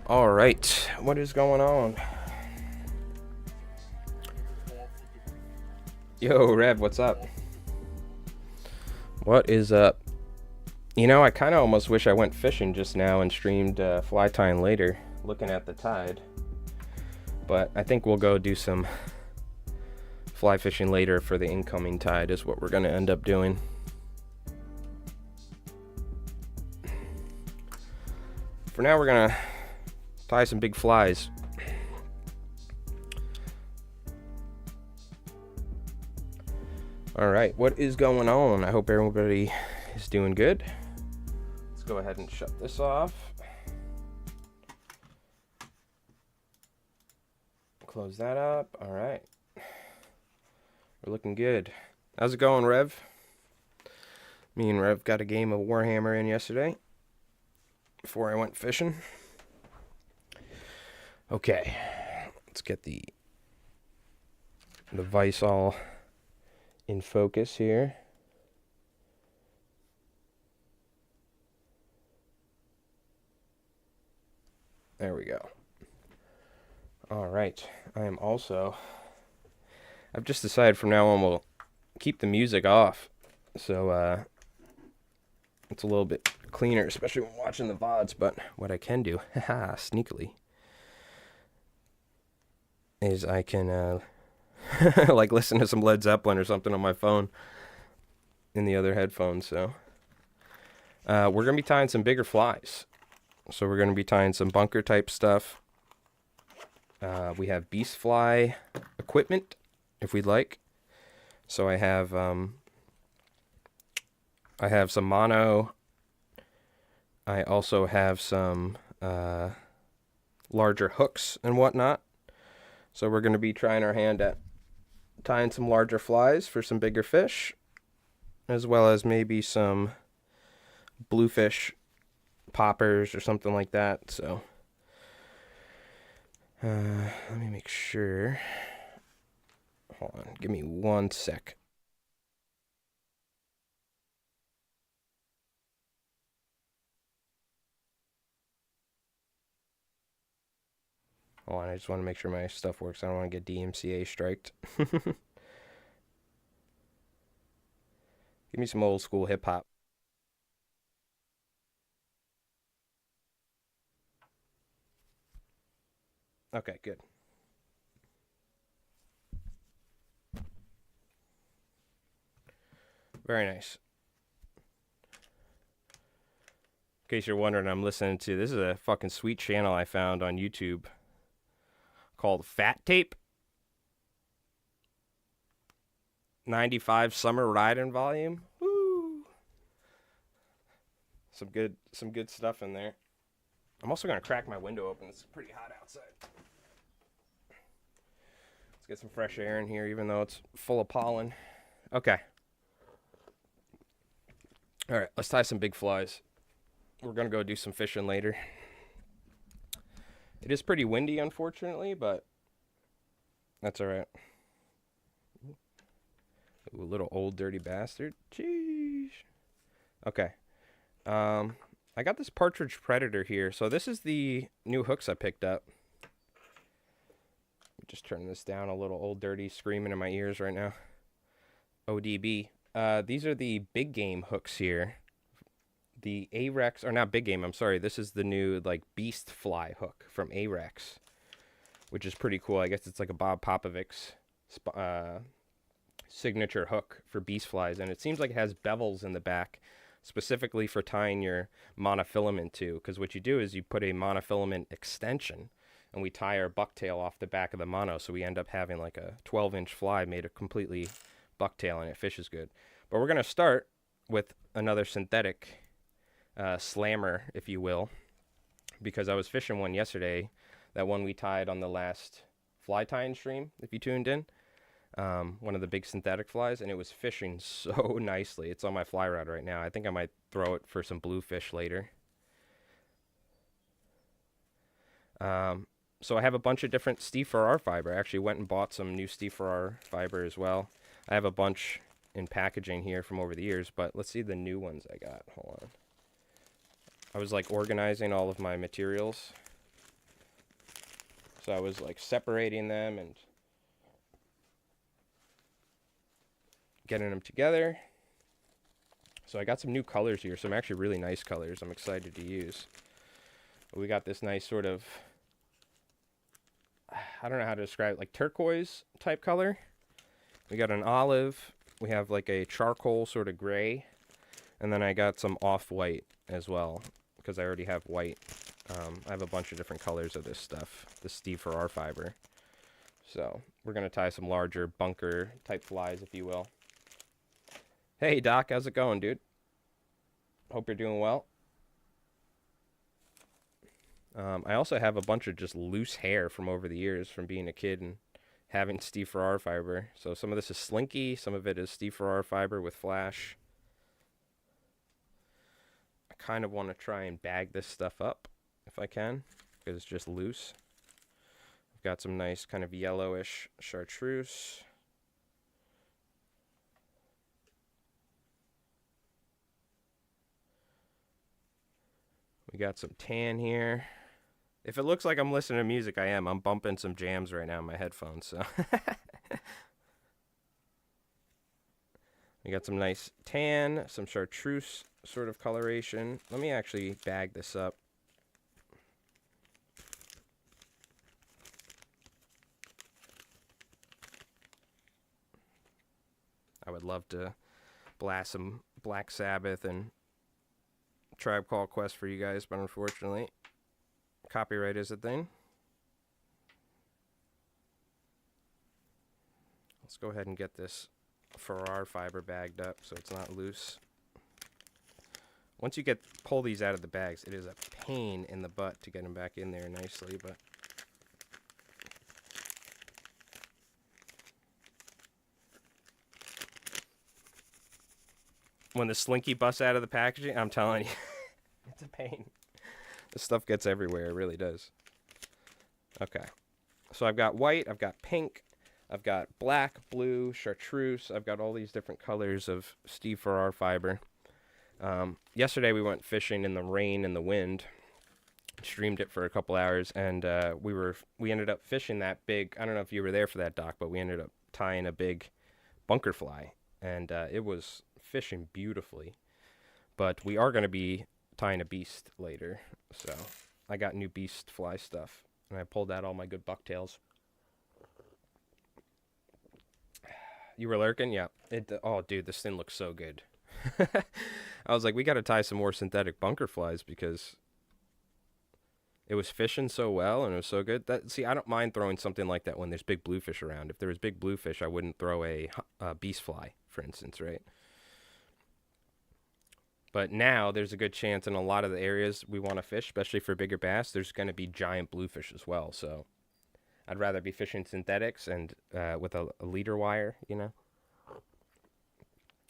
All right, what is going on? Yo, Rev, what's up? What is up? You know, I kind of almost wish I went fishing just now and streamed fly tying later, looking at the tide. But I think we'll go do some fly fishing later for the incoming tide is what we're going to end up doing. For now, we're going to tie some big flies. All right, what is going on? I hope everybody is doing good. Let's go ahead and shut this off. Close that up. All right. We're looking good. How's it going, Rev? Me and Rev got a game of Warhammer in yesterday before I went fishing. Okay, let's get the device all in focus here. There we go. All right. I've just decided from now on we'll keep the music off. So it's a little bit cleaner, especially when watching the VODs. But what I can do, haha, sneakily, is I can like listen to some Led Zeppelin or something on my phone in the other headphones. So we're gonna be tying some bigger flies. So we're gonna be tying some bunker type stuff. We have beast fly equipment if we'd like. So I have some mono. I also have some larger hooks and whatnot. So we're going to be trying our hand at tying some larger flies for some bigger fish, as well as maybe some bluefish poppers or something like that. So let me make sure. Hold on, give me 1 sec. Hold on, I just want to make sure my stuff works. I don't want to get DMCA striked. Give me some old school hip hop. Okay, good. Very nice. In case you're wondering, I'm listening to, this is a fucking sweet channel I found on YouTube called Fat Tape. 95 Summer Riding Volume. Woo! Some good stuff in there. I'm also gonna crack my window open. It's pretty hot outside. Let's get some fresh air in here, even though it's full of pollen. Okay. All right, let's tie some big flies. We're gonna go do some fishing later. It is pretty windy, unfortunately, but that's all right. Ooh, little old dirty bastard. Jeez. Okay. I got this partridge predator here. So this is the new hooks I picked up. Just turn this down a little. Old dirty screaming in my ears right now. ODB. These are the big game hooks here. The Arex, or not big game, I'm sorry. This is the new like beast fly hook from Arex, which is pretty cool. I guess it's like a Bob Popovic's signature hook for beast flies, and it seems like it has bevels in the back specifically for tying your monofilament to, because what you do is you put a monofilament extension and we tie our bucktail off the back of the mono, so we end up having like a 12-inch fly made of completely bucktail, and it fishes good. But we're going to start with another synthetic slammer, if you will, because I was fishing one yesterday, that one we tied on the last fly tying stream, if you tuned in. One of the big synthetic flies, and it was fishing so nicely. It's on my fly rod right now. I think I might throw it for some bluefish later. So I have a bunch of different Steve Farrar fiber. I actually went and bought some new Steve Farrar fiber as well. I have a bunch in packaging here from over the years, but let's see the new ones I got. Hold on. I was like organizing all of my materials. So I was like separating them and getting them together. So I got some new colors here, some actually really nice colors I'm excited to use. We got this nice sort of, I don't know how to describe it, like turquoise type color. We got an olive. We have like a charcoal sort of gray. And then I got some off-white as well, because I already have white. I have a bunch of different colors of this stuff, the Steve Farrar fiber. So we're going to tie some larger bunker type flies, if you will. Hey, Doc, how's it going, dude? Hope you're doing well. I also have a bunch of just loose hair from over the years from being a kid and having Steve Farrar fiber. So some of this is slinky, some of it is Steve Farrar fiber with flash. I kind of want to try and bag this stuff up if I can, because it's just loose. I've got some nice kind of yellowish chartreuse. We got some tan here. If it looks like I'm listening to music, I am. I'm bumping some jams right now in my headphones, so. We got some nice tan, some chartreuse sort of coloration. Let me actually bag this up. I would love to blast some Black Sabbath and Tribe Called Quest for you guys, but unfortunately, copyright is a thing. Let's go ahead and get this Farrar fiber bagged up so it's not loose. Once you pull these out of the bags, it is a pain in the butt to get them back in there nicely, but when the slinky busts out of the packaging, I'm telling you, it's a pain. This stuff gets everywhere, it really does. Okay, so I've got white, I've got pink, I've got black, blue, chartreuse. I've got all these different colors of Steve Farrar fiber. Yesterday we went fishing in the rain and the wind. Streamed it for a couple hours, and we ended up fishing that big. I don't know if you were there for that, Doc, but we ended up tying a big bunker fly, and it was fishing beautifully. But we are going to be tying a beast later, so I got new beast fly stuff, and I pulled out all my good bucktails. You were lurking? Yeah. Oh, dude, this thing looks so good. I was like, we got to tie some more synthetic bunker flies because it was fishing so well and it was so good. See, I don't mind throwing something like that when there's big bluefish around. If there was big bluefish, I wouldn't throw a beast fly, for instance, right? But now there's a good chance in a lot of the areas we want to fish, especially for bigger bass, there's going to be giant bluefish as well. So I'd rather be fishing synthetics and with a leader wire, you know.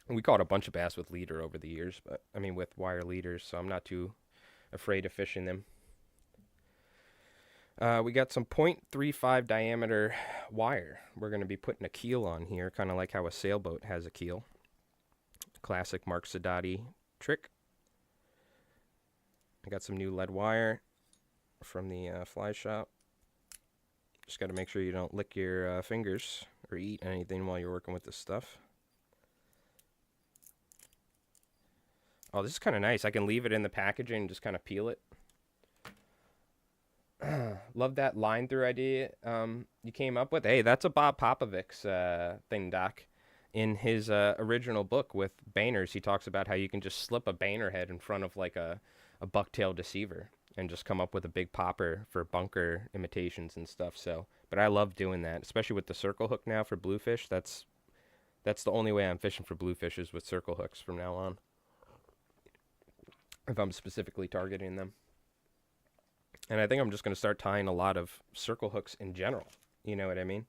We caught a bunch of bass with leader over the years, but I mean with wire leaders, so I'm not too afraid of fishing them. We got some 0.35 diameter wire. We're going to be putting a keel on here, kind of like how a sailboat has a keel. Classic Mark Sadati trick. I got some new lead wire from the fly shop. Just got to make sure you don't lick your fingers or eat anything while you're working with this stuff. Oh, this is kind of nice. I can leave it in the packaging and just kind of peel it. Love that line through idea you came up with. Hey, that's a Bob Popovic's thing, Doc. In his original book with Bainers, he talks about how you can just slip a Bainer head in front of like a bucktail deceiver and just come up with a big popper for bunker imitations and stuff. So, but I love doing that, especially with the circle hook now for bluefish. That's the only way I'm fishing for bluefish is with circle hooks from now on, if I'm specifically targeting them. And I think I'm just going to start tying a lot of circle hooks in general. You know what I mean?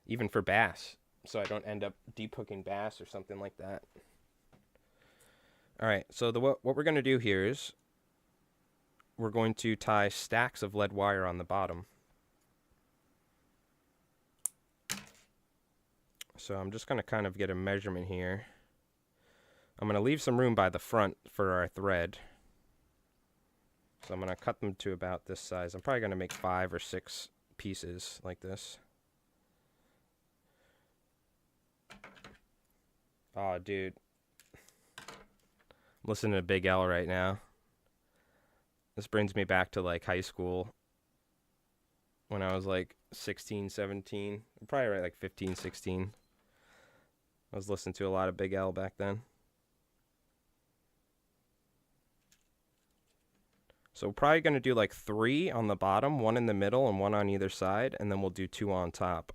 Even for bass, so I don't end up deep hooking bass or something like that. All right, so what we're going to do here is we're going to tie stacks of lead wire on the bottom. So I'm just going to kind of get a measurement here. I'm going to leave some room by the front for our thread. So I'm going to cut them to about this size. I'm probably going to make 5 or 6 pieces like this. Oh, dude. I'm listening to Big L right now. This brings me back to like high school when I was like 16, 17. I'm probably right like 15, 16. I was listening to a lot of Big L back then. So we're probably going to do like 3 on the bottom, 1 in the middle, and 1 on either side, and then we'll do 2 on top.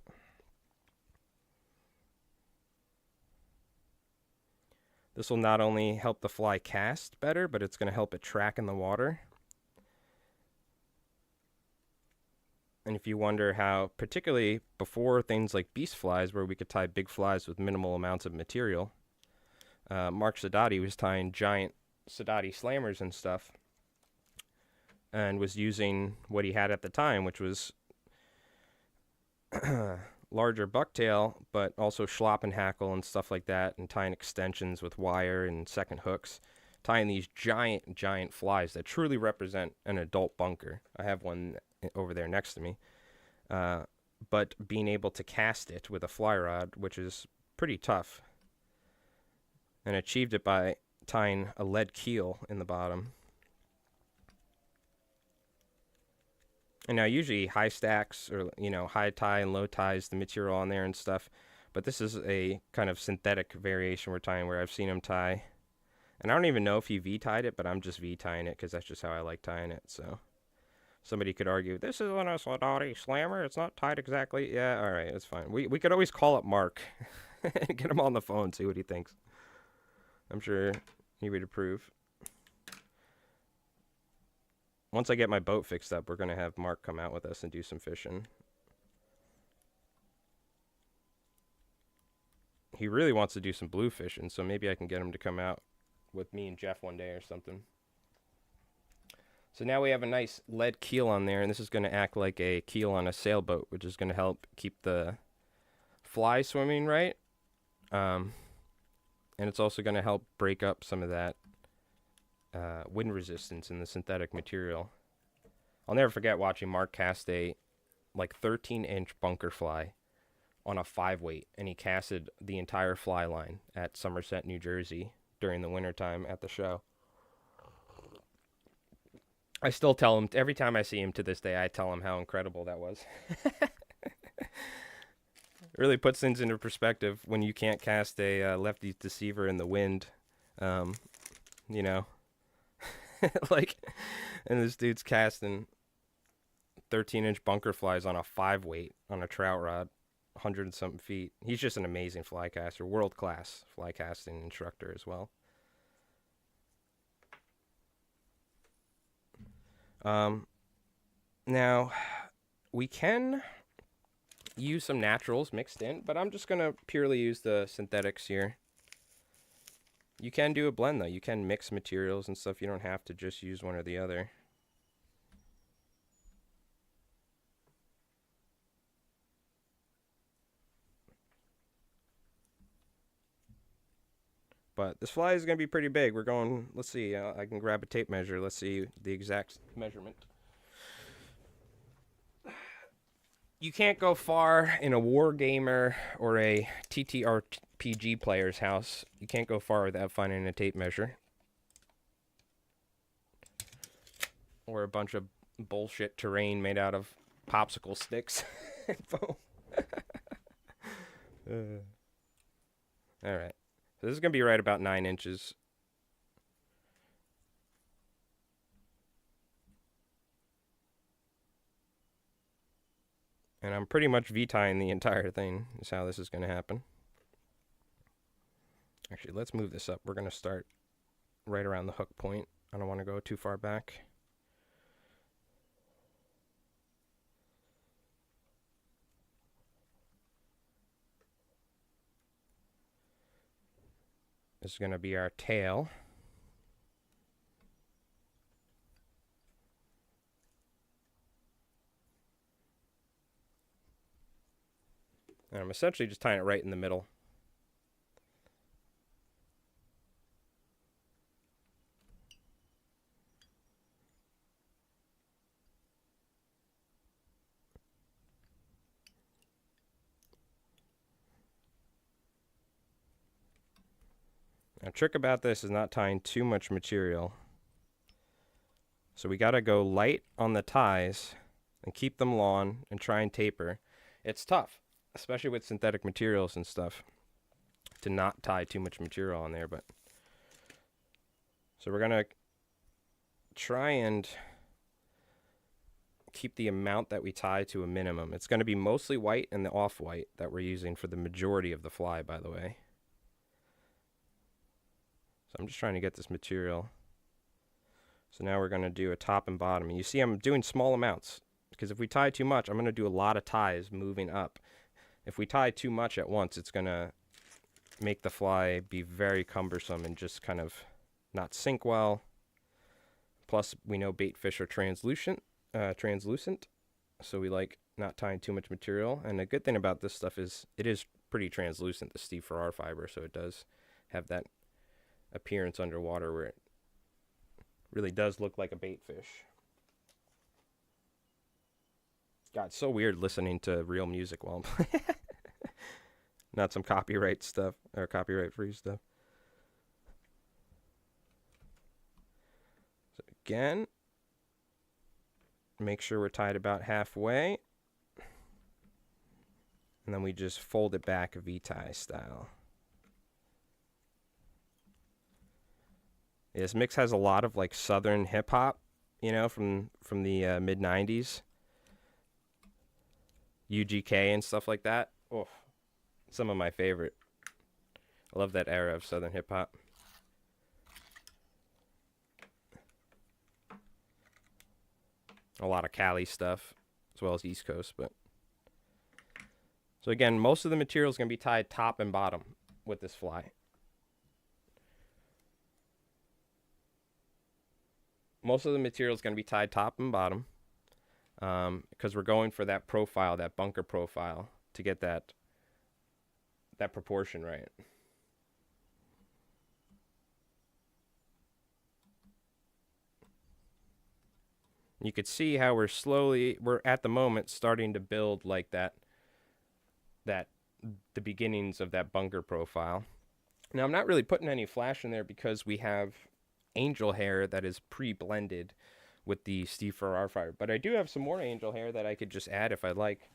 This will not only help the fly cast better, but it's going to help it track in the water. And if you wonder how, particularly before things like beast flies, where we could tie big flies with minimal amounts of material, Mark Sadati was tying giant Sadati slammers and stuff, and was using what he had at the time, which was larger bucktail, but also schlop and hackle and stuff like that, and tying extensions with wire and second hooks tying these giant flies that truly represent an adult bunker. I have one over there next to me. But being able to cast it with a fly rod, which is pretty tough, and achieved it by tying a lead keel in the bottom. And now usually high stacks or, high tie and low ties the material on there and stuff. But this is a kind of synthetic variation we're tying where I've seen him tie. And I don't even know if he V-tied it, but I'm just V-tying it because that's just how I like tying it. So somebody could argue, this isn't a Saltwater slammer. It's not tied exactly. Yeah, all right, it's fine. We could always call up Mark and get him on the phone, see what he thinks. I'm sure he would approve. Once I get my boat fixed up, we're going to have Mark come out with us and do some fishing. He really wants to do some blue fishing, so maybe I can get him to come out with me and Jeff one day or something. So now we have a nice lead keel on there, and this is going to act like a keel on a sailboat, which is going to help keep the fly swimming right. And it's also going to help break up some of that wind resistance in the synthetic material. I'll never forget watching Mark cast a 13-inch bunker fly on a 5-weight, and he casted the entire fly line at Somerset, New Jersey during the wintertime at the show. I still tell him, every time I see him to this day, I tell him how incredible that was. It really puts things into perspective when you can't cast a lefty deceiver in the wind, and this dude's casting 13-inch bunker flies on a 5-weight on a trout rod, 100 and something feet. He's just an amazing fly caster, world-class fly casting instructor as well. Now, we can use some naturals mixed in, but I'm just going to purely use the synthetics here. You can do a blend, though. You can mix materials and stuff. You don't have to just use one or the other. But this fly is going to be pretty big. We're going, let's see, I can grab a tape measure. Let's see the exact measurement. You can't go far in a war gamer or a TTRPG player's house. You can't go far without finding a tape measure. Or a bunch of bullshit terrain made out of popsicle sticks and foam. Alright. So this is going to be right about 9 inches. And I'm pretty much V-tying the entire thing, is how this is going to happen. Actually, let's move this up. We're going to start right around the hook point. I don't want to go too far back. This is going to be our tail. And I'm essentially just tying it right in the middle. Now, trick about this is not tying too much material. So we got to go light on the ties and keep them long and try and taper. It's tough, especially with synthetic materials and stuff, to not tie too much material on there. But so we're going to try and keep the amount that we tie to a minimum. It's going to be mostly white and the off-white that we're using for the majority of the fly, by the way. So I'm just trying to get this material. So now we're going to do a top and bottom. And you see I'm doing small amounts, because if we tie too much, I'm going to do a lot of ties moving up. If we tie too much at once, it's going to make the fly be very cumbersome and just kind of not sink well. Plus, we know bait fish are translucent, so we like not tying too much material. And the good thing about this stuff is it is pretty translucent, the Steve Farrar fiber, so it does have that appearance underwater where Really does look like a bait fish. God, it's so weird listening to real music while I'm playing. Not some copyright stuff, or copyright free stuff. So again, make sure we're tied about halfway. And then we just fold it back V-tie style. This mix has a lot of like southern hip hop, you know, from the mid 90s. UGK and stuff like that. Oh, some of my favorite. I love that era of southern hip hop. A lot of Cali stuff, as well as East Coast. But so again, most of the material is going to be tied top and bottom with this fly. Most of the material is going to be tied top and bottom, because we're going for that profile, that bunker profile, to get that proportion right. You could see how we're at the moment starting to build like the beginnings of that bunker profile. Now I'm not really putting any flash in there because we have angel hair that is pre-blended with the Steve Farrar fiber, but I do have some more angel hair that I could just add if I'd like.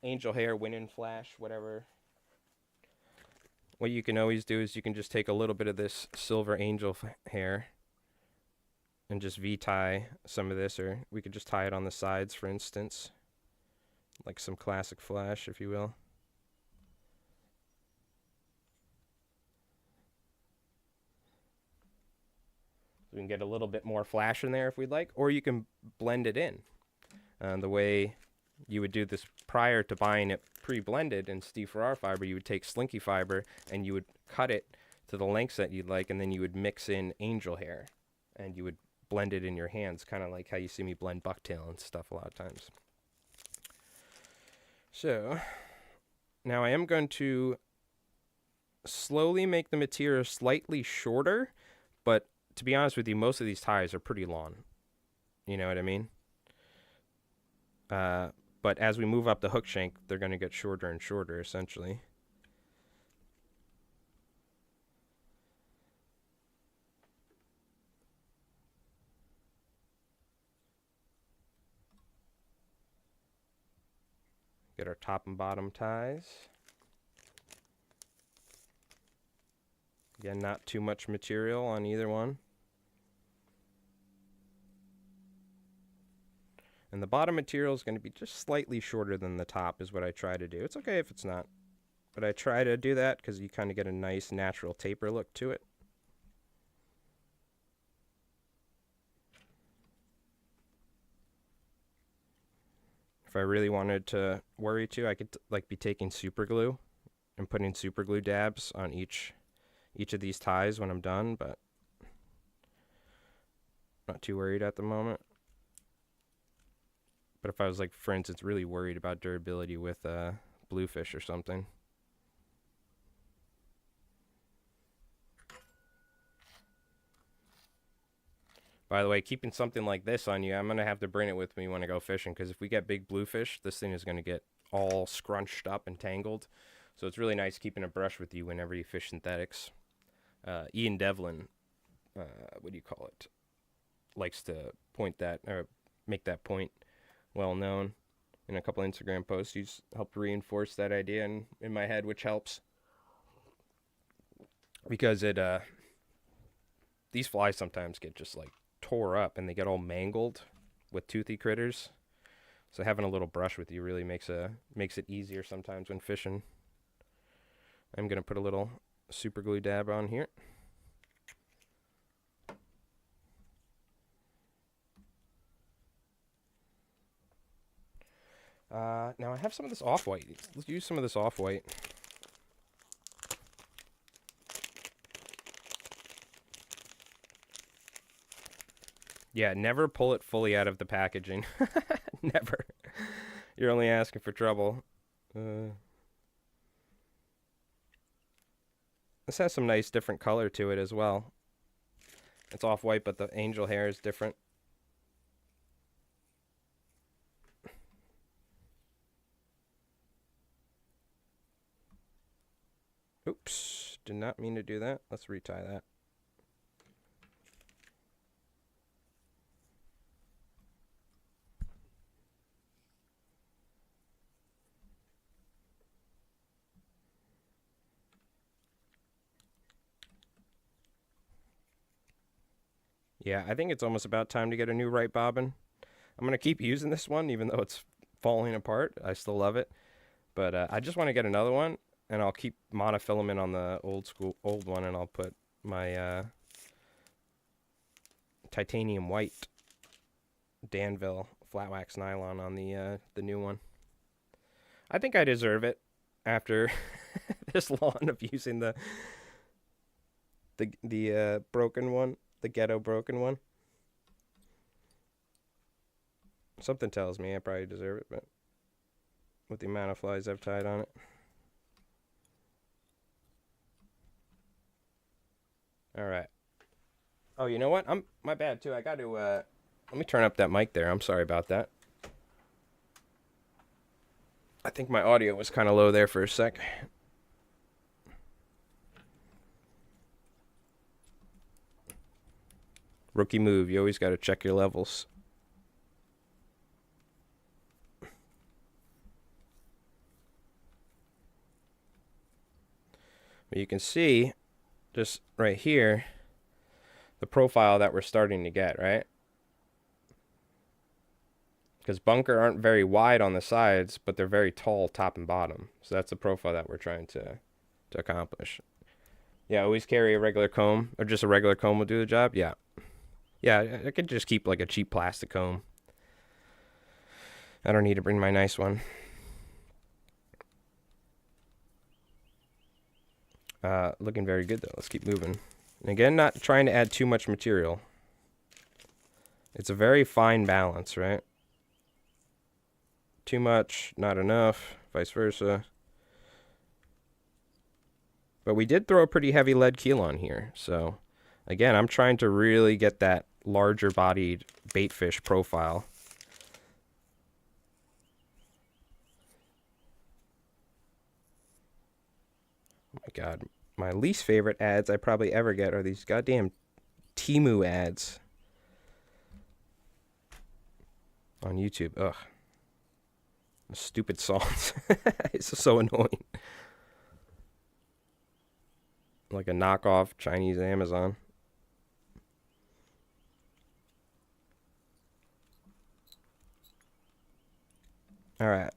Angel hair, win-in flash, whatever. What you can always do is you can just take a little bit of this silver angel hair and just V-tie some of this, or we could just tie it on the sides, for instance, like some classic flash, if you will. We can get a little bit more flash in there if we'd like, or you can blend it in. The way you would do this prior to buying it pre-blended in Steve Farrar fiber, you would take slinky fiber and you would cut it to the lengths that you'd like, and then you would mix in angel hair and you would blend it in your hands, kind of like how you see me blend bucktail and stuff a lot of times. So now I am going to slowly make the material slightly shorter, but to be honest with you, most of these ties are pretty long. You know what I mean? But as we move up the hook shank, they're going to get shorter and shorter, essentially. Get our top and bottom ties. Again, not too much material on either one. And the bottom material is going to be just slightly shorter than the top is what I try to do. It's okay if it's not, but I try to do that because you kind of get a nice natural taper look to it. If I really wanted to worry too, I could like be taking super glue and putting super glue dabs on each of these ties when I'm done, but not too worried at the moment. But if I was like, for instance, really worried about durability with bluefish or something. By the way, keeping something like this on you, I'm going to have to bring it with me when I go fishing, because if we get big bluefish, this thing is going to get all scrunched up and tangled. So it's really nice keeping a brush with you whenever you fish synthetics. Ian Devlin, what do you call it, likes to point that, or make that point well known in a couple Instagram posts. He's helped reinforce that idea in my head, which helps, because these flies sometimes get just like tore up and they get all mangled with toothy critters. So having a little brush with you really makes it easier sometimes when fishing. I'm gonna put a little super glue dab on here. Now I have some of this off-white. Let's use some of this off-white. Yeah, never pull it fully out of the packaging. Never. You're only asking for trouble. This has some nice different color to it as well. It's off-white, but the angel hair is different. Oops, did not mean to do that. Let's retie that. Yeah, I think it's almost about time to get a new right bobbin. I'm going to keep using this one, even though it's falling apart. I still love it. But I just want to get another one, and I'll keep monofilament on the old one, and I'll put my titanium white Danville flat wax nylon on the new one. I think I deserve it after this long of using the broken one. The ghetto broken one. Something tells me I probably deserve it, but with the amount of flies I've tied on it. All right. Oh, you know what? My bad too. I got to let me turn up that mic there. I'm sorry about that. I think my audio was kind of low there for a sec. Rookie move. You always got to check your levels. But you can see just right here the profile that we're starting to get, right? Because bunker aren't very wide on the sides, but they're very tall top and bottom. So that's the profile that we're trying to accomplish. Yeah, always carry a regular comb, or just a regular comb will do the job. Yeah. Yeah, I could just keep like a cheap plastic comb. I don't need to bring my nice one. Looking very good though. Let's keep moving. And again, not trying to add too much material. It's a very fine balance, right? Too much, not enough, vice versa. But we did throw a pretty heavy lead keel on here, so again, I'm trying to really get that larger bodied baitfish profile. Oh my god, my least favorite ads I probably ever get are these goddamn Temu ads on YouTube. Ugh. Stupid songs. It's so annoying. Like a knockoff Chinese Amazon. All right.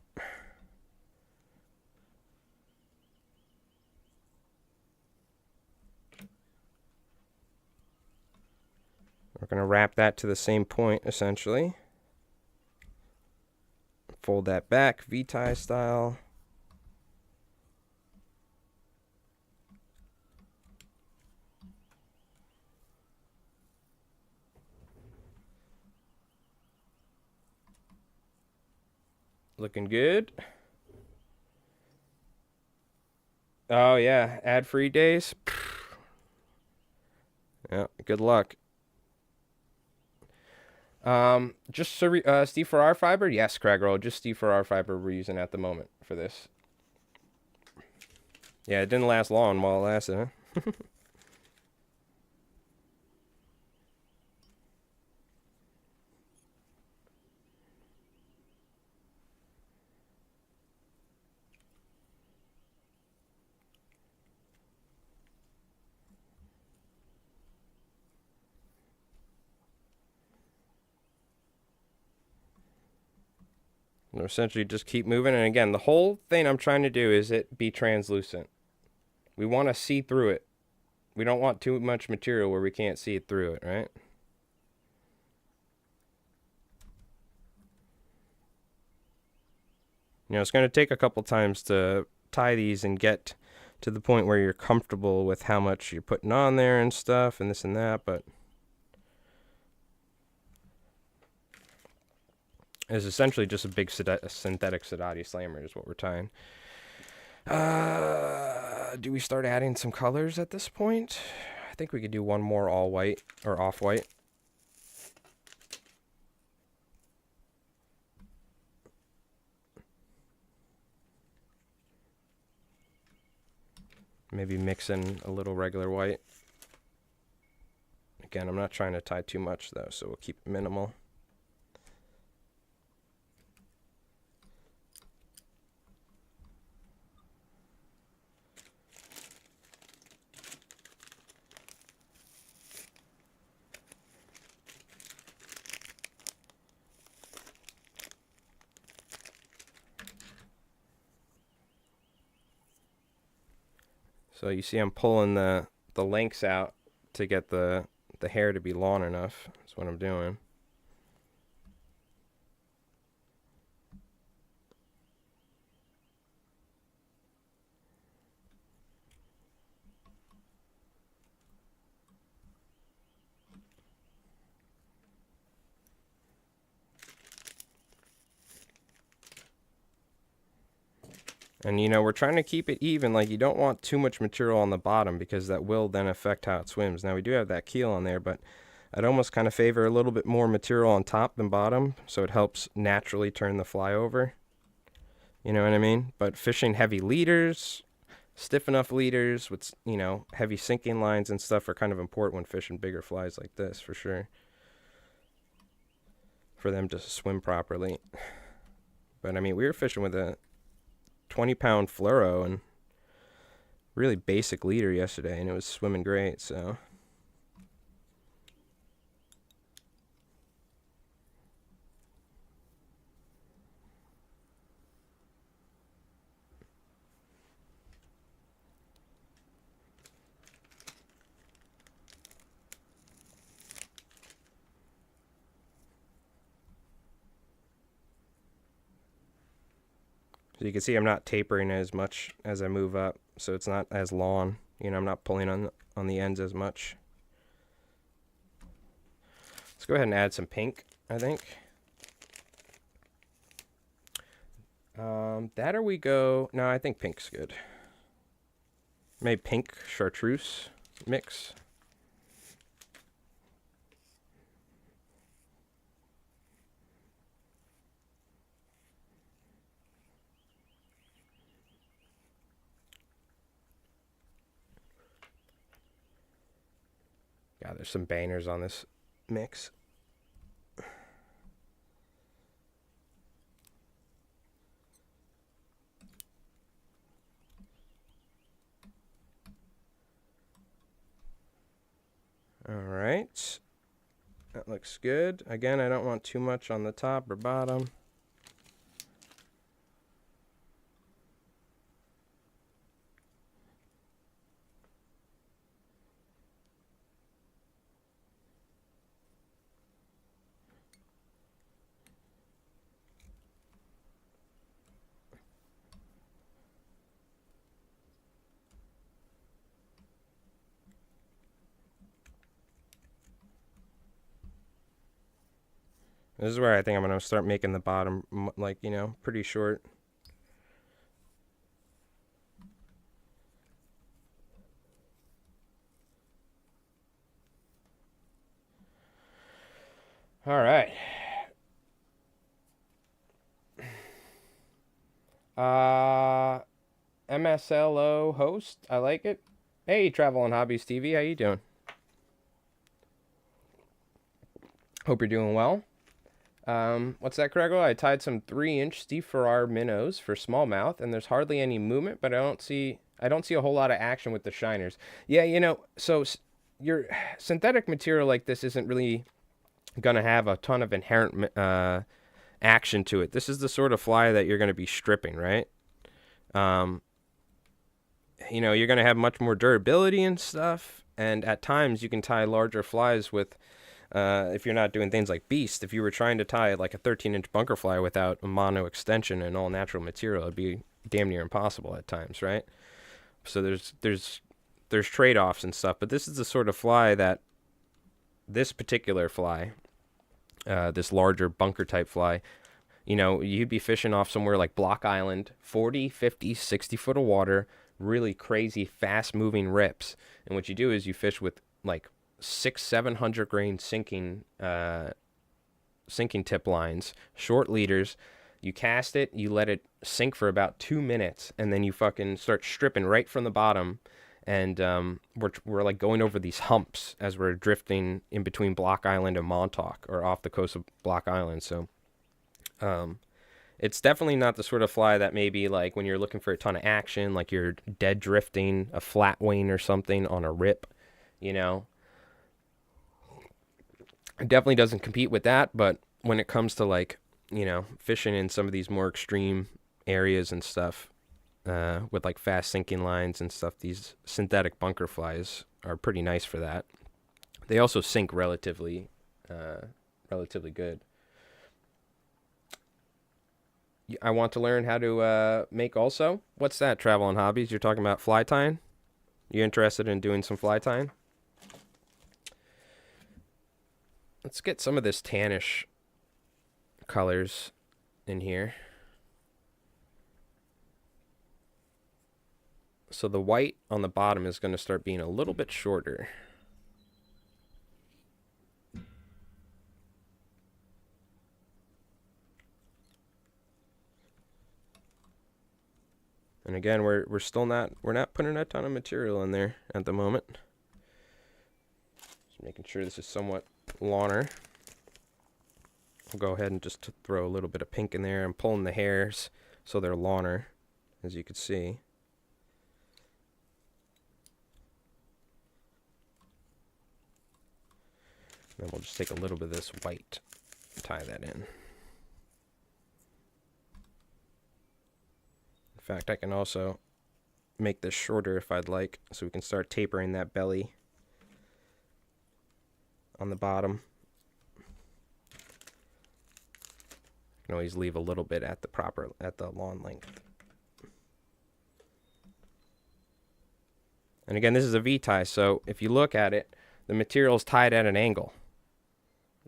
We're going to wrap that to the same point, essentially. Fold that back, V-tie style. Looking good. Oh, yeah. Ad-free days. Yeah, good luck. Just Steve Farrar fiber? Yes, Craigroll. Just Steve Farrar fiber we're using at the moment for this. Yeah, it didn't last long while it lasted, huh? And essentially just keep moving. And again, the whole thing I'm trying to do is it be translucent. We want to see through it. We don't want too much material where we can't see it through it, right? You know, it's going to take a couple times to tie these and get to the point where you're comfortable with how much you're putting on there and stuff and this and that, but it's essentially just a big synthetic Sedati slammer is what we're tying. Do we start adding some colors at this point? I think we could do one more all white or off white. Maybe mix in a little regular white. Again, I'm not trying to tie too much though, so we'll keep it minimal. So you see I'm pulling the lengths out to get the hair to be long enough. That's what I'm doing. And you know, we're trying to keep it even. Like, you don't want too much material on the bottom because that will then affect how it swims. Now we do have that keel on there, but I'd almost kind of favor a little bit more material on top than bottom, so it helps naturally turn the fly over. You know what I mean? But fishing heavy leaders, stiff enough leaders with, you know, heavy sinking lines and stuff are kind of important when fishing bigger flies like this, for sure, for them to swim properly. But I mean, we were fishing with a 20-pound fluoro and really basic leader yesterday, and it was swimming great. So you can see I'm not tapering as much as I move up, so it's not as long. You know, I'm not pulling on the ends as much. Let's go ahead and add some pink, I think. That or we go... No, I think pink's good. Maybe pink chartreuse mix. God, there's some bangers on this mix. All right. That looks good. Again, I don't want too much on the top or bottom. This is where I think I'm going to start making the bottom, like, you know, pretty short. All right. MSLO host. I like it. Hey, Travel and Hobbies TV. How you doing? Hope you're doing well. What's that, Gregor? I tied some 3-inch Steve Farrar minnows for smallmouth, and there's hardly any movement, but I don't see a whole lot of action with the shiners. Yeah, you know, so your synthetic material like this isn't really gonna have a ton of inherent action to it. This is the sort of fly that you're gonna be stripping, right? You know, you're gonna have much more durability and stuff, and at times you can tie larger flies with. If you're not doing things like Beast, if you were trying to tie like a 13-inch bunker fly without a mono extension and all natural material, it'd be damn near impossible at times, right? So there's trade-offs and stuff, but this is the sort of fly that this particular fly, this larger bunker type fly, you know, you'd be fishing off somewhere like Block Island, 40, 50, 60 foot of water, really crazy fast moving rips, and what you do is you fish with like 700 grain sinking tip lines, short leaders. You cast it, you let it sink for about 2 minutes, and then you fucking start stripping right from the bottom. And we're like going over these humps as we're drifting in between Block Island and Montauk, or off the coast of Block Island. So it's definitely not the sort of fly that maybe like when you're looking for a ton of action, like you're dead drifting a flat wane or something on a rip, you know. It definitely doesn't compete with that, but when it comes to like, you know, fishing in some of these more extreme areas and stuff, with like fast sinking lines and stuff, these synthetic bunker flies are pretty nice for that. They also sink relatively good. I want to learn how to make also. What's that, travel and hobbies? You're talking about fly tying? You interested in doing some fly tying? Let's get some of this tannish colors in here. So the white on the bottom is going to start being a little bit shorter. And again, we're not putting a ton of material in there at the moment. Just making sure this is somewhat lawner. I'll go ahead and just throw a little bit of pink in there. I'm pulling the hairs so they're lawner, as you can see. Then we'll just take a little bit of this white, tie that in. In fact, I can also make this shorter if I'd like, so we can start tapering that belly on the bottom. I can always leave a little bit at the lawn length. And again, this is a V-tie, so if you look at it, the material is tied at an angle,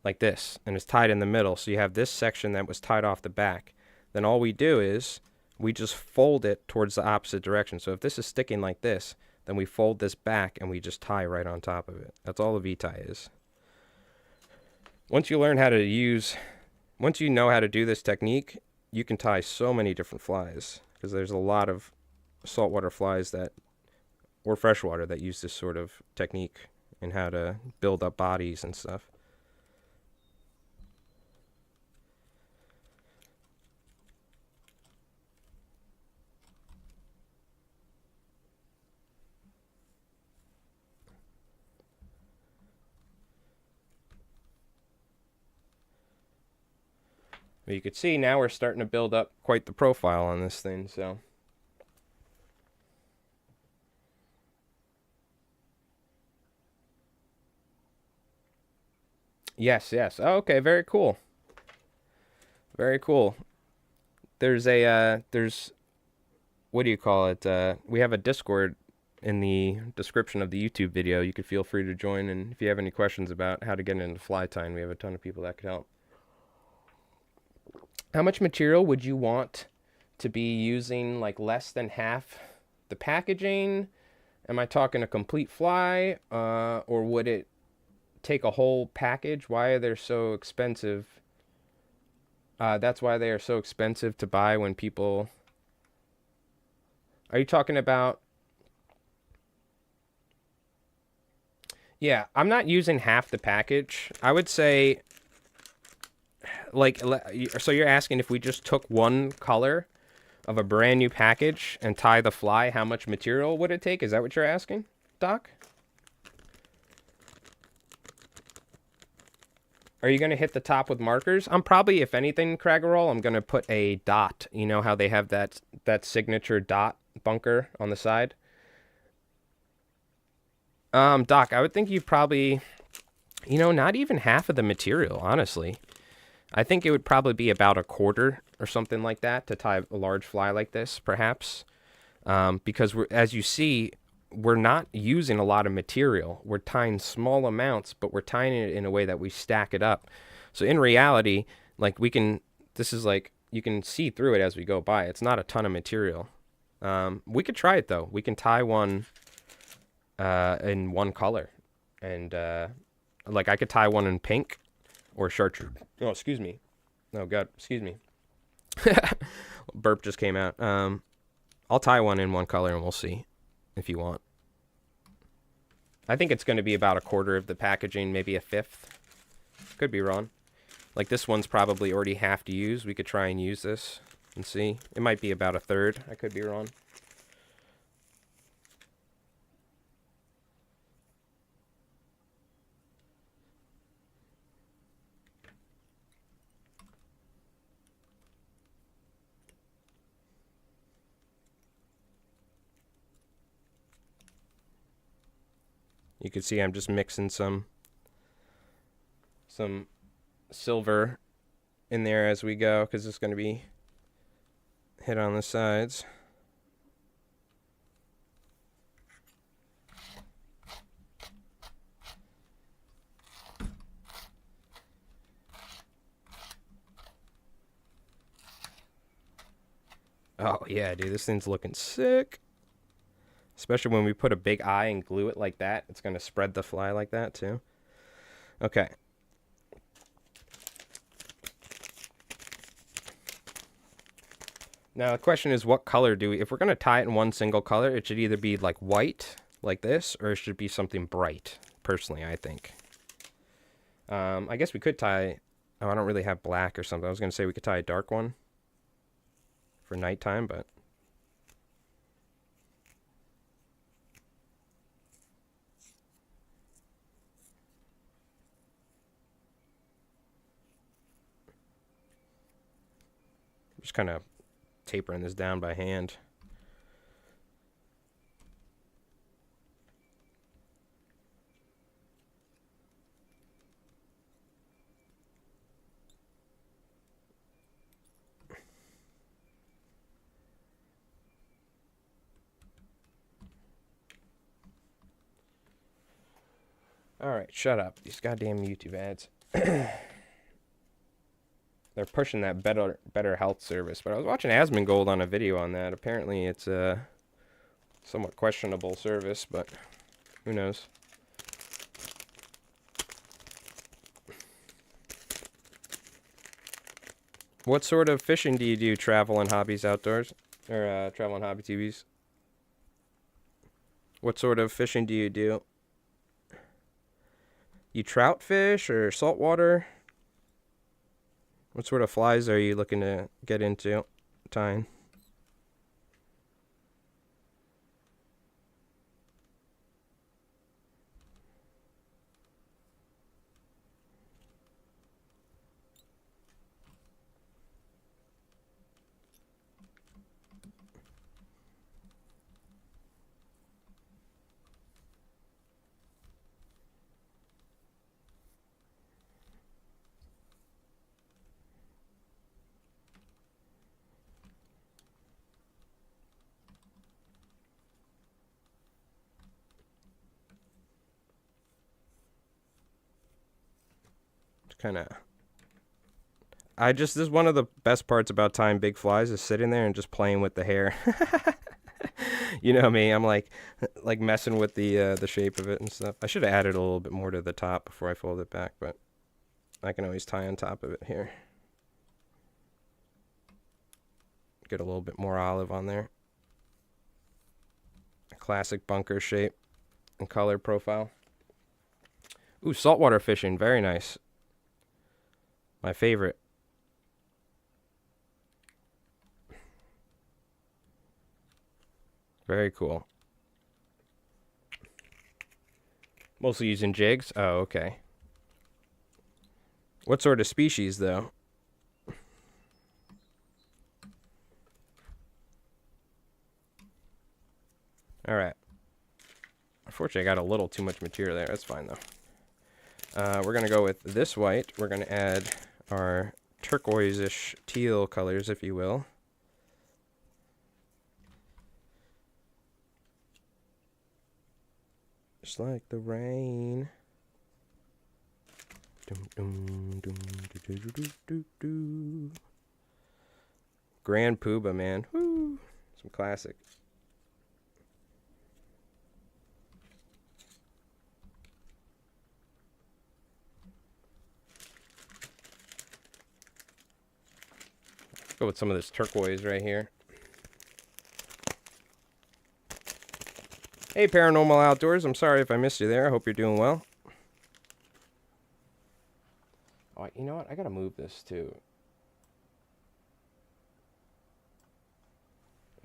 like this, and it's tied in the middle. So you have this section that was tied off the back. Then all we do is we just fold it towards the opposite direction. So if this is sticking like this, then we fold this back and we just tie right on top of it. That's all a V-tie is. Once you know how to do this technique, you can tie so many different flies, because there's a lot of saltwater flies or freshwater that use this sort of technique in how to build up bodies and stuff. But you could see now we're starting to build up quite the profile on this thing, so. Yes. Oh, okay, very cool. Very cool. There's what do you call it? We have a Discord in the description of the YouTube video. You could feel free to join, and if you have any questions about how to get into fly tying, we have a ton of people that could help. How much material would you want to be using, like less than half the packaging? Am I talking a complete fly, or would it take a whole package? Why are they so expensive? That's why they are so expensive to buy when people... Are you talking about... Yeah, I'm not using half the package. I would say... so you're asking if we just took one color of a brand new package and tie the fly, how much material would it take? Is that what you're asking, Doc? Are you going to hit the top with markers? I'm probably, if anything, Craggerroll, I'm going to put a dot. You know how they have that signature dot bunker on the side? Doc, I would think you probably, not even half of the material, honestly. I think it would probably be about a quarter or something like that to tie a large fly like this, perhaps. Because, as you see, we're not using a lot of material. We're tying small amounts, but we're tying it in a way that we stack it up. So in reality, like you can see through it as we go by. It's not a ton of material. We could try it though. We can tie one in one color And like I could tie one in pink or chartreuse. Oh, excuse me. Oh God, excuse me. Burp just came out. I'll tie one in one color and we'll see if you want. I think it's going to be about a quarter of the packaging, maybe a fifth. Could be wrong. Like this one's probably already half used. We could try and use this and see. It might be about a third. I could be wrong. You can see I'm just mixing some silver in there as we go because it's going to be hit on the sides. Oh yeah, dude, this thing's looking sick. Especially when we put a big eye and glue it like that. It's going to spread the fly like that too. Okay. Now the question is, what color do we... If we're going to tie it in one single color, it should either be like white, like this, or it should be something bright, personally, I think. I guess we could tie... Oh, I don't really have black or something. I was going to say we could tie a dark one for nighttime, but... Just kind of tapering this down by hand. Alright, shut up. These goddamn YouTube ads. They're pushing that better health service. But I was watching Asmongold on a video on that. Apparently it's a somewhat questionable service, but who knows. What sort of fishing do you do, Travel and Hobbies Outdoors? Or Travel and Hobby TVs? What sort of fishing do you do? You trout fish or saltwater? What sort of flies are you looking to get into tying? Kind of this is one of the best parts about tying big flies is sitting there and just playing with the hair. You know me, I'm like messing with the shape of it and stuff. I should have added a little bit more to the top before I fold it back, but I can always tie on top of it here. Get a little bit more olive on there. A classic bunker shape and color profile. Ooh, saltwater fishing, very nice. My favorite. Very cool. Mostly using jigs? Oh, okay. What sort of species, though? Alright. Unfortunately, I got a little too much material there. That's fine, though. We're going to go with this white. We're going to add our turquoise-ish teal colors, if you will. Just like the rain. Grand Poobah, man. Woo! Some classic. Go with some of this turquoise right here. Hey, Paranormal Outdoors. I'm sorry if I missed you there. I hope you're doing well. Oh, you know what? I gotta move this too,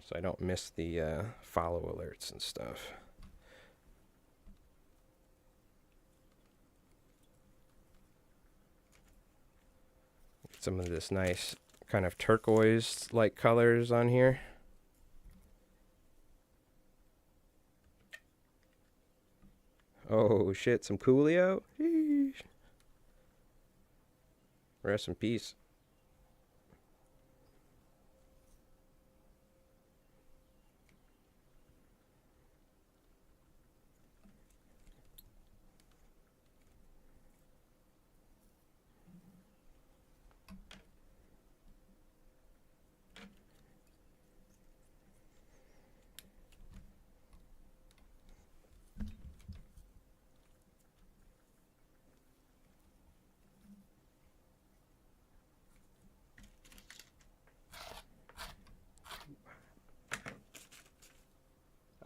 so I don't miss the follow alerts and stuff. Some of this nice kind of turquoise-like colors on here. Oh shit, some Coolio. Sheesh. Rest in peace.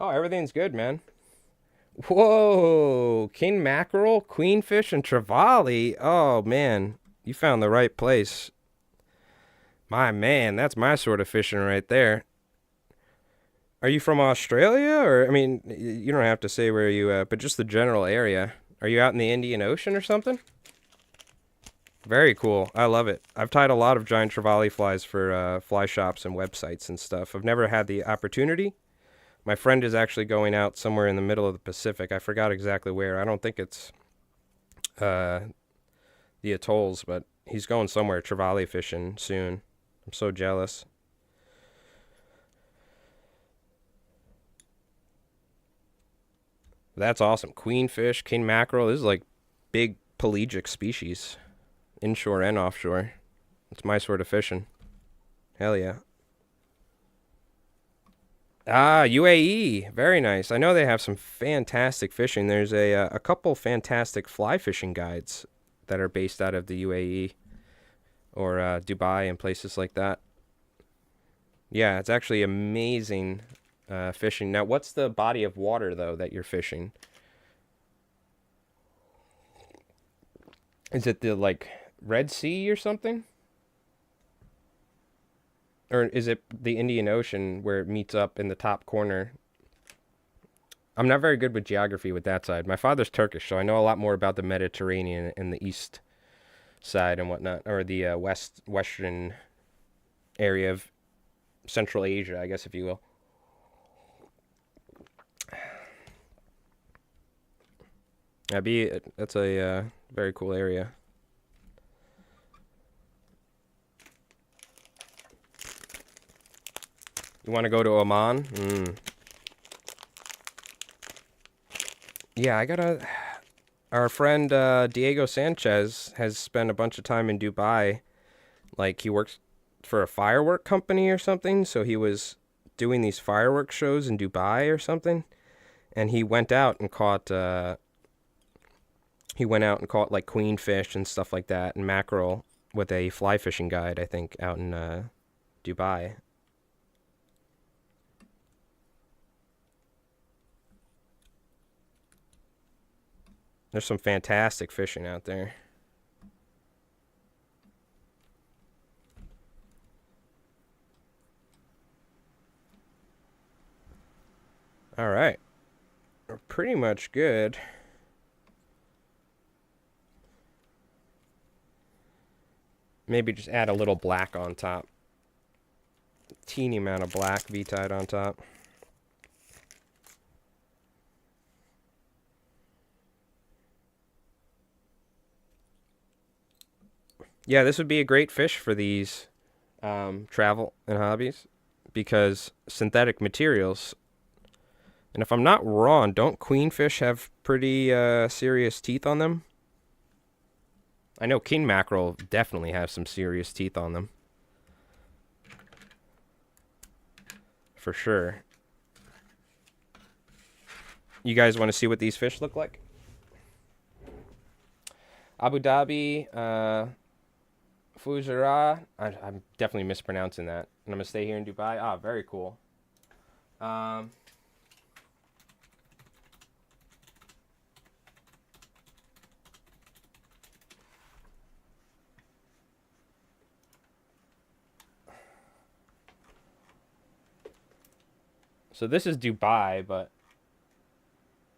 Oh, everything's good, man. Whoa, king mackerel, queenfish, and trevally. Oh man, you found the right place. My man, that's my sort of fishing right there. Are you from Australia, or I mean, you don't have to say where you, but just the general area. Are you out in the Indian Ocean or something? Very cool. I love it. I've tied a lot of giant trevally flies for fly shops and websites and stuff. I've never had the opportunity. My friend is actually going out somewhere in the middle of the Pacific. I forgot exactly where. I don't think it's the atolls, but he's going somewhere trevally fishing soon. I'm so jealous. That's awesome. Queenfish, king mackerel. This is like big pelagic species, inshore and offshore. It's my sort of fishing. Hell yeah. Ah, UAE. Very nice. I know they have some fantastic fishing. There's a couple fantastic fly fishing guides that are based out of the UAE or Dubai and places like that. Yeah, it's actually amazing fishing. Now, what's the body of water, though, that you're fishing? Is it the, like, Red Sea or something? Or is it the Indian Ocean where it meets up in the top corner? I'm not very good with geography with that side. My father's Turkish, so I know a lot more about the Mediterranean and the east side and whatnot, or the western area of Central Asia, I guess, if you will. That's a very cool area. You want to go to Oman? Yeah, our friend Diego Sanchez has spent a bunch of time in Dubai. Like, he works for a firework company or something, so he was doing these firework shows in Dubai or something, and he went out and caught like queenfish and stuff like that and mackerel with a fly fishing guide, I think, out in Dubai. There's some fantastic fishing out there. All right. We're pretty much good. Maybe just add a little black on top. Teeny amount of black V-tide on top. Yeah, this would be a great fish for these travel and hobbies because synthetic materials. And if I'm not wrong, don't queenfish have pretty serious teeth on them? I know king mackerel definitely have some serious teeth on them. For sure. You guys want to see what these fish look like? Abu Dhabi Fujairah. I'm definitely mispronouncing that. And I'm going to stay here in Dubai. Ah, very cool. So this is Dubai, but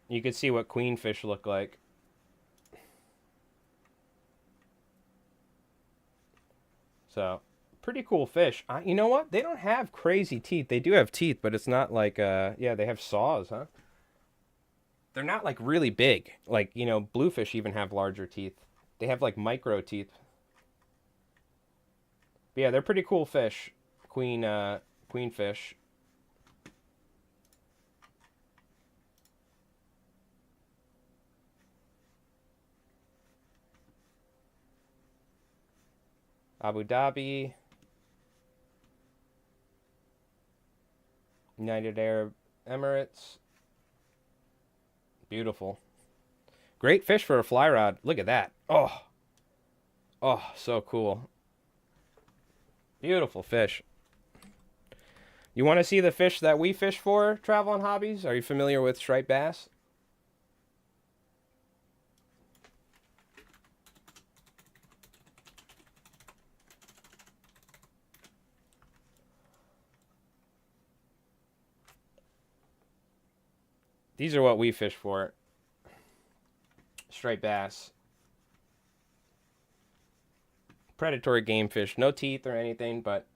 you can see what queenfish look like. So, pretty cool fish. You know what? They don't have crazy teeth. They do have teeth, but it's not like, yeah, they have saws, huh? They're not like really big. Like, you know, bluefish even have larger teeth. They have like micro teeth. But yeah, they're pretty cool fish. Queenfish. Abu Dhabi. United Arab Emirates. Beautiful. Great fish for a fly rod. Look at that. Oh. Oh, so cool. Beautiful fish. You want to see the fish that we fish for, Travel and Hobbies? Are you familiar with striped bass? These are what we fish for. Striped bass. Predatory game fish. No teeth or anything, but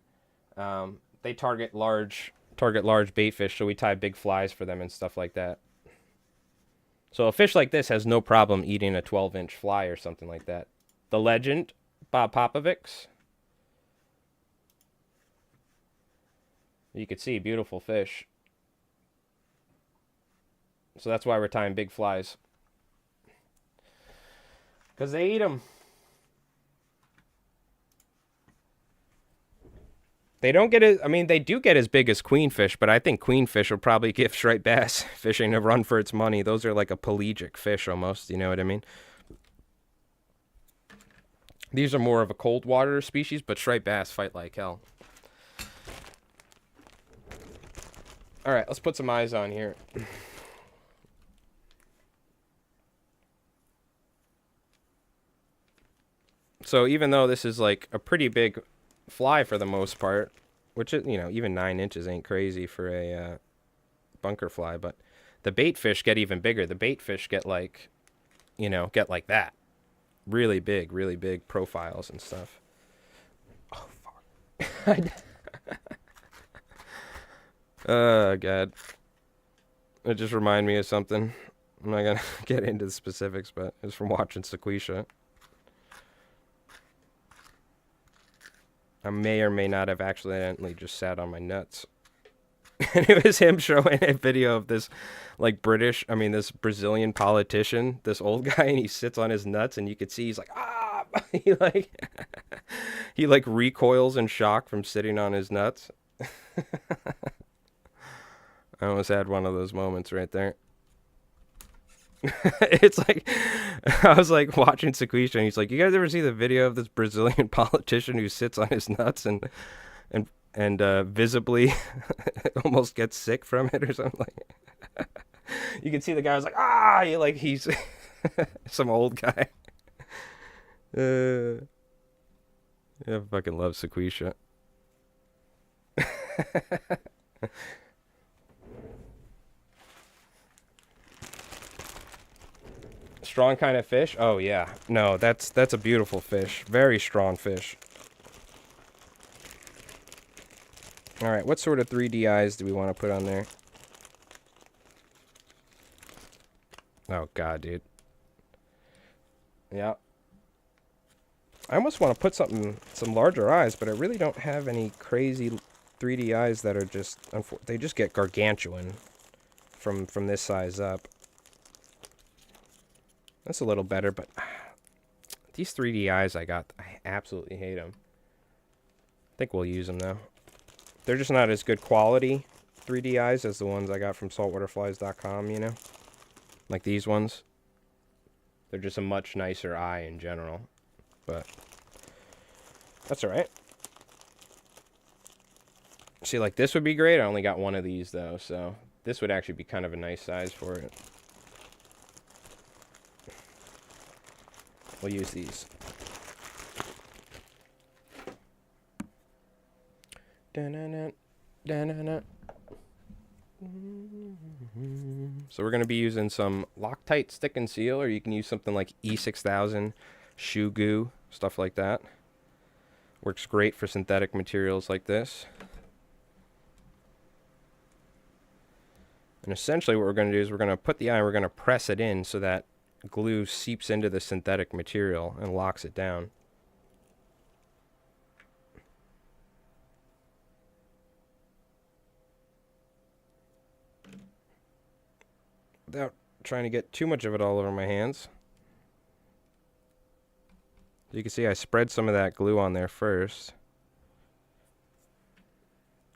they target large bait fish, so we tie big flies for them and stuff like that. So a fish like this has no problem eating a 12-inch fly or something like that. The legend, Bob Popovics. You could see beautiful fish. So that's why we're tying big flies. Because they eat them. They don't get it. I mean, they do get as big as queenfish, but I think queenfish will probably give striped bass fishing a run for its money. Those are like a pelagic fish almost. You know what I mean? These are more of a cold water species, but striped bass fight like hell. All right, let's put some eyes on here. So even though this is like a pretty big fly for the most part, which is, you know, even 9 inches ain't crazy for a bunker fly, but the bait fish get even bigger. The bait fish get like, you know, get like that. Really big profiles and stuff. Oh, fuck. Oh, God. It just reminded me of something. I'm not going to get into the specifics, but it was from watching Sequisha. I may or may not have accidentally just sat on my nuts. And it was him showing a video of this, like, this Brazilian politician, this old guy, and he sits on his nuts, and you could see he's like, ah! he recoils in shock from sitting on his nuts. I almost had one of those moments right there. It's like, I was like watching Sequisha, and he's like, you guys ever see the video of this Brazilian politician who sits on his nuts and visibly almost gets sick from it or something? Like, you can see the guy was like, he's some old guy. I fucking love Sequisha. Strong kind of fish? Oh yeah. No, that's a beautiful fish. Very strong fish. All right, what sort of 3D eyes do we want to put on there? Oh god, dude. Yeah. I almost want to put some larger eyes, but I really don't have any crazy 3D eyes that are just, they just get gargantuan from this size up. That's a little better, but these 3D eyes I absolutely hate them. I think we'll use them, though. They're just not as good quality 3D eyes as the ones I got from saltwaterflies.com, you know? Like these ones. They're just a much nicer eye in general. But That's all right. See, like this would be great. I only got one of these though, so this would actually be kind of a nice size for it. We'll use these. Da-na-na, da-na-na. So we're going to be using some Loctite Stick and Seal, or you can use something like E6000 shoe goo, stuff like that. Works great for synthetic materials like this. And essentially what we're going to do is we're going to put the eye and we're going to press it in so that glue seeps into the synthetic material and locks it down. Without trying to get too much of it all over my hands. You can see I spread some of that glue on there first.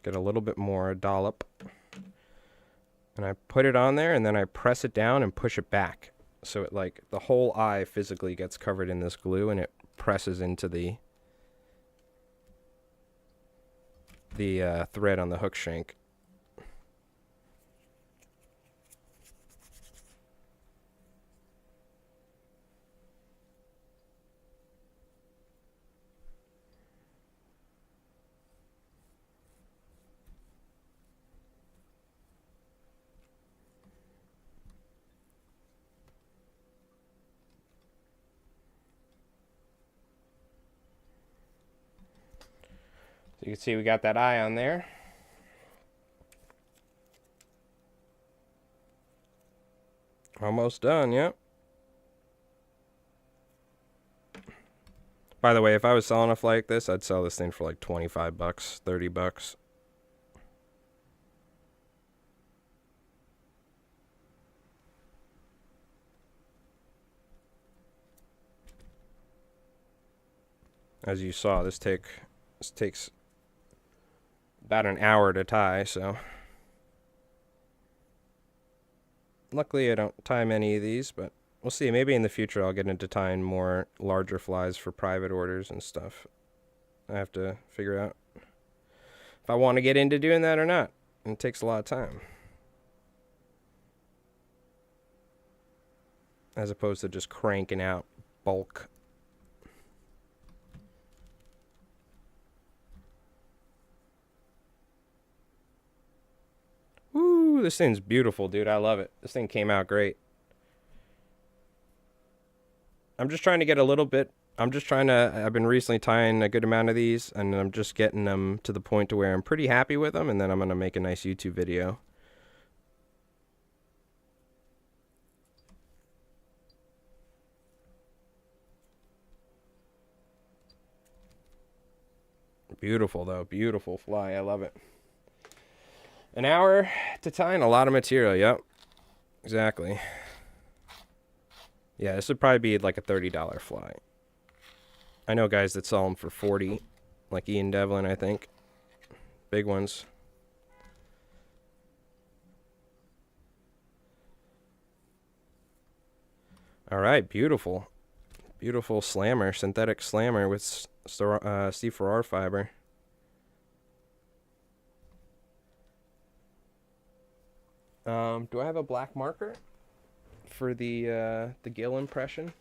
Get a little bit more, a dollop. And I put it on there and then I press it down and push it back. So it like the whole eye physically gets covered in this glue and it presses into the thread on the hook shank. So you can see we got that eye on there. Almost done, yep. By the way, if I was selling a fly like this, I'd sell this thing for like 25 bucks, 30 bucks. As you saw, this takes about an hour to tie, so luckily I don't tie many of these, but we'll see. Maybe in the future I'll get into tying more larger flies for private orders and stuff. I have to figure out if I want to get into doing that or not. And it takes a lot of time. As opposed to just cranking out bulk. Woo, this thing's beautiful, dude. I love it. This thing came out great. I'm just trying to get a little bit. I've been recently tying a good amount of these, and I'm just getting them to the point to where I'm pretty happy with them, and then I'm going to make a nice YouTube video. Beautiful, though. Beautiful fly. I love it. An hour to tie and a lot of material. Yep. Exactly. Yeah, this would probably be like a $30 fly. I know guys that sell them for 40, like Ian Devlin, I think. Big ones. All right, beautiful. Beautiful slammer, synthetic slammer with C4R fiber. Do I have a black marker for the gill impression?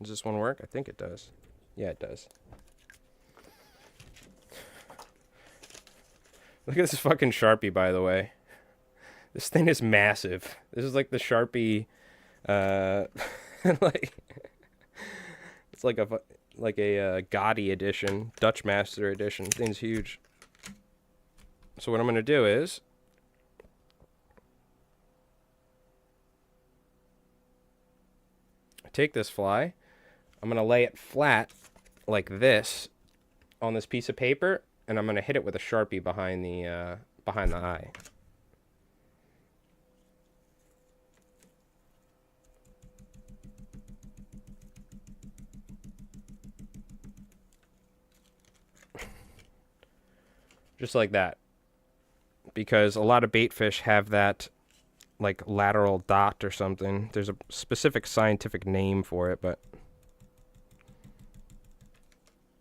Does this one work? I think it does. Yeah, it does. Look at this fucking Sharpie, by the way. This thing is massive. This is like the Sharpie, like, it's like a Gotti edition, Dutch Master edition. This thing's huge. So what I'm gonna do is, I take this fly, I'm gonna lay it flat like this on this piece of paper, and I'm gonna hit it with a Sharpie behind the eye. Just like that. Because a lot of bait fish have that like lateral dot or something. There's a specific scientific name for it, but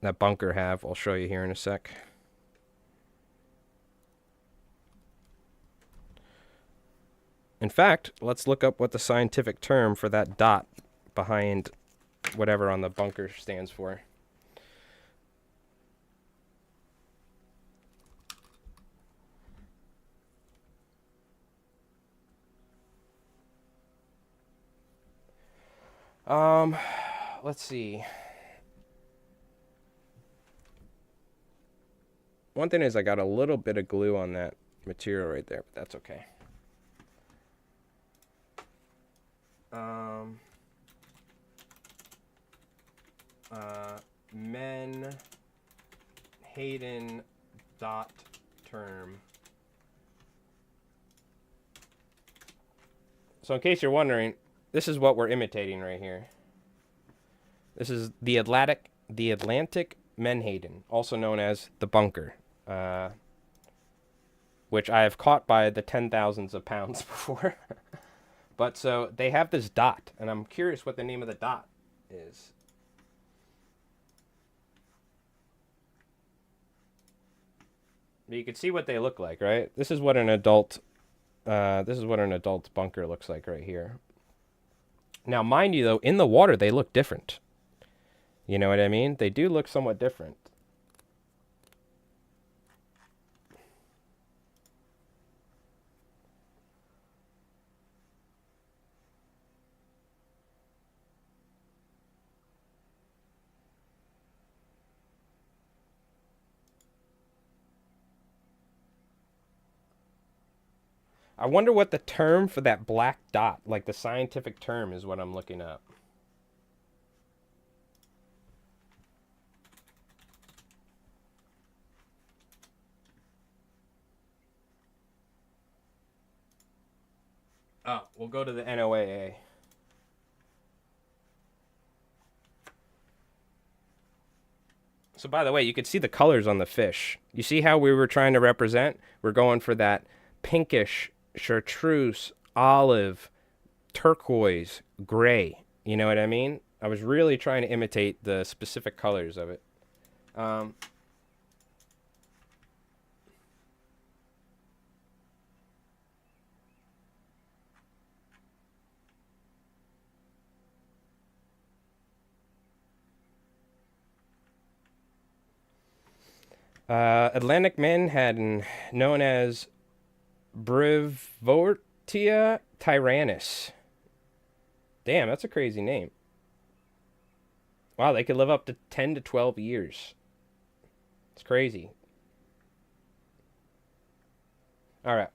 that bunker have. I'll show you here in a sec. In fact, let's look up what the scientific term for that dot behind whatever on the bunker stands for. Let's see. One thing is I got a little bit of glue on that material right there, but that's okay. Menhaden dot term. So in case you're wondering, this is what we're imitating right here. This is the Atlantic Menhaden, also known as the bunker, which I have caught by the 10,000s of pounds before. But so they have this dot, and I'm curious what the name of the dot is. You can see what they look like, right? This is what an adult bunker looks like right here. Now, mind you, though, in the water they look different. You know what I mean? They do look somewhat different. I wonder what the term for that black dot, like the scientific term, is what I'm looking up. Oh, we'll go to the NOAA. So by the way, you could see the colors on the fish. You see how we were trying to represent? We're going for that pinkish, chartreuse, olive, turquoise, gray. You know what I mean? I was really trying to imitate the specific colors of it. Atlantic Menhaden, known as Brevoortia tyrannus. Damn, that's a crazy name. Wow, they could live up to 10 to 12 years. It's crazy. All right.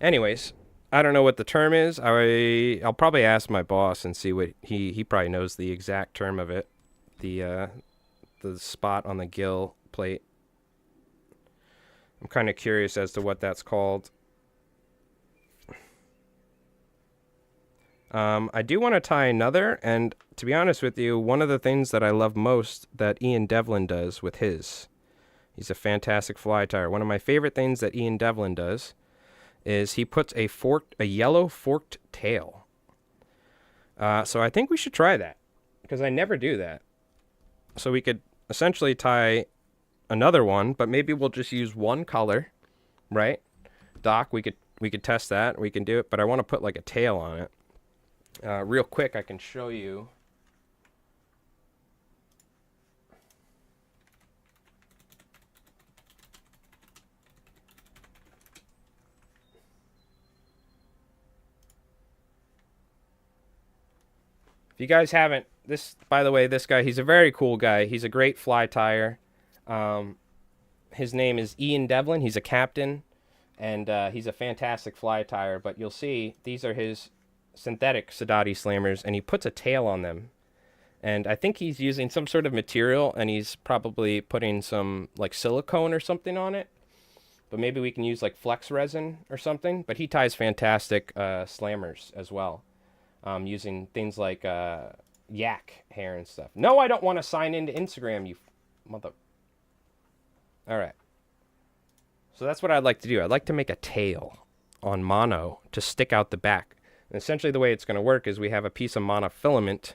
Anyways, I don't know what the term is. I'll probably ask my boss and see what he probably knows the exact term of it. The spot on the gill plate. I'm kind of curious as to what that's called. I do want to tie another, and to be honest with you, one of the things that I love most that Ian Devlin does with his, he's a fantastic fly tyer. One of my favorite things that Ian Devlin does is he puts a yellow forked tail. So I think we should try that, because I never do that. So we could essentially tie another one, but maybe we'll just use one color, right? Doc, we could test that. We can do it, but I want to put like a tail on it. Real quick, I can show you. If you guys haven't, by the way, this guy, he's a very cool guy. He's a great fly tyer. His name is Ian Devlin. He's a captain, and he's a fantastic fly tyer. But you'll see, these are his synthetic Sadati slammers, and he puts a tail on them. And I think he's using some sort of material, and he's probably putting some like silicone or something on it. But maybe we can use like flex resin or something. But he ties fantastic slammers as well, using things like yak hair and stuff. No, I don't want to sign into Instagram, you mother. All right. So that's what I'd like to do. I'd like to make a tail on mono to stick out the back. And essentially the way it's going to work is we have a piece of monofilament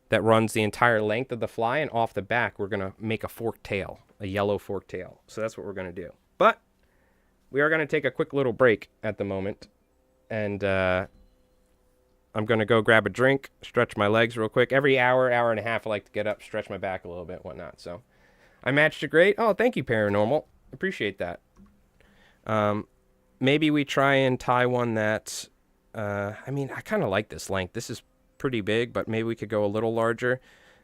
that runs the entire length of the fly, and off the back we're going to make a forked tail, a yellow forked tail. So that's what we're going to do. But we are going to take a quick little break at the moment, and I'm going to go grab a drink, stretch my legs real quick. Every hour and a half I like to get up, stretch my back a little bit, whatnot. So I matched it great. Oh, thank you, Paranormal. Appreciate that. Maybe we try and tie one that, I mean, I kind of like this length. This is pretty big, but maybe we could go a little larger.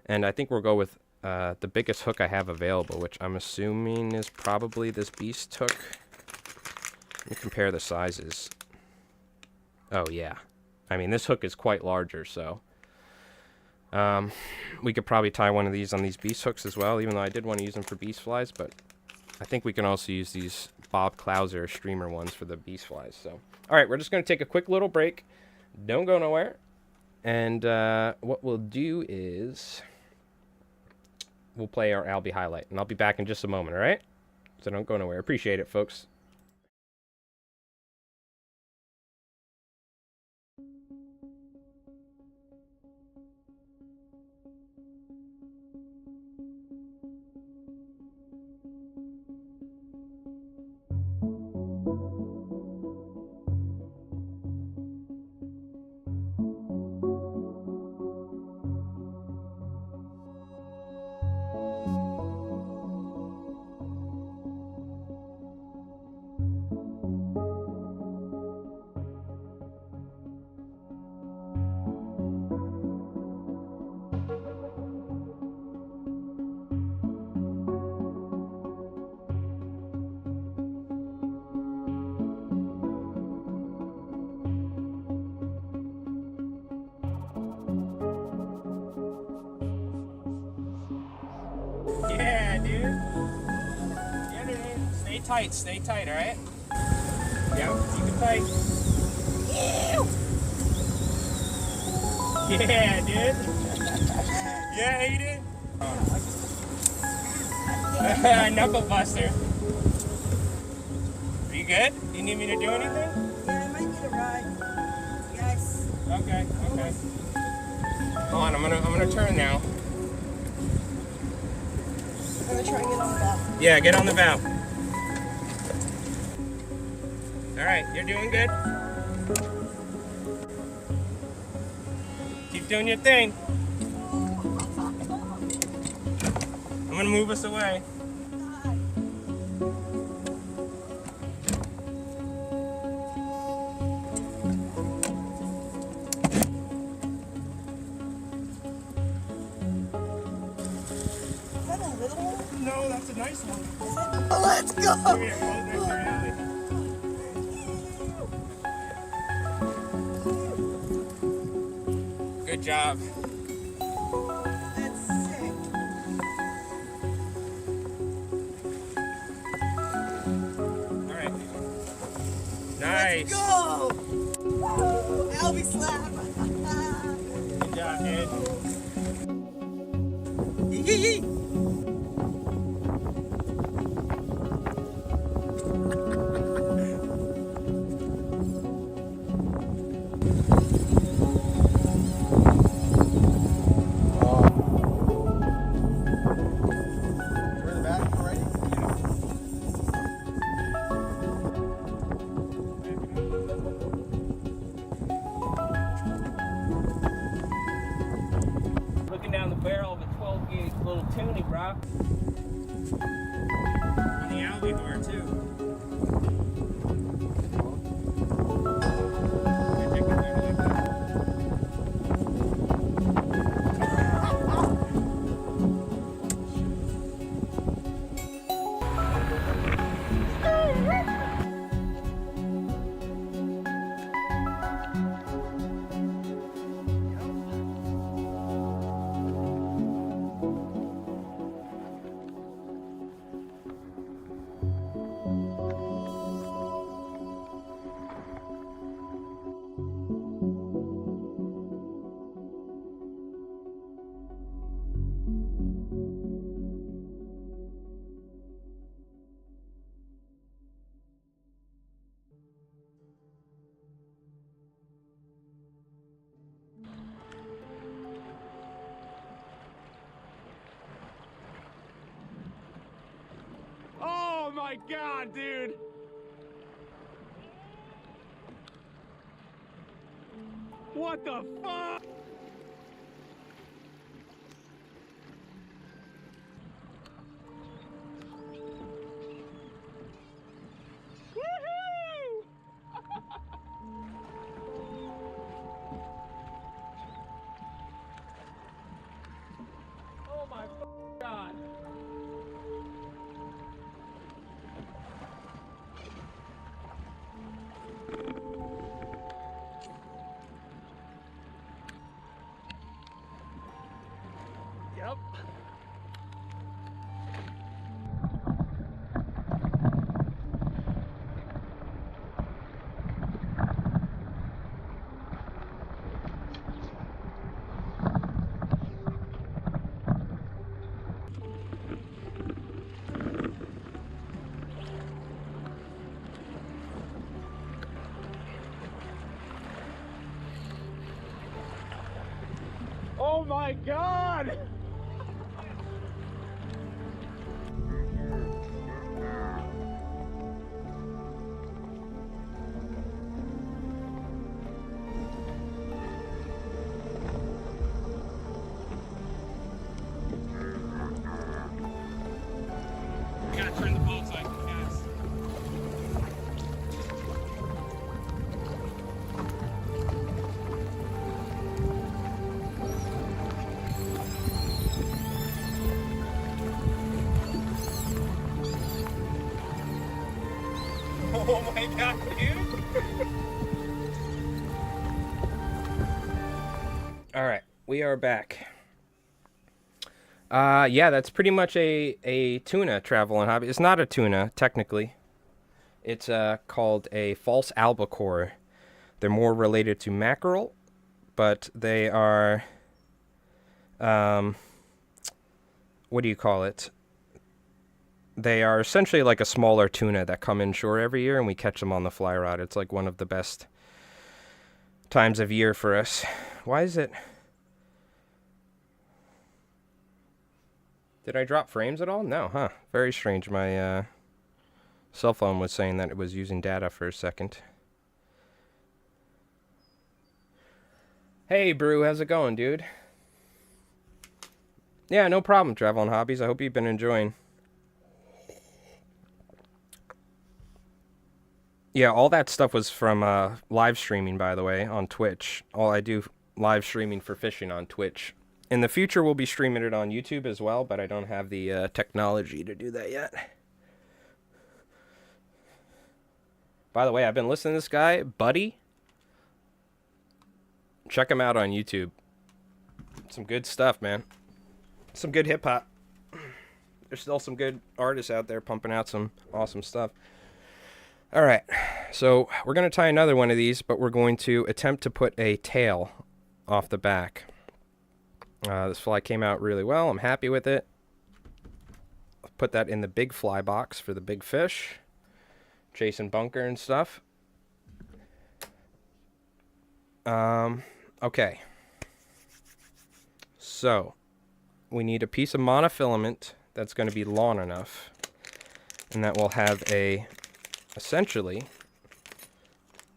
And I think we'll go with the biggest hook I have available, which I'm assuming is probably this beast hook. Let me compare the sizes. Oh, yeah. I mean, this hook is quite larger, so we could probably tie one of these on these beast hooks as well, even though I did want to use them for beast flies, but I think we can also use these Bob Clouser streamer ones for the beast flies. So, all right, we're just going to take a quick little break. Don't go nowhere. And what we'll do is we'll play our Albie highlight, and I'll be back in just a moment, all right? So don't go nowhere. Appreciate it, folks. Yeah, dude. Yeah, dude. Stay tight, all right? Yeah, keep it tight. Yeah, dude. Yeah, Aiden. Knuckle buster. Are you good? Do you need me to do anything? Yeah, I might need a ride. Yes. Okay. Hold on, I'm gonna turn now. I'm gonna try and get on the valve. Yeah, get on the valve. All right, you're doing good. Keep doing your thing. I'm gonna move us away. Is that a little one? No, that's a nice one. Is it? Oh, let's go! Come here, close next to your alley. Good job. That's sick. All right. Nice. Let's go! Woo! Albie slap! Good job, dude. Yee! Looking down the barrel of a 12 gauge little tuning, bro. On the Albacore too. my god, dude! What the fuck? Woohoo! Oh my god. Yep. Oh my god! You gotta turn the boat so I can cast. Oh my god, dude! All right, we are back. Yeah, that's pretty much a tuna travel and hobby. It's not a tuna, technically. It's called a false albacore. They're more related to mackerel, but they are, what do you call it? They are essentially like a smaller tuna that come inshore every year, and we catch them on the fly rod. It's like one of the best times of year for us. Why is it... Did I drop frames at all? No, huh? Very strange. My cell phone was saying that it was using data for a second. Hey, Brew, how's it going, dude? Yeah, no problem, Travel and Hobbies. I hope you've been enjoying. Yeah, all that stuff was from live streaming, by the way, on Twitch. I do live streaming for fishing on Twitch. In the future, we'll be streaming it on YouTube as well, but I don't have the technology to do that yet. By the way, I've been listening to this guy, Buddy. Check him out on YouTube. Some good stuff, man. Some good hip-hop. There's still some good artists out there pumping out some awesome stuff. All right, so we're going to tie another one of these, but we're going to attempt to put a tail off the back. This fly came out really well. I'm happy with it. I'll put that in the big fly box for the big fish. Chasing bunker and stuff. Okay. So, we need a piece of monofilament that's going to be long enough. And that will have essentially,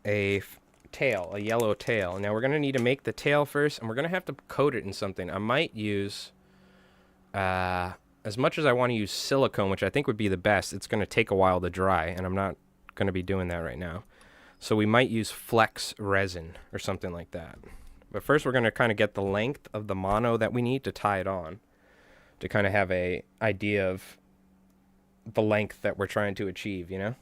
a tail, a yellow tail. Now we're going to need to make the tail first, and we're going to have to coat it in something. I might use, as much as I want to use silicone, which I think would be the best, it's going to take a while to dry, and I'm not going to be doing that right now. So we might use flex resin or something like that. But first we're going to kind of get the length of the mono that we need to tie it on, to kind of have a idea of the length that we're trying to achieve, you know?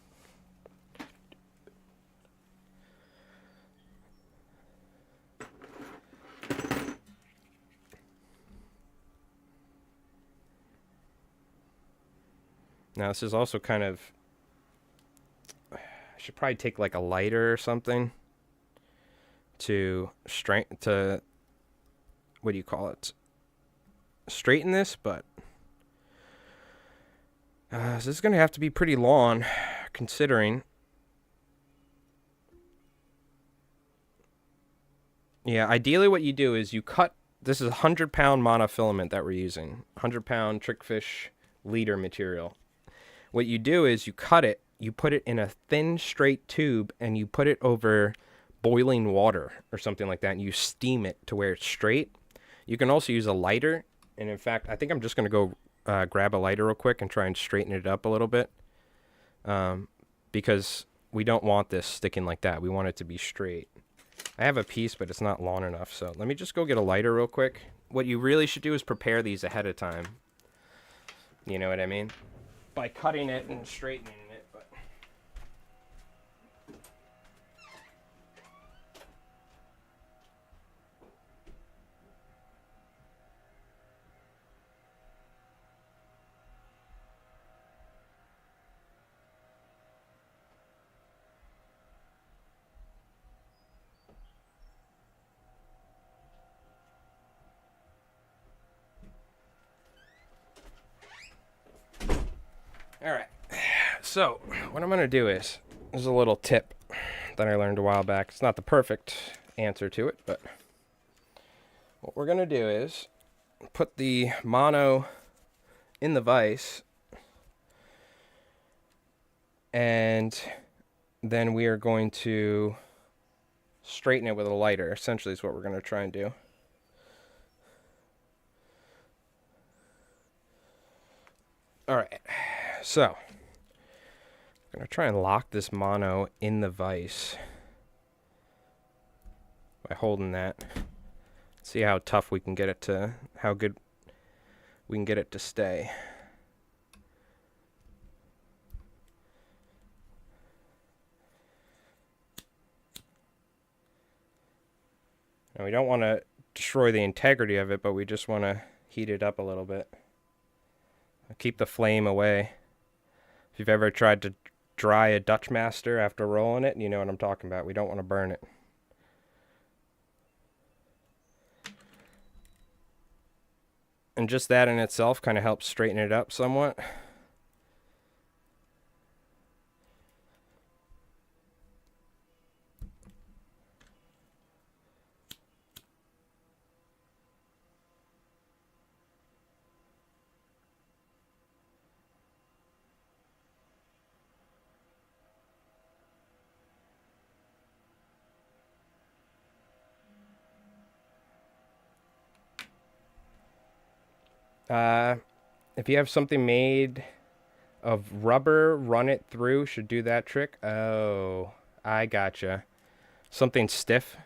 Now this is also kind of, I should probably take like a lighter or something to what do you call it? Straighten this, but so this is going to have to be pretty long, considering. Yeah, ideally what you do is you cut, this is 100-pound monofilament that we're using, 100-pound trickfish leader material. what you do is you cut it, you put it in a thin, straight tube, and you put it over boiling water or something like that, and you steam it to where it's straight. You can also use a lighter, and in fact, I think I'm just going to go grab a lighter real quick and try and straighten it up a little bit, because we don't want this sticking like that. We want it to be straight. I have a piece, but it's not long enough, so let me just go get a lighter real quick. What you really should do is prepare these ahead of time. You know what I mean? By cutting it and straightening it, but... Alright, so what I'm going to do is, there's a little tip that I learned a while back. It's not the perfect answer to it, but what we're going to do is put the mono in the vise, and then we are going to straighten it with a lighter. Essentially is what we're going to try and do. Alright. So, I'm going to try and lock this mono in the vise by holding that. See how tough we can get it to, how good we can get it to stay. Now we don't want to destroy the integrity of it, but we just want to heat it up a little bit. Keep the flame away. If you've ever tried to dry a Dutch Master after rolling it, you know what I'm talking about. We don't want to burn it. And just that in itself kind of helps straighten it up somewhat. If you have something made of rubber, run it through, should do that trick. Oh, I gotcha. Something stiff.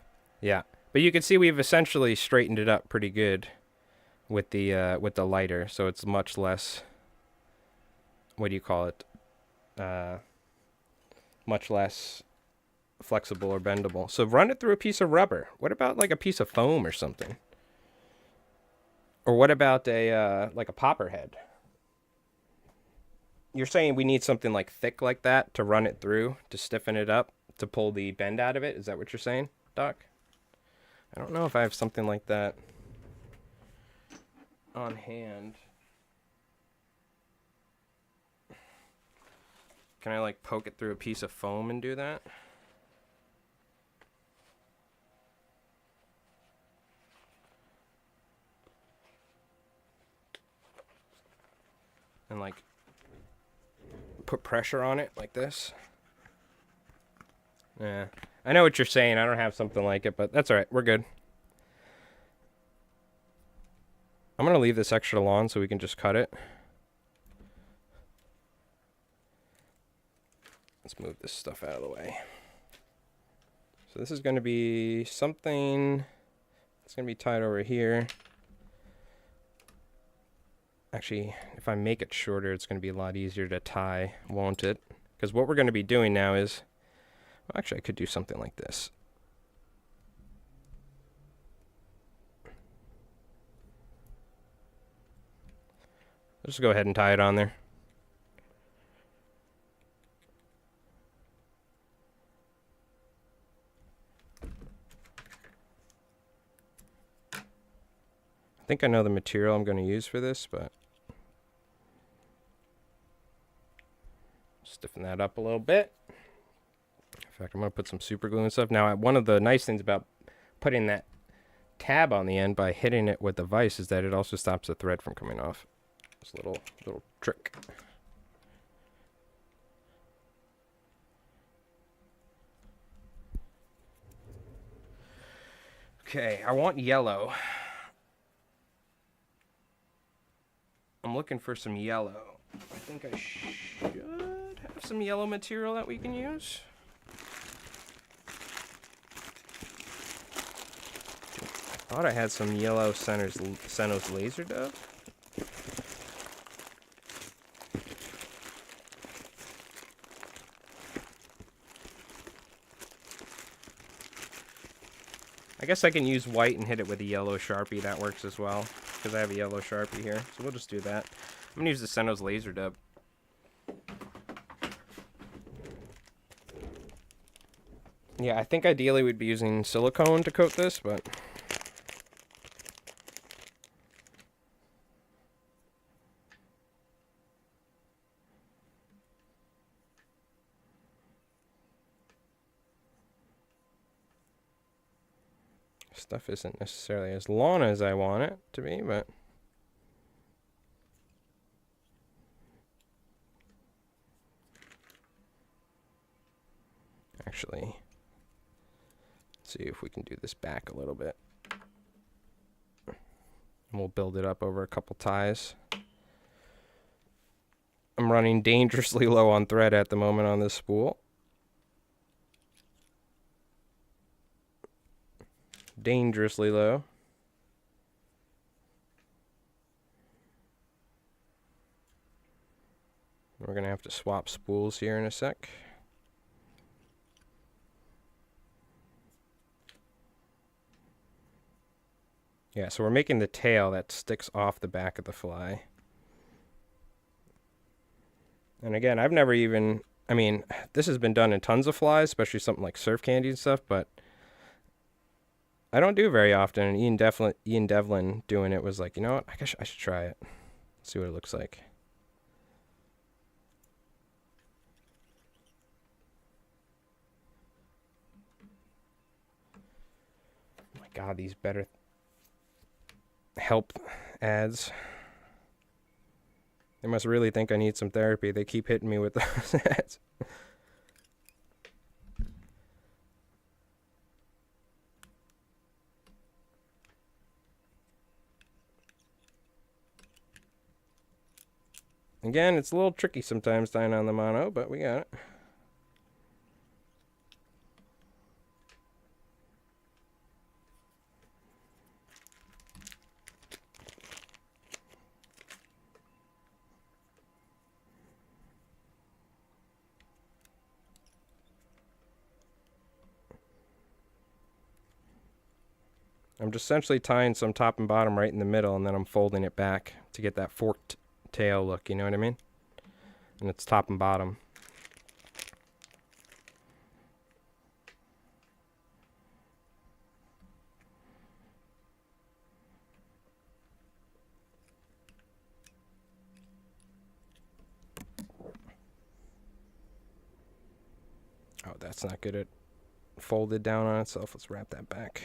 Yeah. But you can see we've essentially straightened it up pretty good with the lighter, so it's much less, what do you call it? Much less flexible or bendable. So run it through a piece of rubber. What about like a piece of foam or something? Or what about a like a popper head? You're saying we need something like thick like that to run it through, to stiffen it up, to pull the bend out of it? Is that what you're saying, Doc? I don't know if I have something like that on hand. Can I like poke it through a piece of foam and do that? And like put pressure on it like this. Yeah, I know what you're saying. I don't have something like it, but that's all right. We're good. I'm gonna leave this extra long so we can just cut it. Let's move this stuff out of the way. So this is gonna be something. It's gonna be tied over here. Actually, if I make it shorter, it's going to be a lot easier to tie, won't it? Because what we're going to be doing now is... Well, actually, I could do something like this. Let's just go ahead and tie it on there. I think I know the material I'm going to use for this, but... Stiffen that up a little bit. In fact, I'm going to put some super glue and stuff. Now, one of the nice things about putting that tab on the end by hitting it with the vise is that it also stops the thread from coming off. This little trick. Okay, I want yellow. I'm looking for some yellow. I think I should have some yellow material that we can use. I thought I had some yellow Senos laser dove. I guess I can use white and hit it with a yellow Sharpie. That works as well, because I have a yellow Sharpie here. So we'll just do that. I'm going to use the Senos laser dub. Yeah, I think ideally we'd be using silicone to coat this, but... stuff isn't necessarily as long as I want it to be, but... Actually, let's see if we can do this back a little bit. And we'll build it up over a couple ties. I'm running dangerously low on thread at the moment on this spool. Dangerously low. We're going to have to swap spools here in a sec. Yeah, so we're making the tail that sticks off the back of the fly. And again, I've never even... I mean, this has been done in tons of flies, especially something like surf candy and stuff, but I don't do it very often. And Ian Devlin doing it was like, you know what? I guess I should try it. See what it looks like. Oh my God, these better help ads. They must really think I need some therapy. They keep hitting me with those ads. Again, it's a little tricky sometimes tying on the mono, but we got it. I'm just essentially tying some top and bottom right in the middle, and then I'm folding it back to get that forked tail look, you know what I mean? And it's top and bottom. Oh, that's not good. It folded down on itself. Let's wrap that back.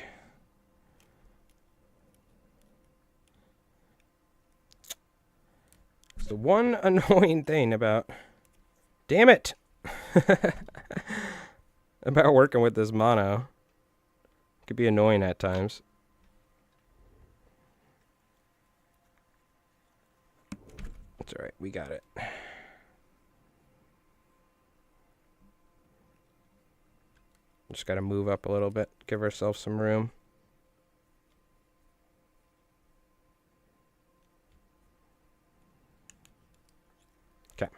The one annoying thing about, damn it, about working with this mono, it could be annoying at times. It's alright, we got it. Just gotta move up a little bit, give ourselves some room. Okay.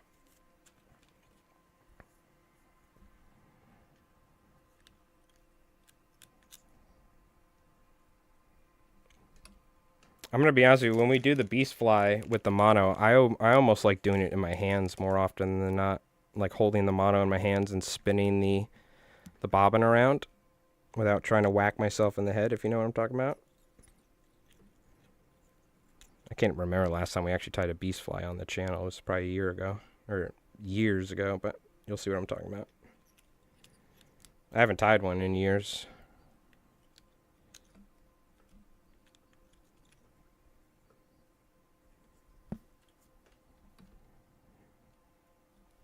I'm gonna be honest with you, when we do the beast fly with the mono, I almost like doing it in my hands more often than not, like holding the mono in my hands and spinning the bobbin around without trying to whack myself in the head, if you know what I'm talking about. I can't remember last time we actually tied a beast fly on the channel. It was probably a year ago, or years ago, but you'll see what I'm talking about. I haven't tied one in years.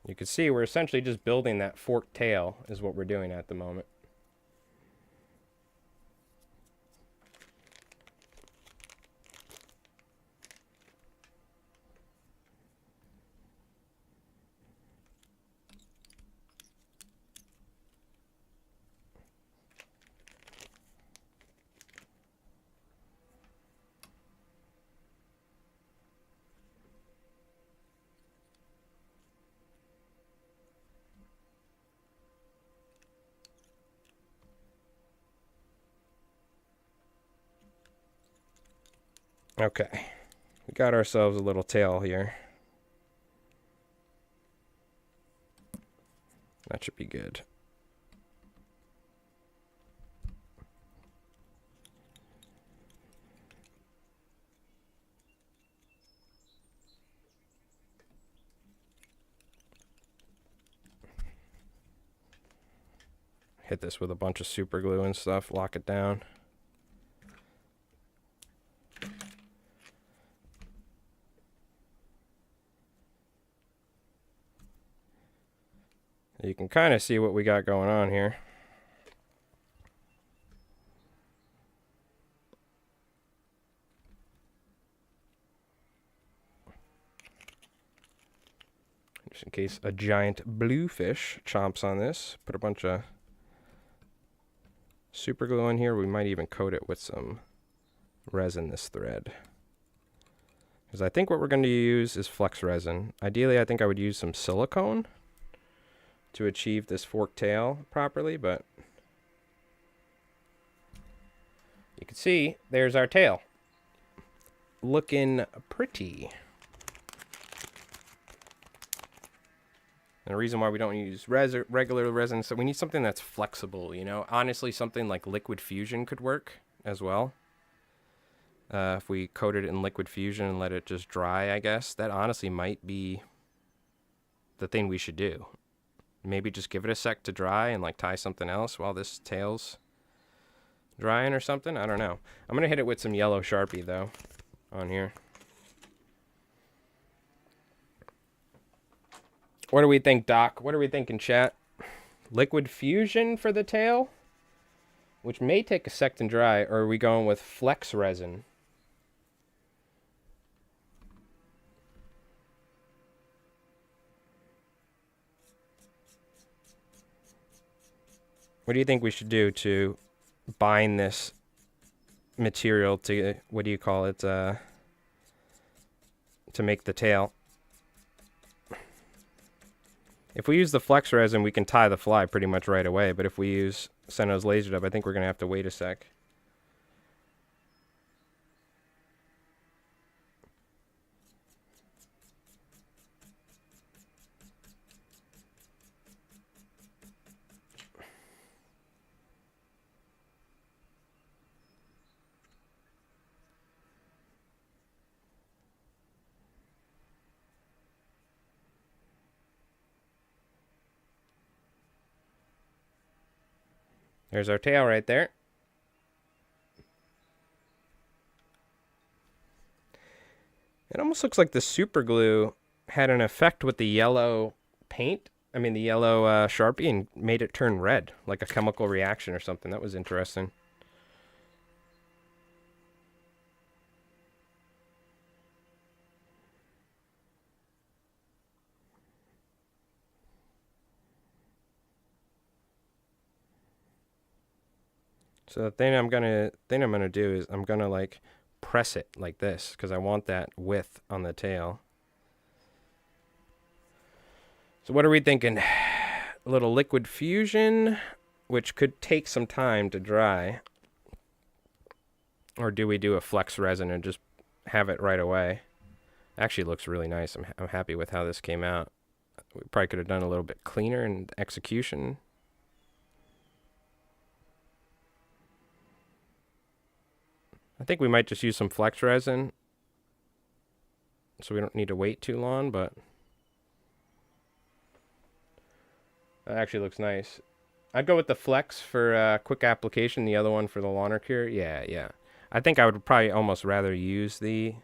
You can see we're essentially just building that forked tail is what we're doing at the moment. Okay. We got ourselves a little tail here. That should be good. Hit this with a bunch of super glue and stuff, lock it down. You can kind of see what we got going on here. Just in case a giant bluefish chomps on this, put a bunch of super glue in here. We might even coat it with some resin, this thread. Because I think what we're going to use is flex resin. Ideally, I think I would use some silicone to achieve this forked tail properly, but you can see there's our tail. Looking pretty. And the reason why we don't use regular resin, so we need something that's flexible, you know? Honestly, something like liquid fusion could work as well. If we coated it in liquid fusion and let it just dry, I guess, that honestly might be the thing we should do. Maybe just give it a sec to dry and like tie something else while this tail's drying or something. I don't know. I'm going to hit it with some yellow Sharpie, though, on here. What do we think, Doc? What are we thinking, chat? Liquid fusion for the tail? Which may take a sec to dry, or are we going with flex resin? What do you think we should do to bind this material to, what do you call it, to make the tail? If we use the flex resin, we can tie the fly pretty much right away, but if we use Senno's Laser Dub, I think we're going to have to wait a sec. There's our tail right there. It almost looks like the super glue had an effect with the yellow paint. I mean, the yellow Sharpie, and made it turn red, like a chemical reaction or something. That was interesting. So the thing I'm gonna do is I'm gonna like press it like this because I want that width on the tail. So what are we thinking? A little liquid fusion, which could take some time to dry. Or do we do a flex resin and just have it right away? Actually looks really nice. I'm happy with how this came out. We probably could have done a little bit cleaner in execution. I think we might just use some flex resin so we don't need to wait too long, but that actually looks nice. I'd go with the flex for quick application, the other one for the launder cure. Yeah. I think I would probably almost rather use the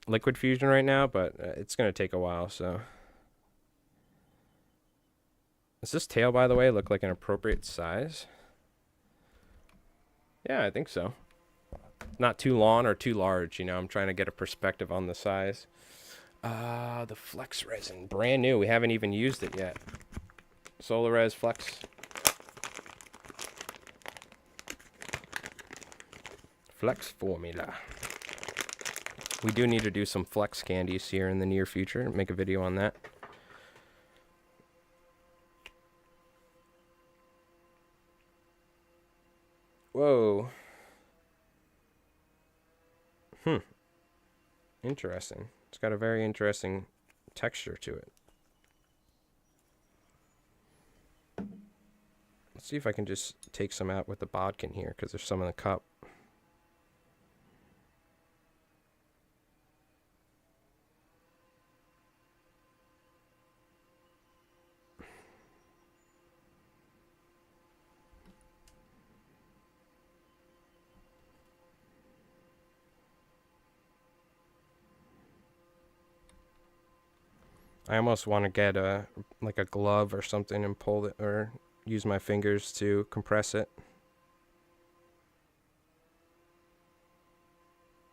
liquid fusion right now, but it's going to take a while, so. Does this tail, by the way, look like an appropriate size? Yeah, I think so. Not too long or too large, you know. I'm trying to get a perspective on the size. The flex resin, brand new. We haven't even used it yet. Solarez Flex. Flex formula. We do need to do some flex candies here in the near future. Make a video on that. Whoa. Interesting. It's got a very interesting texture to it. Let's see if I can just take some out with the bodkin here, because there's some in the cup. I almost want to get a glove or something and pull it, or use my fingers to compress it.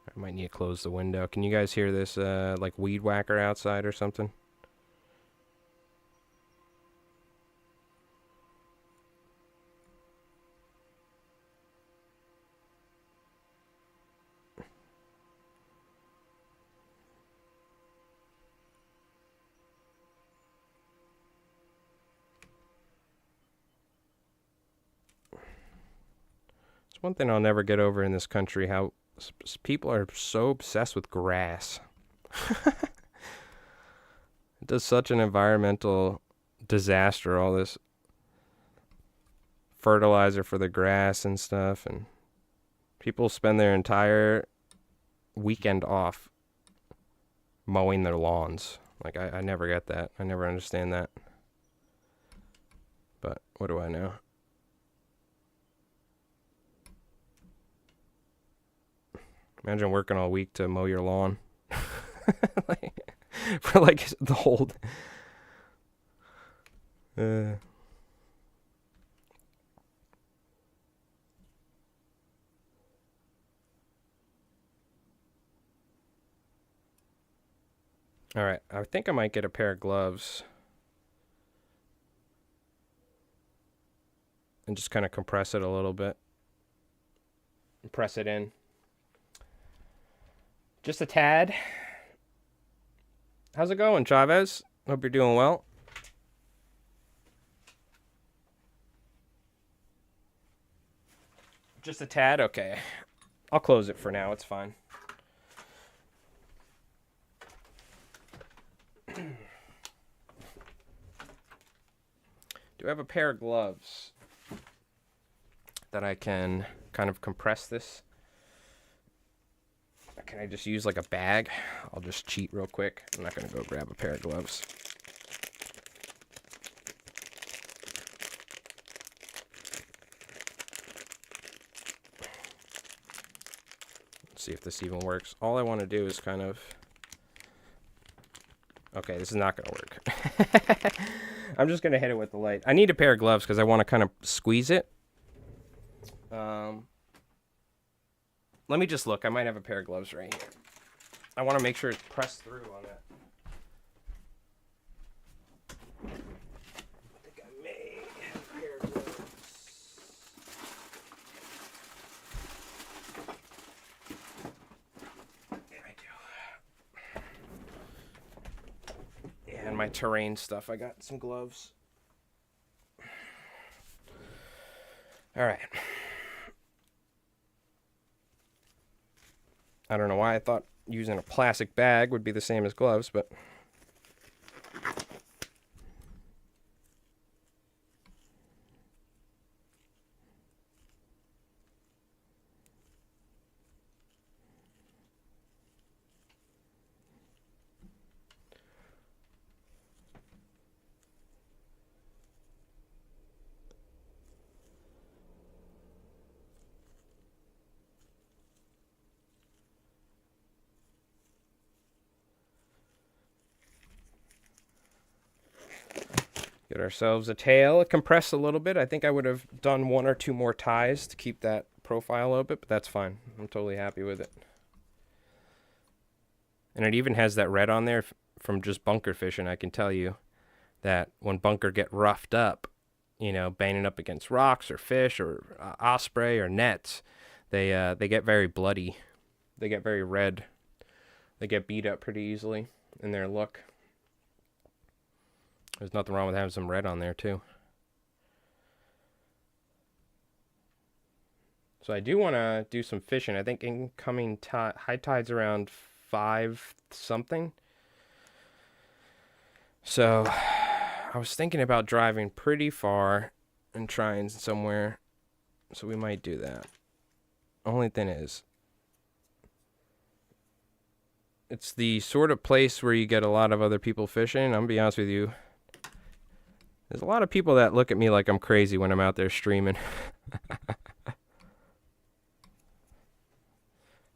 I might need to close the window. Can you guys hear this like weed whacker outside or something? It's one thing I'll never get over in this country, how people are so obsessed with grass. It does such an environmental disaster, all this fertilizer for the grass and stuff, and people spend their entire weekend off mowing their lawns. Like, I never get that. I never understand that. But what do I know? Imagine working all week to mow your lawn. For like the whole... Alright, I think I might get a pair of gloves. And just kind of compress it a little bit. And press it in. Just a tad. How's it going, Chavez? Hope you're doing well. Just a tad? Okay. I'll close it for now. It's fine. Do I have a pair of gloves that I can kind of compress this? Can I just use like a bag? I'll just cheat real quick. I'm not going to go grab a pair of gloves. Let's see if this even works. All I want to do is kind of... Okay, this is not going to work. I'm just going to hit it with the light. I need a pair of gloves because I want to kind of squeeze it. Let me just look. I might have a pair of gloves right here. I want to make sure it's pressed through on that. I think I may have a pair of gloves. Yeah, I do. Yeah, and my terrain stuff. I got some gloves. All right. I don't know why I thought using a plastic bag would be the same as gloves, but... Get ourselves a tail, compressed a little bit. I think I would have done one or two more ties to keep that profile a little bit, but that's fine. I'm totally happy with it. And it even has that red on there from just bunker fishing. I can tell you that when bunker get roughed up, you know, banging up against rocks or fish or osprey or nets, they get very bloody. They get very red. They get beat up pretty easily in their look. There's nothing wrong with having some red on there, too. So I do want to do some fishing. I think incoming high tide's around 5 something. So I was thinking about driving pretty far and trying somewhere. So we might do that. Only thing is, it's the sort of place where you get a lot of other people fishing. I'm gonna be honest with you. There's a lot of people that look at me like I'm crazy when I'm out there streaming.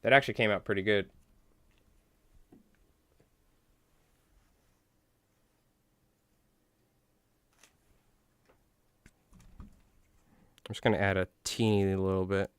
That actually came out pretty good. I'm just going to add a teeny little bit.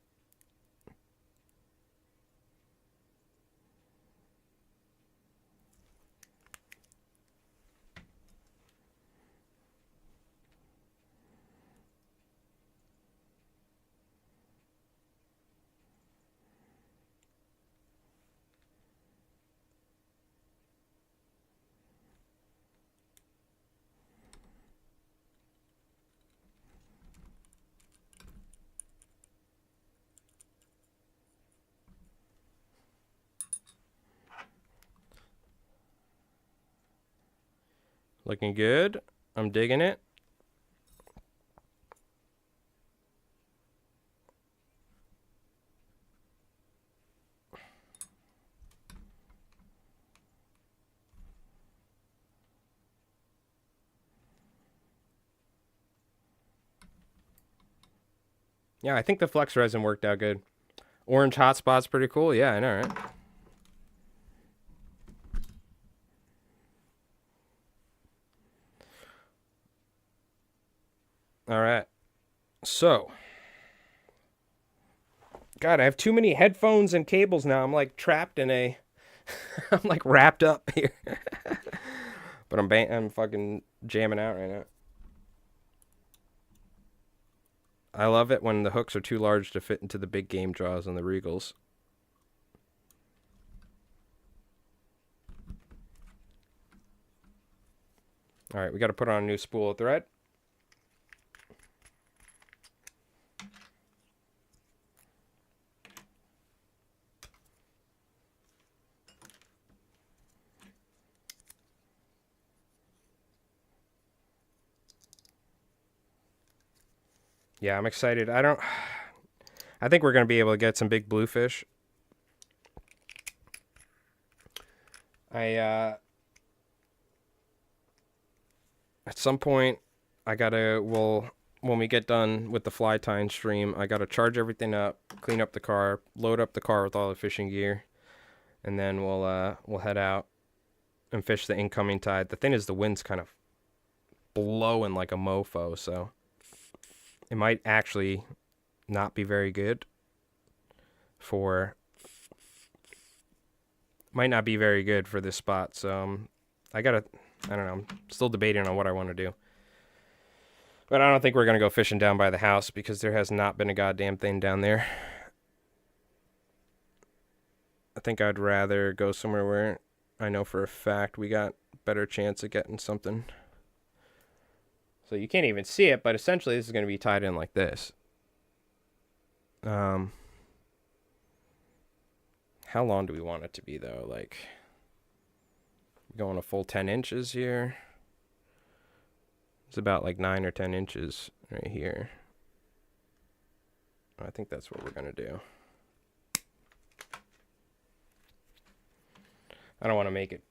Looking good. I'm digging it. Yeah, I think the flex resin worked out good. Orange hotspot's pretty cool. Yeah, I know, right? All right. So, God, I have too many headphones and cables now. I'm like trapped in a I'm like wrapped up here. But I'm fucking jamming out right now. I love it when the hooks are too large to fit into the big game draws on the Regals. All right, we got to put on a new spool of thread. Yeah, I'm excited. I think we're going to be able to get some big bluefish. At some point, when we get done with the fly tying stream, I gotta charge everything up, clean up the car, load up the car with all the fishing gear, and then we'll head out and fish the incoming tide. The thing is, the wind's kind of blowing like a mofo, so it might actually not be very good for this spot. So I don't know, I'm still debating on what I want to do. But I don't think we're going to go fishing down by the house because there has not been a goddamn thing down there. I think I'd rather go somewhere where I know for a fact we got better chance of getting something. So you can't even see it, but essentially this is going to be tied in like this. How long do we want it to be though? Like, going a full 10 inches here. It's about like 9 or 10 inches right here. I think that's what we're going to do. I don't want to make it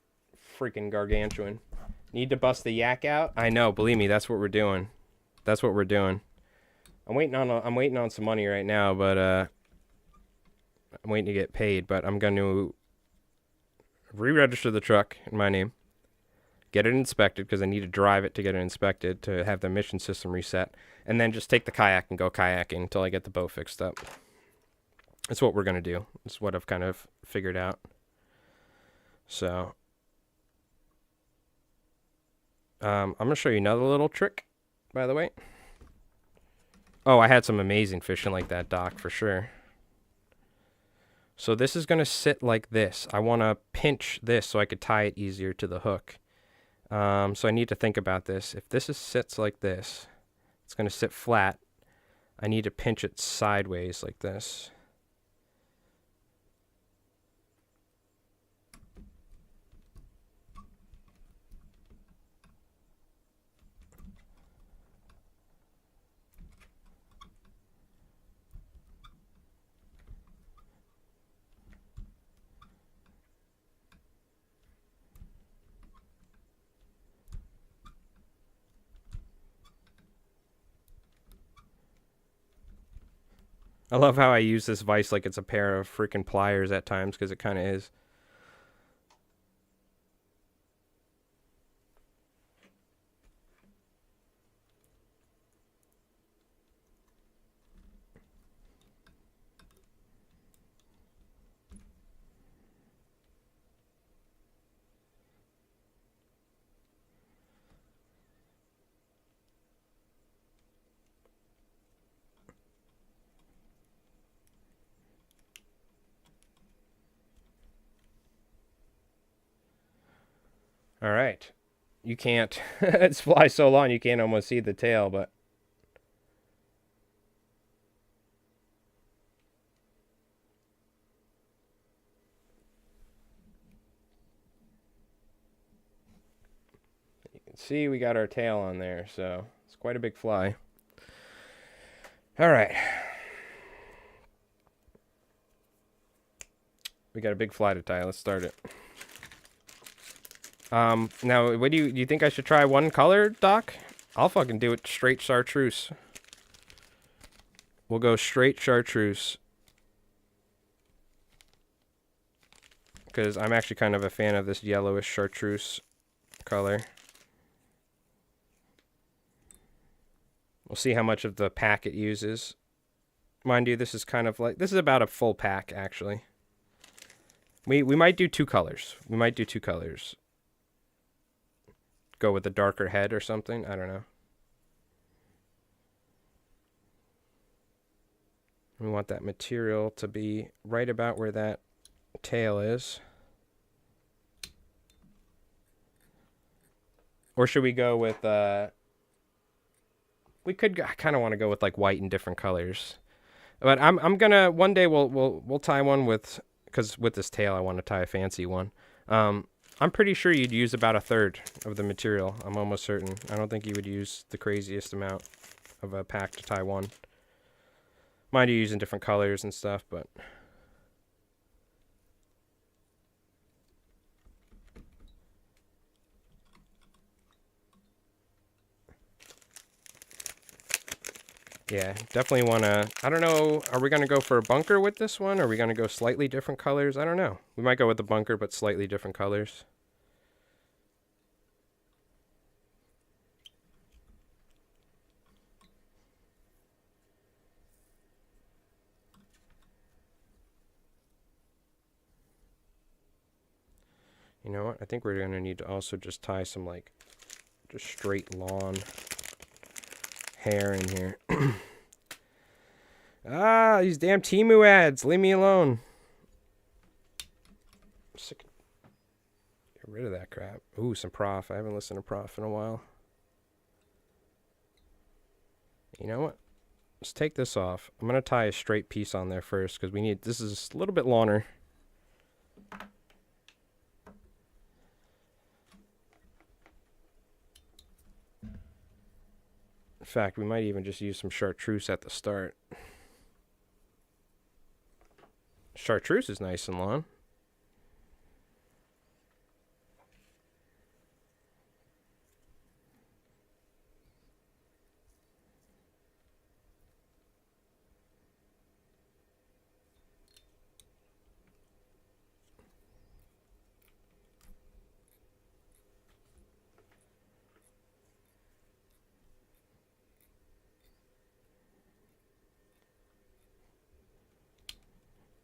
freaking gargantuan. Need to bust the yak out? I know, believe me, that's what we're doing. That's what we're doing. I'm waiting on some money right now, but I'm waiting to get paid, but I'm going to re-register the truck in my name. Get it inspected because I need to drive it to get it inspected to have the emission system reset, and then just take the kayak and go kayaking until I get the boat fixed up. That's what we're going to do. It's what I've kind of figured out. So, I'm going to show you another little trick, by the way. Oh, I had some amazing fishing like that, Doc, for sure. So this is going to sit like this. I want to pinch this so I could tie it easier to the hook. So I need to think about this. If this sits like this, it's going to sit flat. I need to pinch it sideways like this. I love how I use this vise like it's a pair of freaking pliers at times, because it kind of is. All right. You can't, it's fly so long you can't almost see the tail, but. You can see we got our tail on there, so it's quite a big fly. All right. We got a big fly to tie. Let's start it. Now, what do you think I should try one color, Doc? I'll fucking do it straight chartreuse. We'll go straight chartreuse. Because I'm actually kind of a fan of this yellowish chartreuse color. We'll see how much of the pack it uses. Mind you, this is kind of like, this is about a full pack, actually. We might do two colors. We might do two colors. Go with a darker head or something. I don't know. We want that material to be right about where that tail is. Or should we go with we could, I kind of want to go with like white and different colors. But I'm gonna, one day we'll tie one with, because with this tail I want to tie a fancy one. I'm pretty sure you'd use about a third of the material. I'm almost certain. I don't think you would use the craziest amount of a pack to tie one. Mind you, using different colors and stuff, but. Yeah, definitely want to, I don't know, are we going to go for a bunker with this one? Or are we going to go slightly different colors? I don't know. We might go with the bunker, but slightly different colors. You know what? I think we're going to need to also just tie some, like, just straight lawn hair in here. Ah, these damn Temu ads. Leave me alone. I'm sick. Get rid of that crap. Ooh, some Prof. I haven't listened to Prof in a while. You know what? Let's take this off. I'm going to tie a straight piece on there first, because we need, this is a little bit longer. In fact, we might even just use some chartreuse at the start. Chartreuse is nice and long.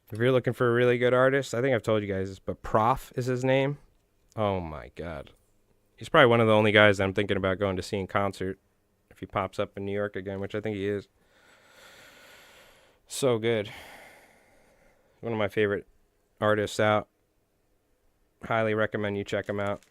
If you're looking for a really good artist, I think I've told you guys this, but Prof is his name. Oh my god. He's probably one of the only guys that I'm thinking about going to see in concert. If he pops up in New York again, which I think he is. So good. One of my favorite artists out. Highly recommend you check him out.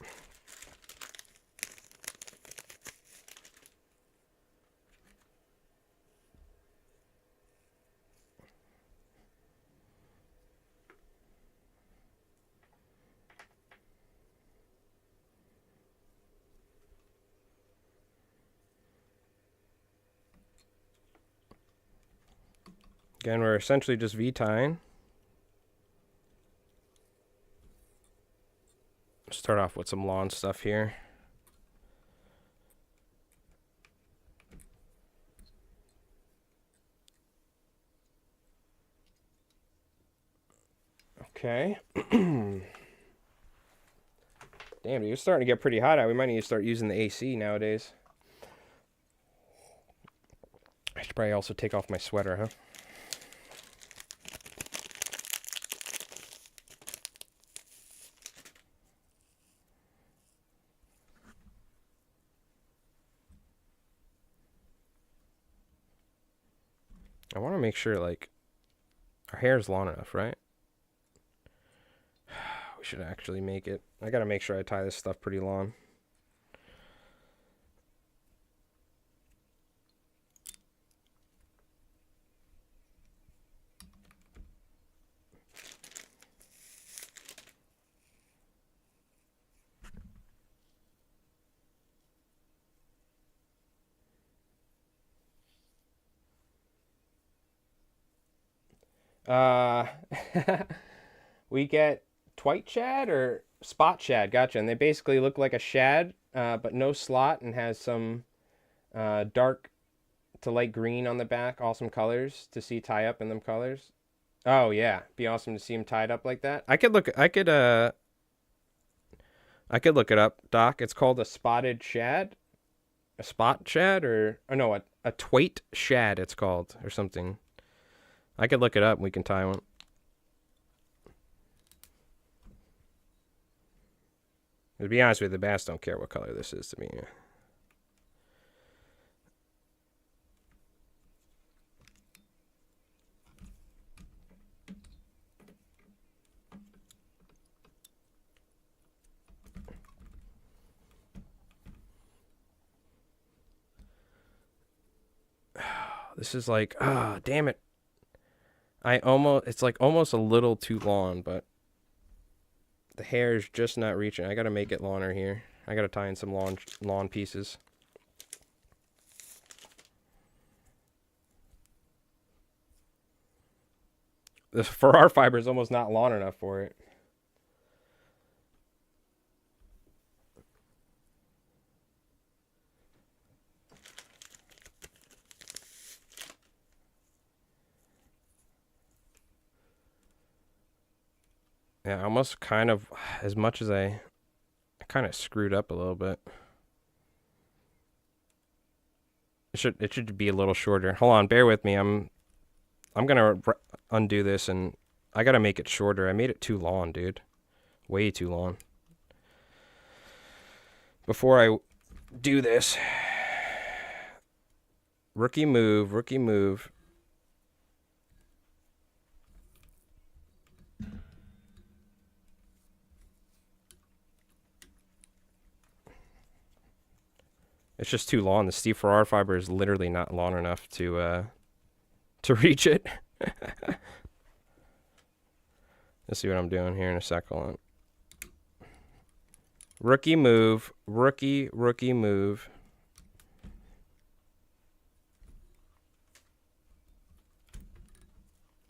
Again, we're essentially just V-tying. Start off with some lawn stuff here. Okay. Damn, dude, it's starting to get pretty hot out. We might need to start using the AC nowadays. I should probably also take off my sweater, huh? I want to make sure, like, our hair's long enough, right? We should actually make it. I gotta make sure I tie this stuff pretty long. We get twite shad or spot shad. Gotcha. And they basically look like a shad, but no slot, and has some dark to light green on the back. Awesome colors to see tie up in them colors. Oh yeah, be awesome to see them tied up like that. I could look it up, Doc. It's called a spotted shad, a spot shad, or no, a twite shad. It's called, or something. I could look it up and we can tie one. To be honest with you, the bass don't care what color this is to me. This is like, damn it. It's like almost a little too long, but the hair is just not reaching. I gotta make it longer here. I gotta tie in some lawn pieces. This Ferrar fiber is almost not long enough for it. Yeah, almost kind of, as much as I kind of screwed up a little bit. It should be a little shorter. Hold on, bear with me. I'm gonna undo this, and I gotta make it shorter. I made it too long, dude. Way too long. Before I do this, rookie move, rookie move. It's just too long. The Steve Ferrar fiber is literally not long enough to reach it. Let's see what I'm doing here in a sec. Hold on. Rookie move. Rookie move.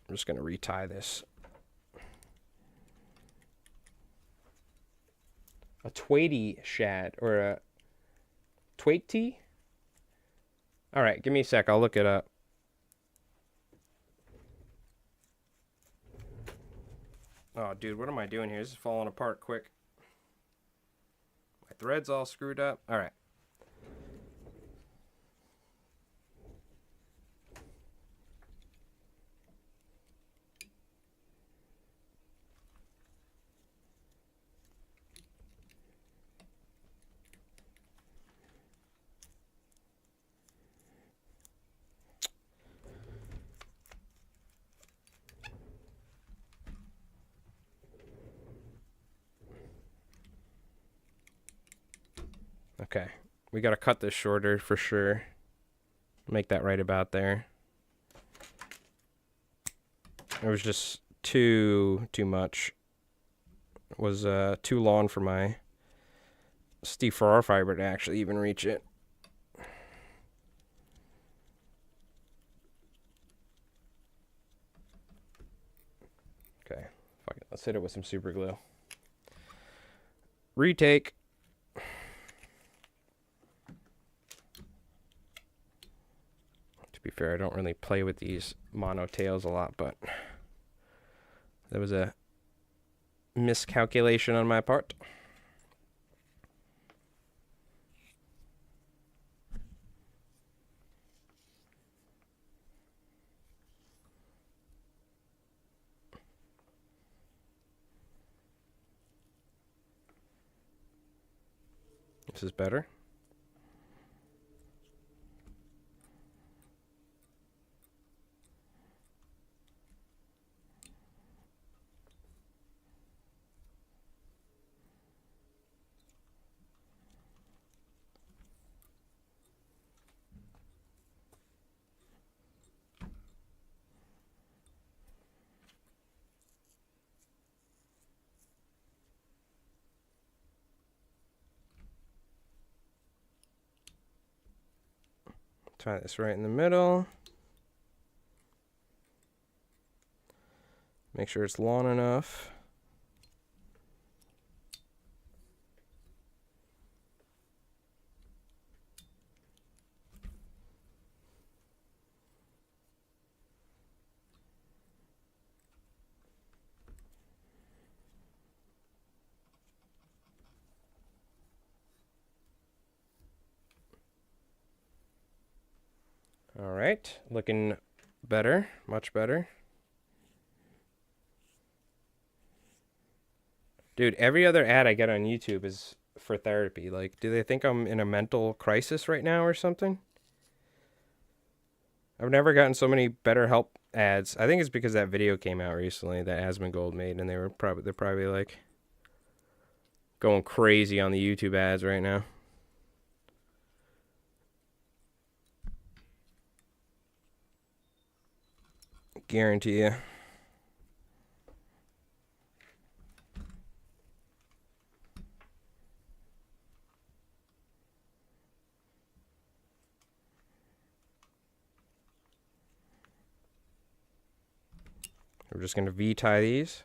I'm just going to retie this. A Twatey shad, or a Twatey? Alright, give me a sec. I'll look it up. Oh, dude, what am I doing here? This is falling apart quick. My thread's all screwed up. Alright. Okay, we gotta cut this shorter for sure. Make that right about there. It was just too much. It was too long for my Steve Ferrar fiber to actually even reach it. Let's hit it with some super glue. Retake. To be fair, I don't really play with these mono tails a lot, but there was a miscalculation on my part. This is better. Tie this right in the middle. Make sure it's long enough. All right, looking better, much better. Dude, every other ad I get on YouTube is for therapy. Like, do they think I'm in a mental crisis right now or something? I've never gotten so many BetterHelp ads. I think it's because that video came out recently that Asmongold made, and they're probably like going crazy on the YouTube ads right now. Guarantee you. We're just going to V-tie these.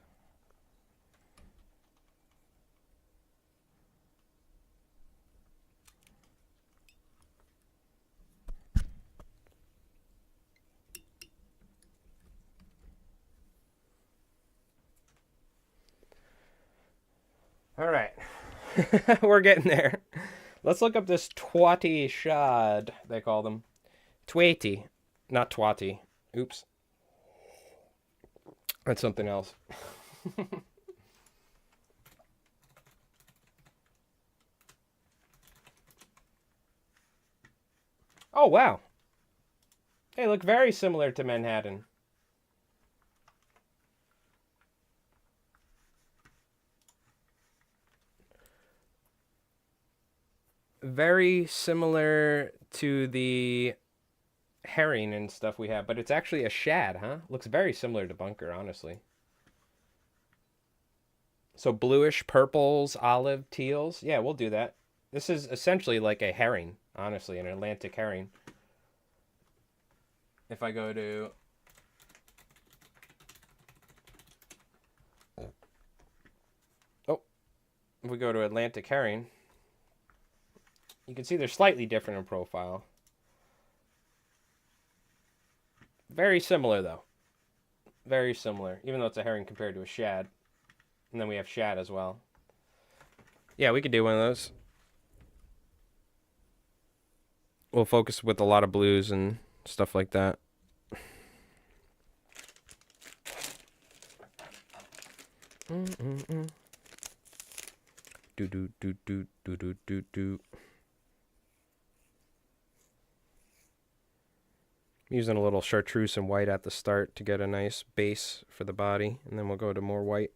All right. We're getting there. Let's look up this twatty shad, they call them. Twatty, not twatty. Oops. That's something else. Oh, wow. They look very similar to Manhattan. Very similar to the herring and stuff we have, but it's actually a shad, huh? Looks very similar to Bunker, honestly. So bluish purples, olive teals. Yeah, we'll do that. This is essentially like a herring, honestly, an Atlantic herring. If I go to... Oh, if we go to Atlantic herring, you can see they're slightly different in profile. Very similar, though. Very similar, even though it's a herring compared to a shad. And then we have shad as well. Yeah, we could do one of those. We'll focus with a lot of blues and stuff like that. Do do do do do do do do. I'm using a little chartreuse and white at the start to get a nice base for the body, and then we'll go to more white.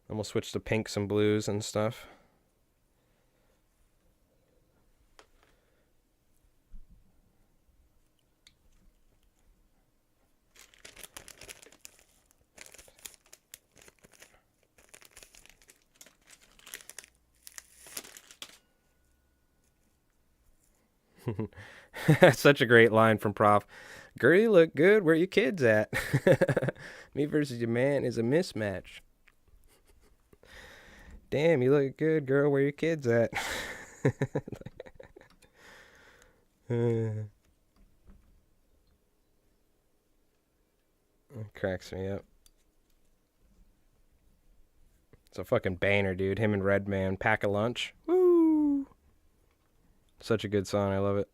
Then we'll switch to pinks and blues and stuff. That's such a great line from Prof. Girl, you look good. Where your kids at? Me versus your man is a mismatch. Damn, you look good, girl. Where your kids at? It cracks me up. It's a fucking banger, dude. Him and Redman, Pack a Lunch. Woo! Such a good song. I love it.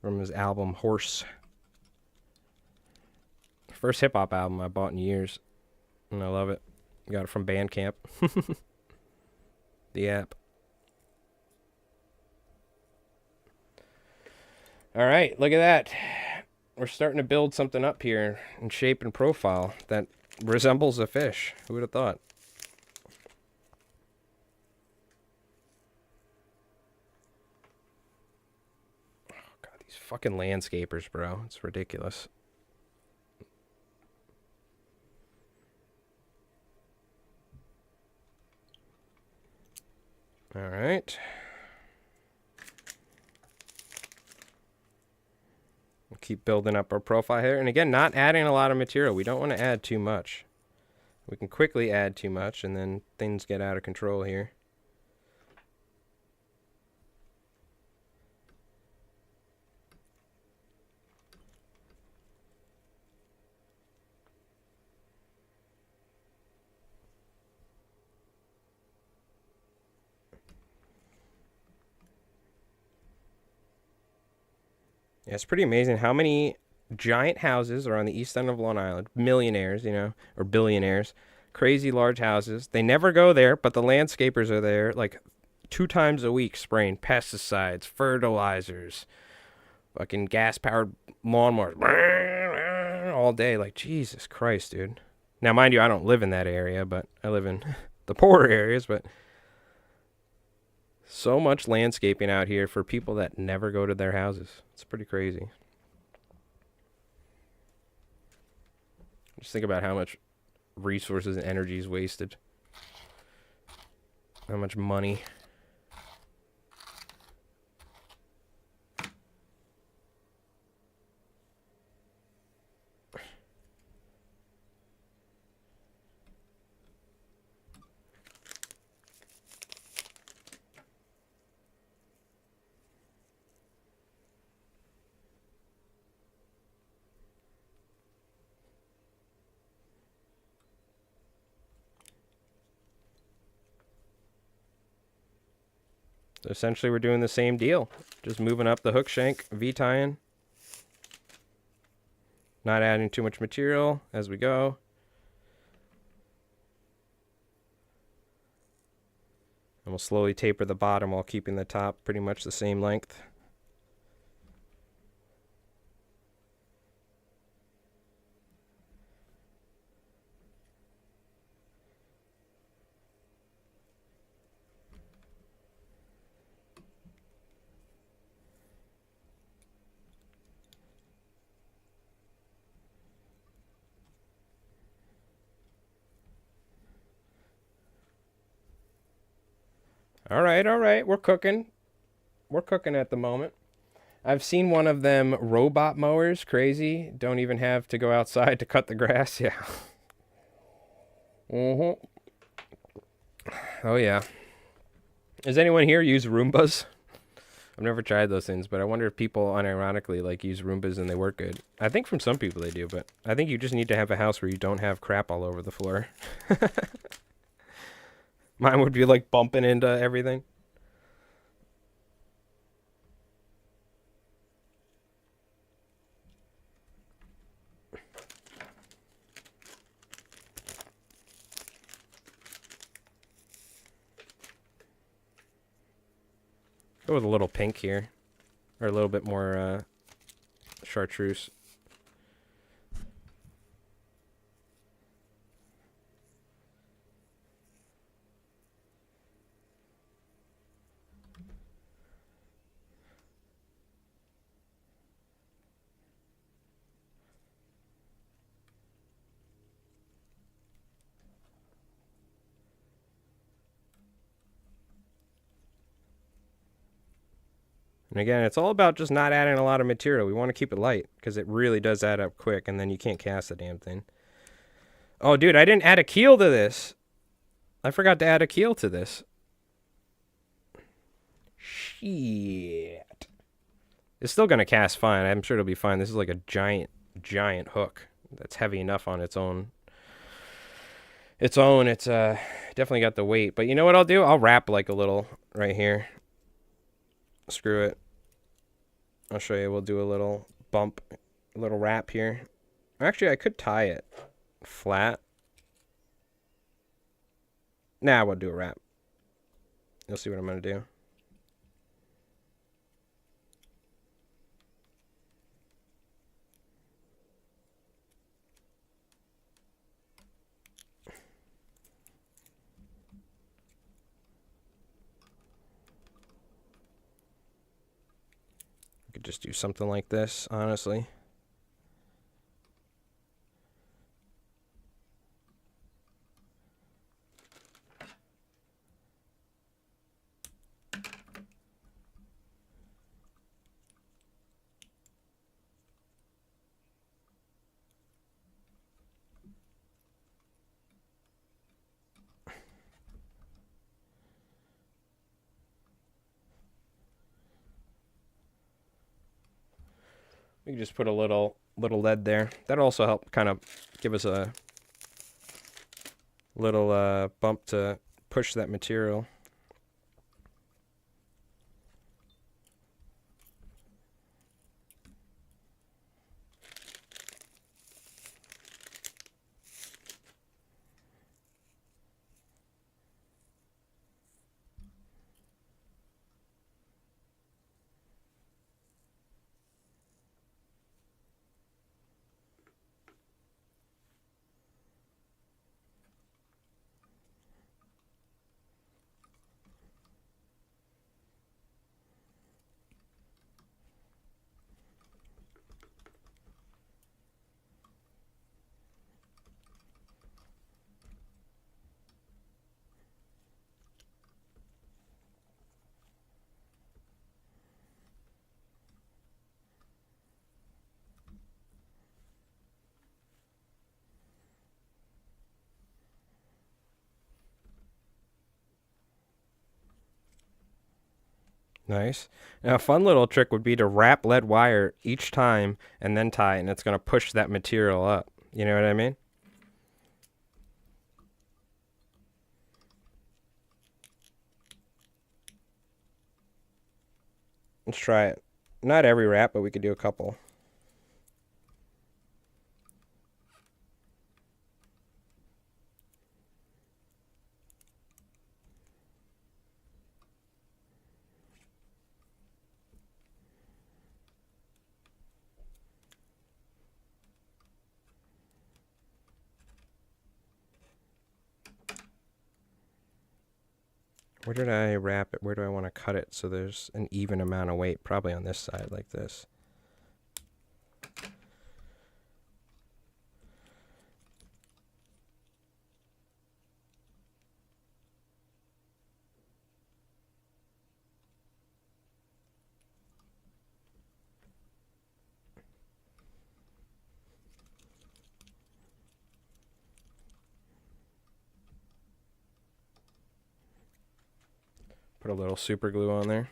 From his album Horse. First hip hop album I bought in years. And I love it. Got it from Bandcamp. The app. All right, look at that. We're starting to build something up here in shape and profile that resembles a fish. Who would have thought? Oh, God, these fucking landscapers, bro. It's ridiculous. All right. We'll keep building up our profile here. And again, not adding a lot of material. We don't want to add too much. We can quickly add too much, and then things get out of control here. Yeah, it's pretty amazing how many giant houses are on the east end of Long Island. Millionaires, you know, or billionaires. Crazy large houses. They never go there, but the landscapers are there like 2 times a week spraying pesticides, fertilizers, fucking gas-powered lawnmowers all day. Like, Jesus Christ, dude. Now, mind you, I don't live in that area, but I live in the poorer areas, but so much landscaping out here for people that never go to their houses. It's pretty crazy. Just think about how much resources and energy is wasted. How much money. So essentially we're doing the same deal. Just moving up the hook shank, V-tying. Not adding too much material as we go. And we'll slowly taper the bottom while keeping the top pretty much the same length. All right. We're cooking. We're cooking at the moment. I've seen one of them robot mowers. Crazy. Don't even have to go outside to cut the grass. Yeah. Oh, yeah. Does anyone here use Roombas? I've never tried those things, but I wonder if people unironically like use Roombas and they work good. I think from some people they do, but I think you just need to have a house where you don't have crap all over the floor. Mine would be like bumping into everything. Go with a little pink here. Or a little bit more chartreuse. And again, it's all about just not adding a lot of material. We want to keep it light because it really does add up quick and then you can't cast the damn thing. Oh, dude, I didn't add a keel to this. I forgot to add a keel to this. Shit. It's still going to cast fine. I'm sure it'll be fine. This is like a giant, giant hook that's heavy enough on its own. It's definitely got the weight. But you know what I'll do? I'll wrap like a little right here. Screw it. I'll show you. We'll do a little bump, a little wrap here. Actually, I could tie it flat. Nah, we'll do a wrap. You'll see what I'm going to do. Could just do something like this, honestly. We can just put a little lead there. That'll also help kind of give us a little bump to push that material. Nice. Now, a fun little trick would be to wrap lead wire each time and then tie, and it's going to push that material up. You know what I mean? Let's try it. Not every wrap, but we could do a couple. Where did I wrap it? Where do I want to cut it so there's an even amount of weight? Probably on this side like this. Put a little super glue on there.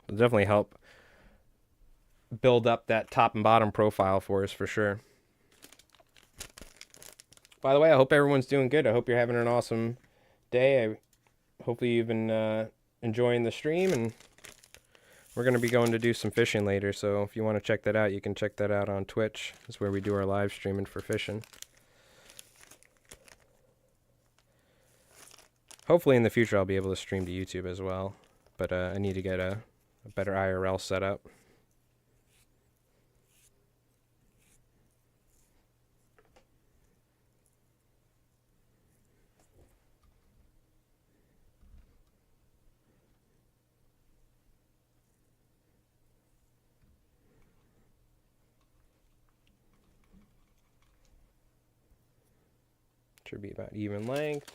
It'll definitely help build up that top and bottom profile for us for sure. By the way, I hope everyone's doing good. I hope you're having an awesome day. Hopefully you've been enjoying the stream, and we're going to be going to do some fishing later, so if you want to check that out, you can check that out on Twitch. That's where we do our live streaming for fishing. Hopefully in the future I'll be able to stream to YouTube as well, but I need to get a better IRL setup. Should be about even length.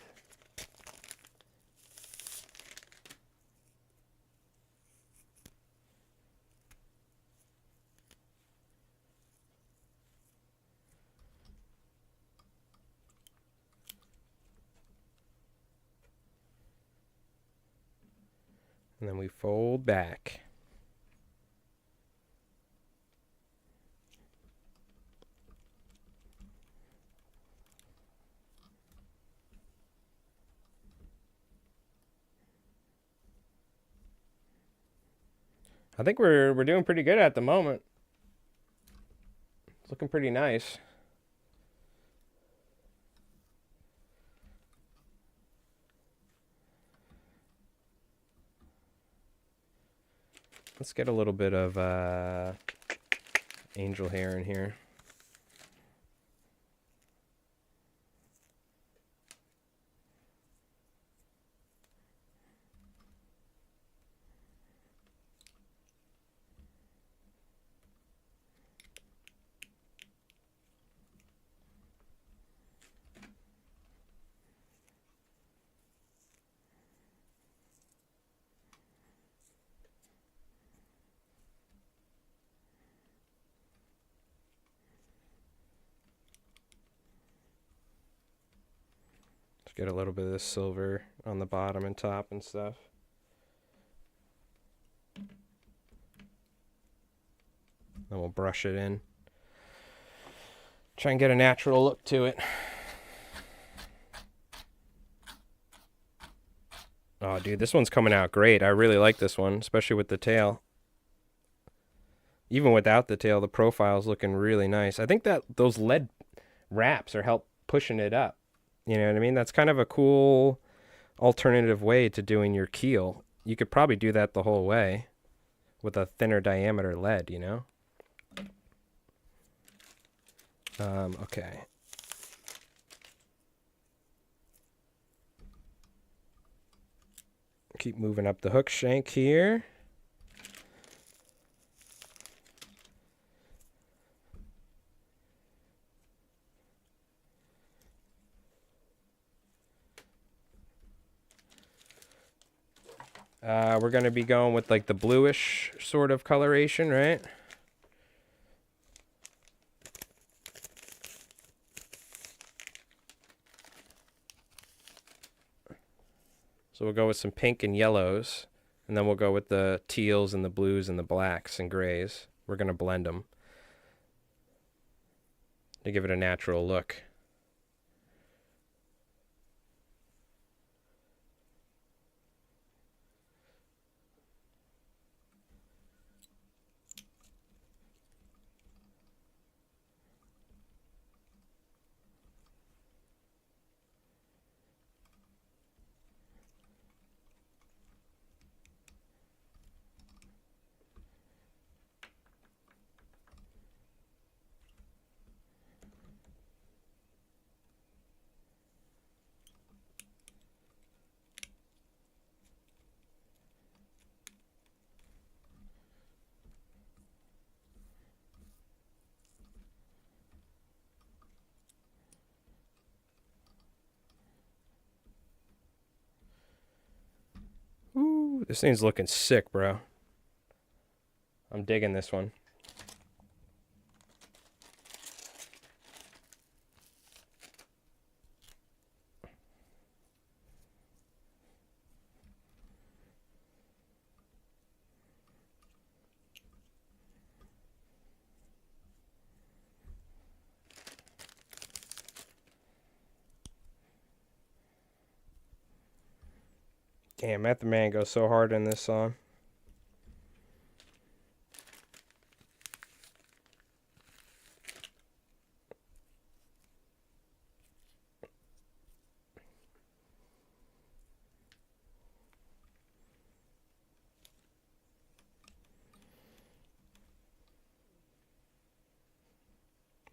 And then we fold back. I think we're doing pretty good at the moment. It's looking pretty nice. Let's get a little bit of angel hair in here. Get a little bit of this silver on the bottom and top and stuff. Then we'll brush it in. Try and get a natural look to it. Oh, dude, this one's coming out great. I really like this one, especially with the tail. Even without the tail, the profile's looking really nice. I think that those lead wraps are help pushing it up. You know what I mean? That's kind of a cool alternative way to doing your keel. You could probably do that the whole way with a thinner diameter lead, you know? Okay. Keep moving up the hook shank here. We're going to be going with like the bluish sort of coloration, right? So we'll go with some pink and yellows, and then we'll go with the teals and the blues and the blacks and grays. We're going to blend them to give it a natural look. Ooh, this thing's looking sick, bro. I'm digging this one. Damn, Method Man goes so hard in this song.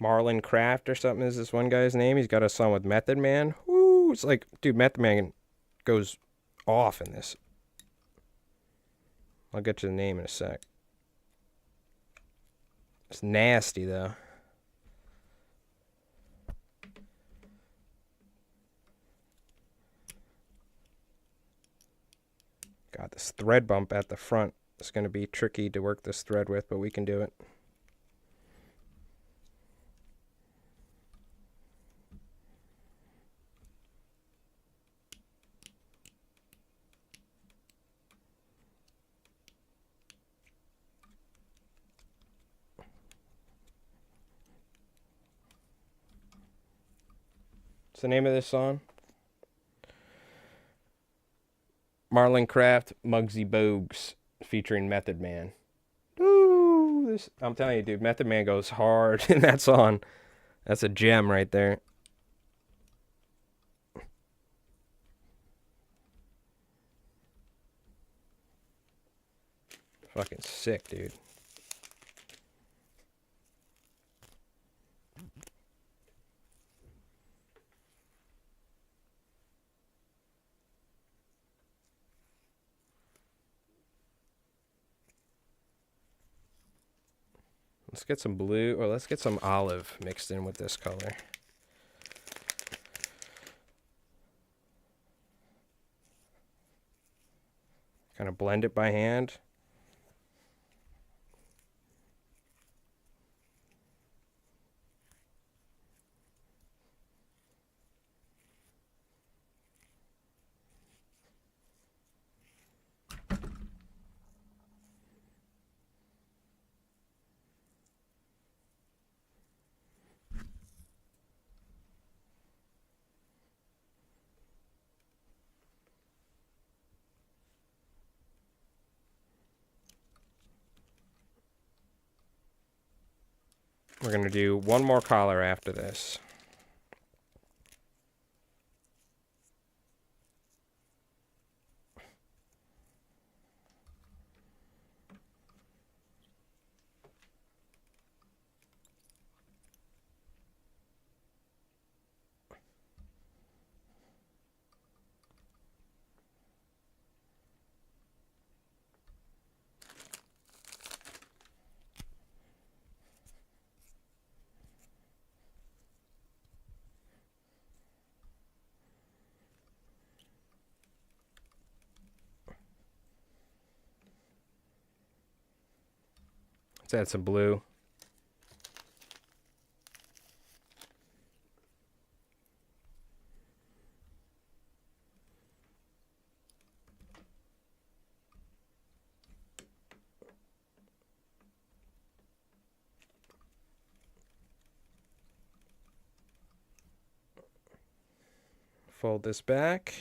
Marlon Craft or something is this one guy's name. He's got a song with Method Man. Woo! It's like, dude, Method Man goes off in this. I'll get you the name in a sec. It's nasty, though. Got this thread bump at the front. It's going to be tricky to work this thread with, but we can do it. What's the name of this song? Marlon Craft, Muggsy Bogues, featuring Method Man. Woo! This, I'm telling you, dude, Method Man goes hard in that song. That's a gem right there. Fucking sick, dude. Let's get some blue, or let's get some olive mixed in with this color. Kind of blend it by hand. We're going to do one more collar after this. Let's add some blue. Fold this back.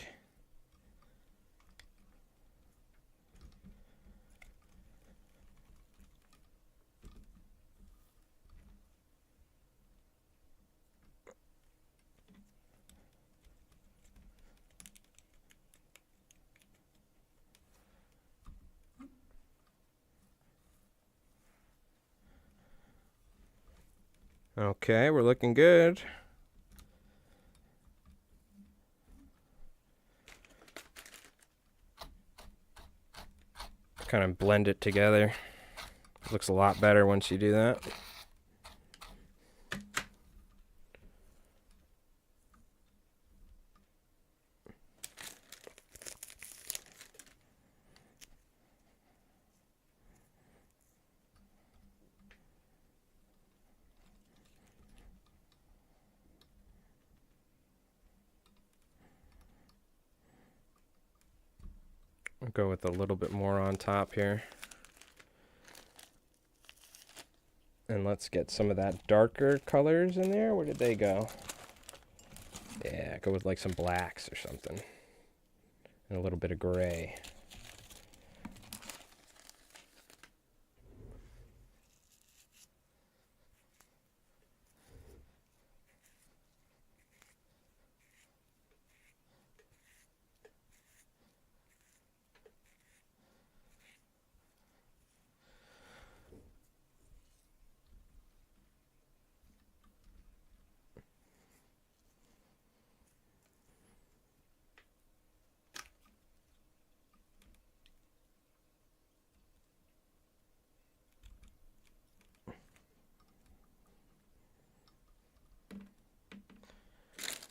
Okay, we're looking good. Kind of blend it together. Looks a lot better once you do that. I'll go with a little bit more on top here. And let's get some of that darker colors in there. Where did they go? Yeah, go with like some blacks or something. And a little bit of gray.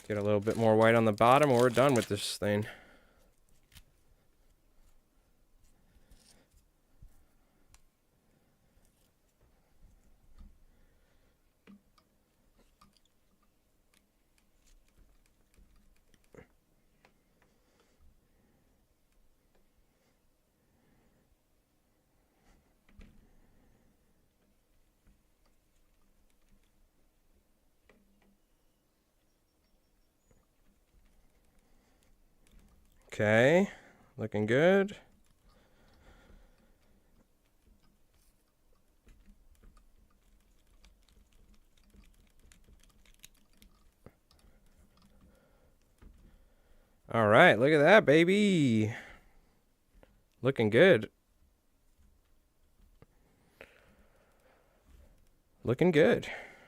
Get a little bit more white on the bottom, and we're done with this thing. Okay, looking good. All right, look at that, baby. Looking good. Looking good.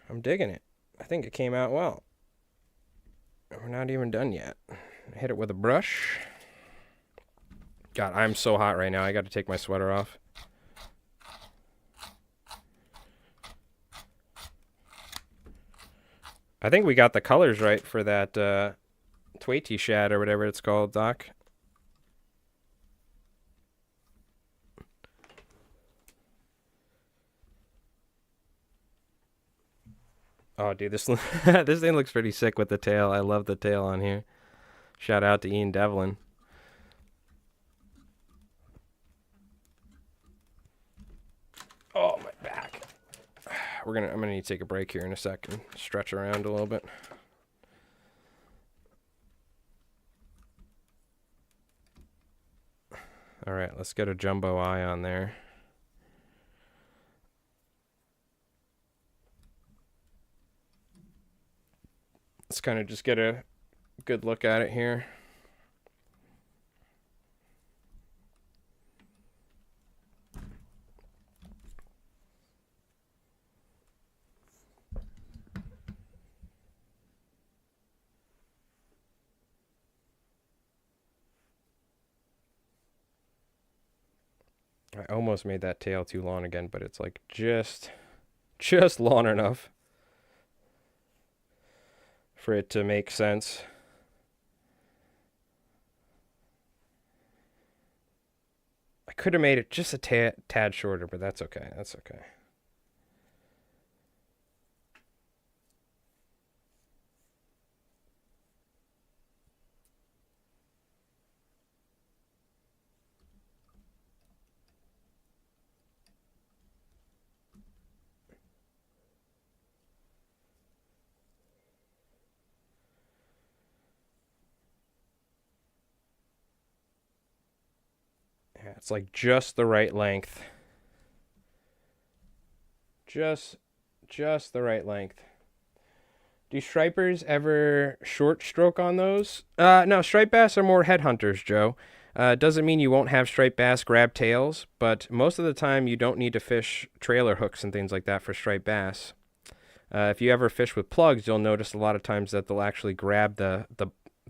I'm digging it. I think it came out well. We're not even done yet. Hit it with a brush. God, I'm so hot right now. I got to take my sweater off. I think we got the colors right for that Twaity shad or whatever it's called, Doc. Oh, dude, this this thing looks pretty sick with the tail. I love the tail on here. Shout out to Ian Devlin. Oh, my back. I'm gonna need to take a break here in a second. Stretch around a little bit. All right, let's get a jumbo eye on there. Let's kind of just get a good look at it here. I almost made that tail too long again, but it's like just long enough for it to make sense. I could have made it just a tad shorter, but that's okay. That's okay. Yeah, it's like just the right length. Just the right length. Do stripers ever short stroke on those? No, striped bass are more headhunters, Joe. Doesn't mean you won't have striped bass grab tails, but most of the time you don't need to fish trailer hooks and things like that for striped bass. If you ever fish with plugs, you'll notice a lot of times that they'll actually grab the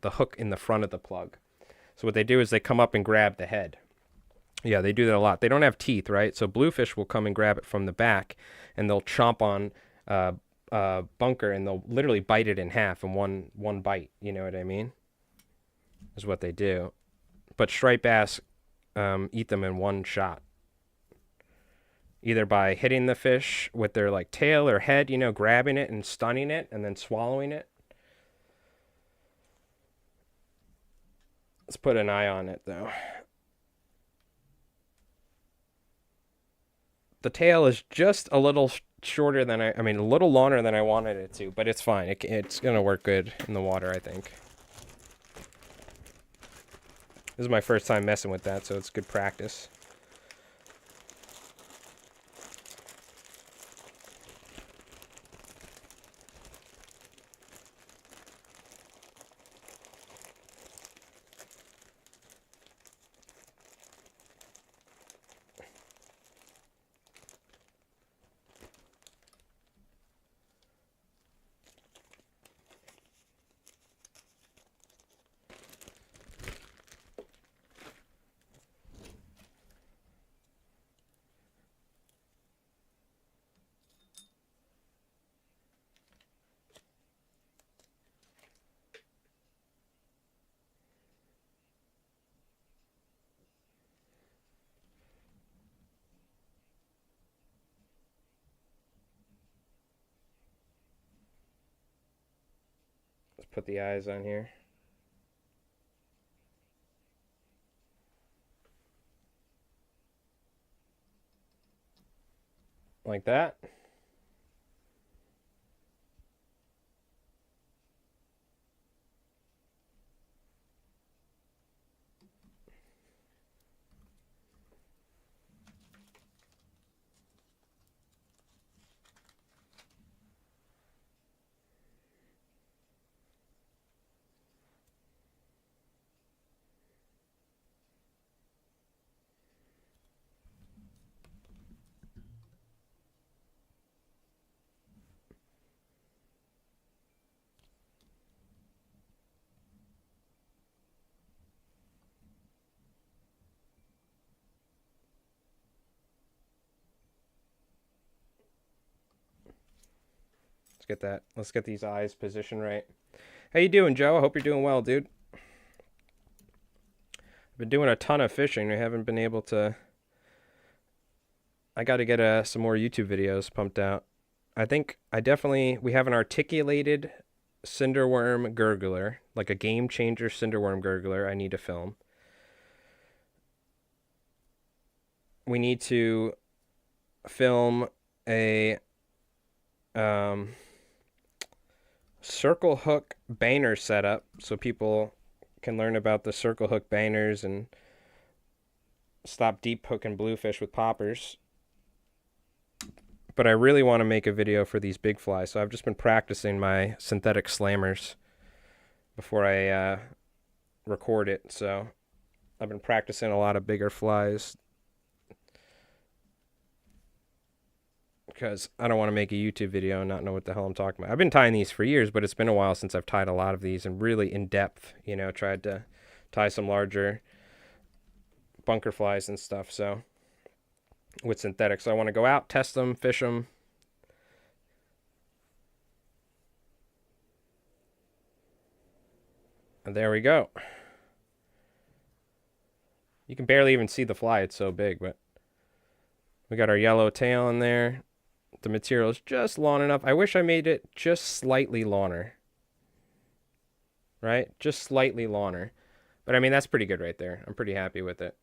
hook in the front of the plug. So what they do is they come up and grab the head. Yeah, they do that a lot. They don't have teeth, right? So bluefish will come and grab it from the back, and they'll chomp on bunker, and they'll literally bite it in half in one bite. You know what I mean? Is what they do. But striped bass eat them in one shot. Either by hitting the fish with their like tail or head, you know, grabbing it and stunning it, and then swallowing it. Let's put an eye on it, though. The tail is just a little shorter than I mean, a little longer than I wanted it to, but it's fine. It's going to work good in the water, I think. This is my first time messing with that, so it's good practice. Let's put the eyes on here. Like that. Let's get these eyes positioned right. How you doing, Joe? I hope you're doing well, dude. I've been doing a ton of fishing. I haven't been able to. I got to get some more YouTube videos pumped out. We have an articulated cinderworm gurgler, like a game changer cinderworm gurgler I need to film. We need to film a circle hook baner setup so people can learn about the circle hook baners and stop deep hooking bluefish with poppers. But I really want to make a video for these big flies, so I've just been practicing my synthetic slammers before I record it. So I've been practicing a lot of bigger flies because I don't want to make a YouTube video and not know what the hell I'm talking about. I've been tying these for years, but it's been a while since I've tied a lot of these and really in depth, tried to tie some larger bunker flies and stuff. So with synthetics, so I want to go out, test them, fish them. And there we go. You can barely even see the fly, it's so big, but we got our yellow tail in there. The material is just long enough. I wish I made it just slightly longer. Right? Just slightly longer. But I mean, that's pretty good right there. I'm pretty happy with it.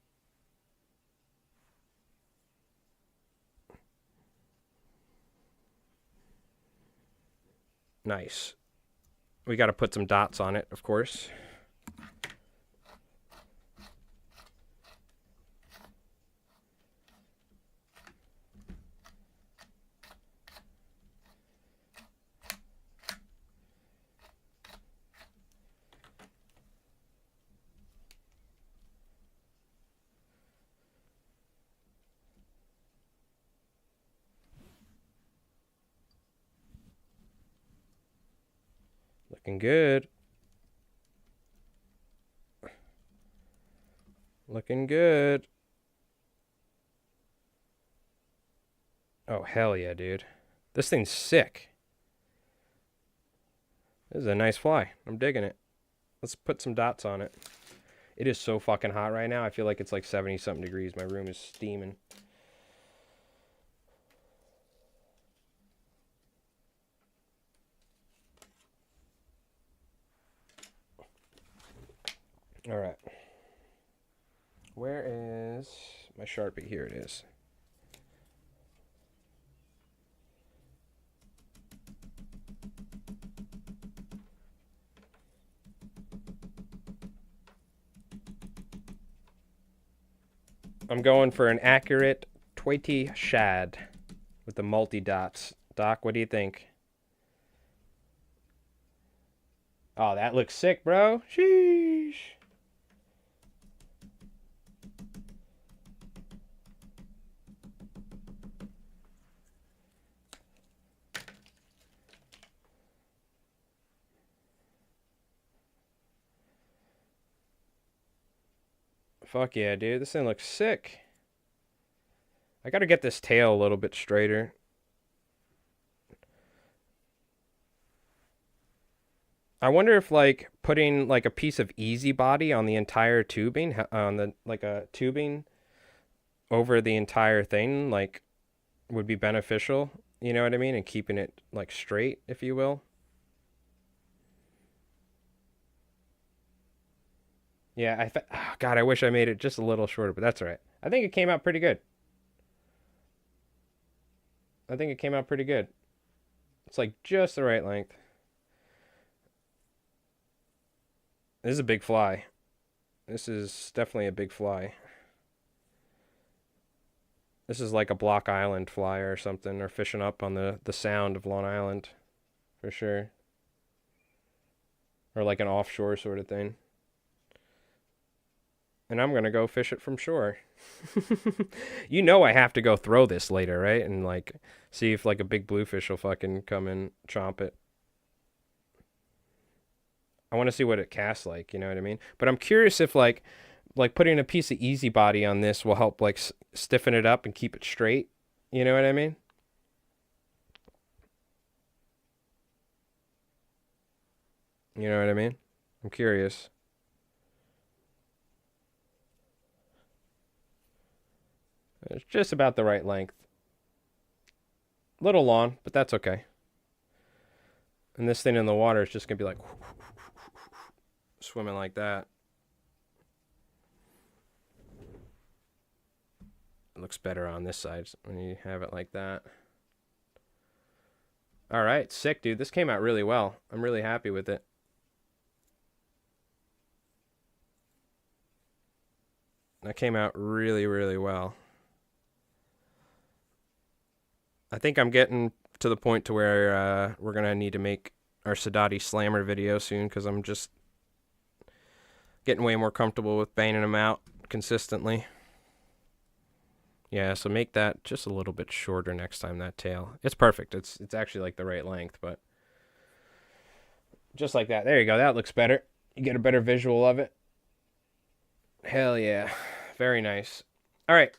Nice. We got to put some dots on it, of course. Looking good. Looking good. Oh, hell yeah, dude. This thing's sick. This is a nice fly. I'm digging it. Let's put some dots on it. It is so fucking hot right now. I feel like it's like 70-something degrees. My room is steaming. All right. Where is my Sharpie? Here it is. I'm going for an accurate Twitty shad with the multi-dots. Doc, what do you think? Oh, that looks sick, bro. Sheesh. Fuck yeah, dude. This thing looks sick. I gotta get this tail a little bit straighter. I wonder if like putting like a piece of easy body on the entire tubing, on the like a tubing over the entire thing, like would be beneficial. You know what I mean? And keeping it like straight, if you will. Yeah, oh, God, I wish I made it just a little shorter, but that's all right. I think it came out pretty good. I think it came out pretty good. It's like just the right length. This is a big fly. This is definitely a big fly. This is like a Block Island fly or something, or fishing up on the sound of Long Island, for sure. Or like an offshore sort of thing. And I'm going to go fish it from shore. You know I have to go throw this later, right? And like see if like a big bluefish will fucking come and chomp it. I want to see what it casts like, you know what I mean? But I'm curious if like putting a piece of easy body on this will help like stiffen it up and keep it straight. You know what I mean? You know what I mean? I'm curious. It's just about the right length. Little long, but that's okay. And this thing in the water is just going to be like swimming like that. It looks better on this side when you have it like that. All right, sick, dude. This came out really well. I'm really happy with it. That came out really, really well. I think I'm getting to the point to where we're going to need to make our Sadati Slammer video soon because I'm just getting way more comfortable with banging them out consistently. Yeah, so make that just a little bit shorter next time, that tail. It's perfect. It's actually like the right length, but just like that. There you go. That looks better. You get a better visual of it. Hell yeah. Very nice. All right.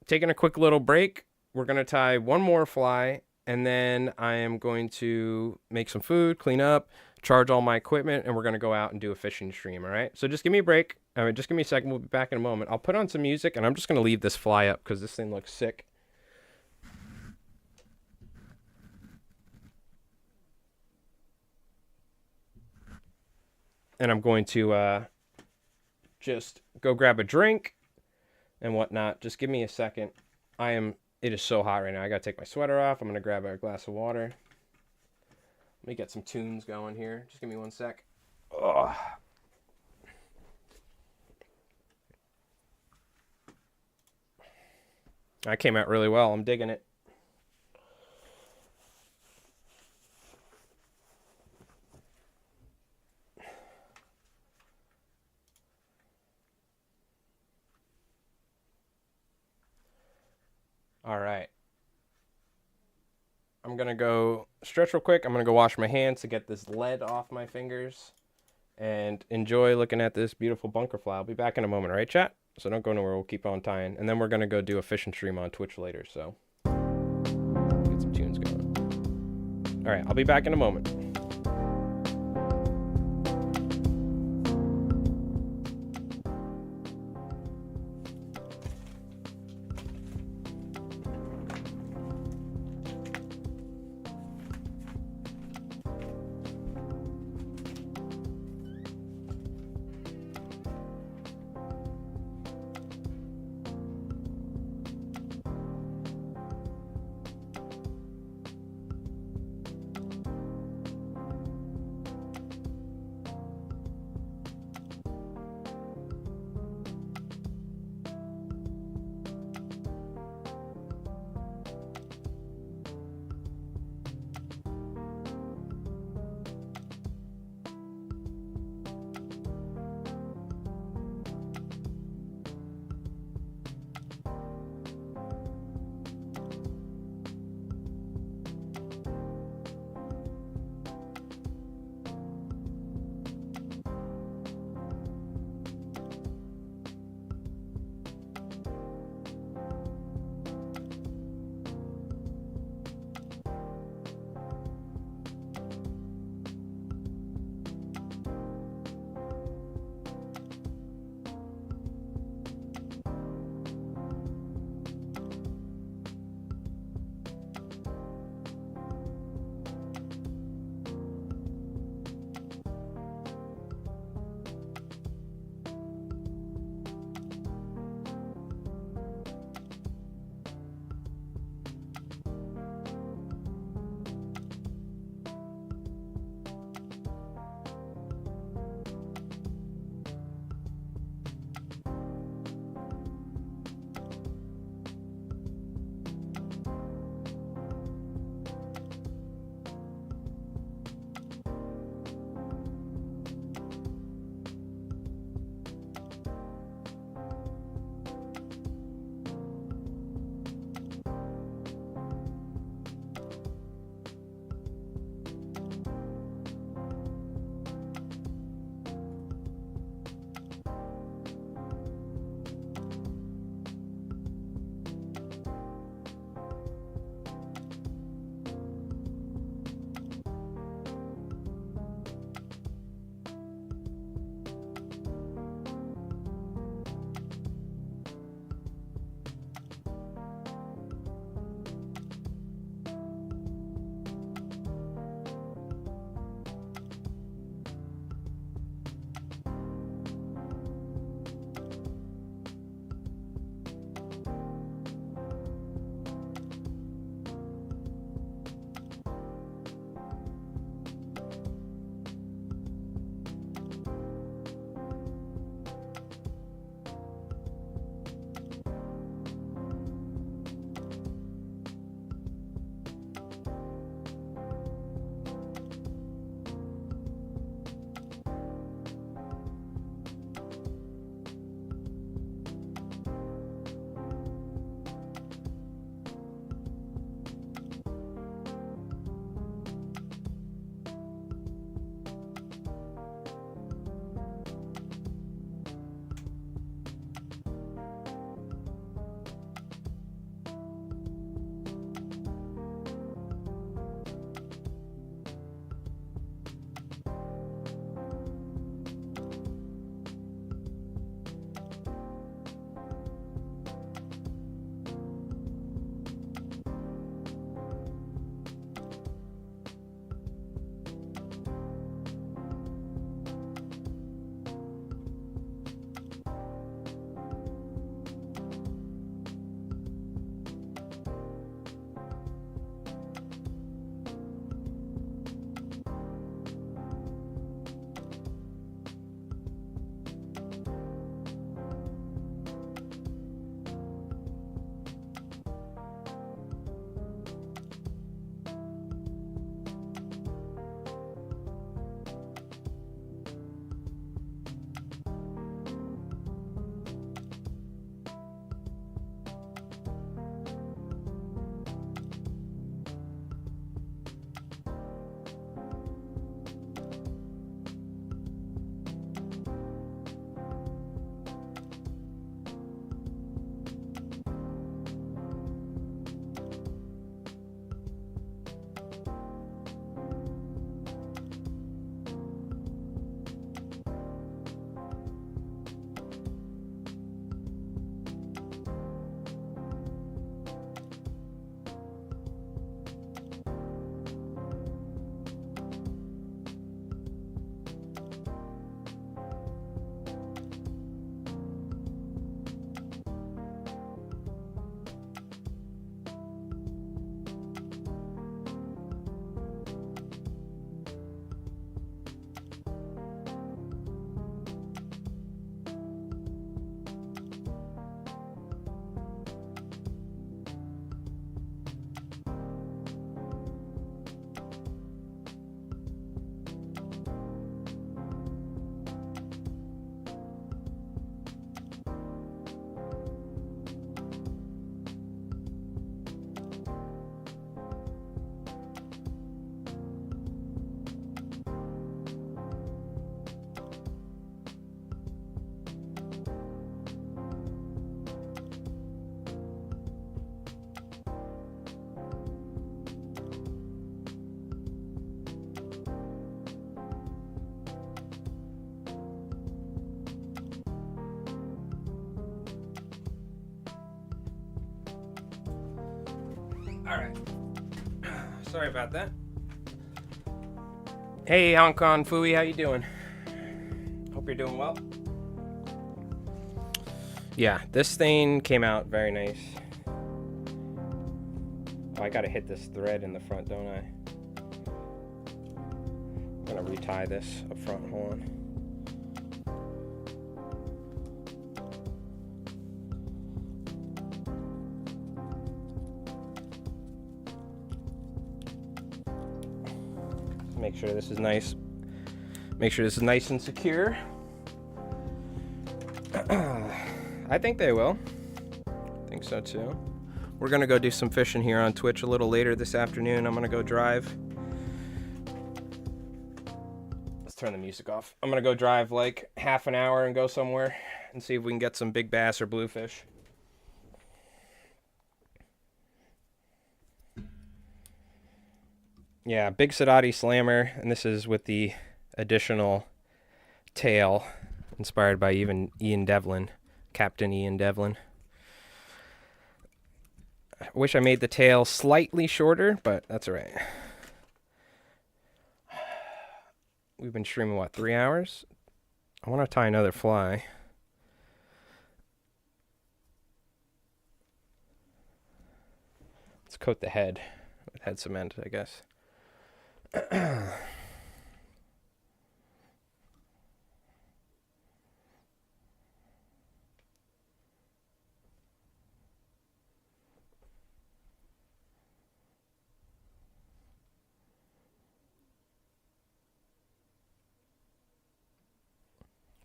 Taking a quick little break. We're going to tie one more fly, and then I am going to make some food, clean up, charge all my equipment, and we're going to go out and do a fishing stream, all right? So just give me a break. Just give me a second. We'll be back in a moment. I'll put on some music, and I'm just going to leave this fly up because this thing looks sick. And I'm going to just go grab a drink and whatnot. Just give me a second. It is so hot right now. I got to take my sweater off. I'm going to grab a glass of water. Let me get some tunes going here. Just give me one sec. Ugh. That came out really well. I'm digging it. All right. I'm going to go stretch real quick. I'm going to go wash my hands to get this lead off my fingers and enjoy looking at this beautiful bunker fly. I'll be back in a moment, all right, chat? So don't go nowhere. We'll keep on tying. And then we're going to go do a fishing stream on Twitch later, so get some tunes going. All right, I'll be back in a moment. Alright. Sorry about that. Hey, Hong Kong Fooey, how you doing? Hope you're doing well. Yeah, this thing came out very nice. Oh, I gotta hit this thread in the front, don't I? I'm gonna retie this up front. Hold on. Make sure this is nice. Make sure this is nice and secure. I think they will. I think so too. We're gonna go do some fishing here on Twitch a little later this afternoon. I'm gonna go drive. Let's turn the music off. I'm gonna go drive like half an hour and go somewhere and see if we can get some big bass or bluefish. Yeah, big Sadati slammer, and this is with the additional tail inspired by even Ian Devlin, Captain Ian Devlin. I wish I made the tail slightly shorter, but that's all right. We've been streaming, what, 3 hours? I want to tie another fly. Let's coat the head with head cement, I guess.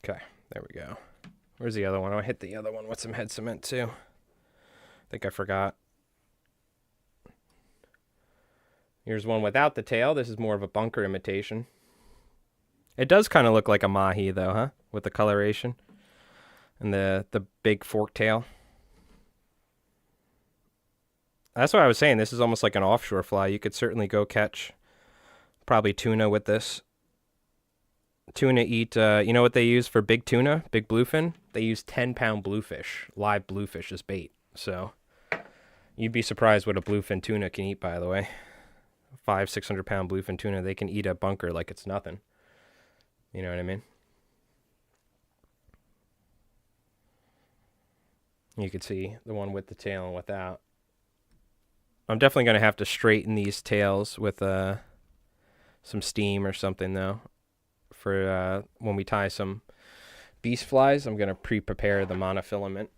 Okay, there we go. Where's the other one? Oh, I hit the other one with some head cement too. I think I forgot. Here's one without the tail. This is more of a bunker imitation. It does kind of look like a mahi though, huh? With the coloration and the big fork tail. That's what I was saying. This is almost like an offshore fly. You could certainly go catch probably tuna with this. Tuna eat, you know what they use for big tuna, big bluefin? They use 10-pound bluefish, live bluefish as bait. So you'd be surprised what a bluefin tuna can eat, by the way. 500-600-pound bluefin tuna, they can eat a bunker like it's nothing. You know what I mean? You could see the one with the tail and without. I'm definitely going to have to straighten these tails with some steam or something, though. For when we tie some beast flies, I'm going to pre-prepare the monofilament.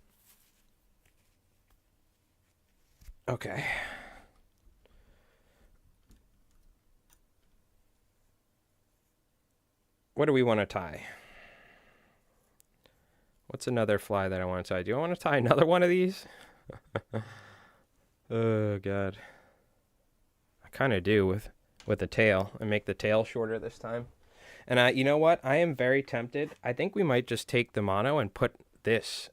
Okay. What do we want to tie? What's another fly that I want to tie? Do I want to tie another one of these? Oh, God. I kind of do with the tail. I make the tail shorter this time. And you know what? I am very tempted. I think we might just take the mono and put this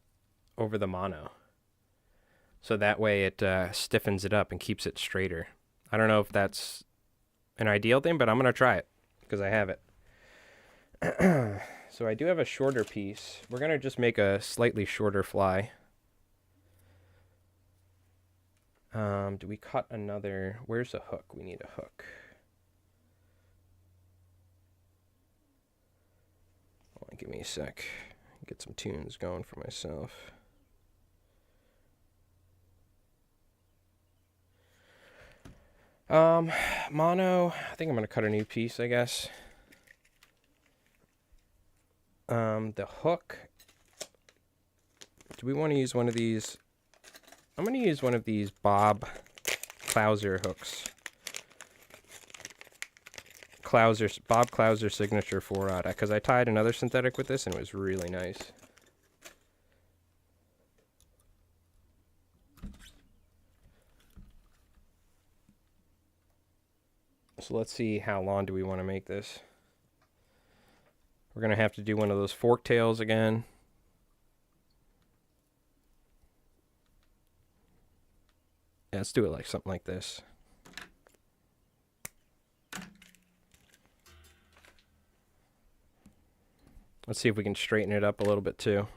over the mono. So that way it stiffens it up and keeps it straighter. I don't know if that's an ideal thing, but I'm going to try it because I have it. So I do have a shorter piece. We're going to just make a slightly shorter fly. Do we cut another? Where's the hook? We need a hook. Give me a sec. Get some tunes going for myself. Mono. I think I'm going to cut a new piece, I guess. The hook. Do we want to use one of these? I'm going to use one of these Bob Clouser hooks. Bob Clouser signature 4-aught, because I tied another synthetic with this and it was really nice. So let's see how long do we want to make this. We're going to have to do one of those fork tails again. Yeah, let's do it like something like this. Let's see if we can straighten it up a little bit too.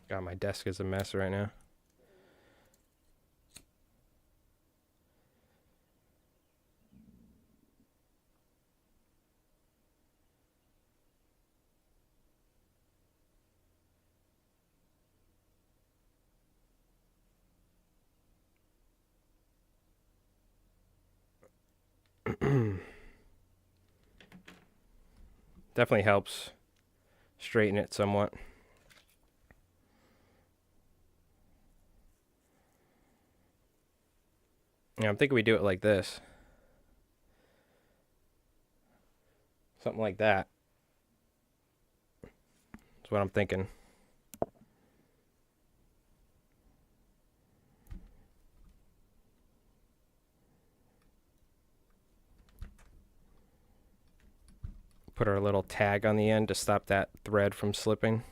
God, my desk is a mess right now. Definitely helps straighten it somewhat. Yeah, I'm thinking we do it like this. Something like that. That's what I'm thinking. Put our little tag on the end to stop that thread from slipping.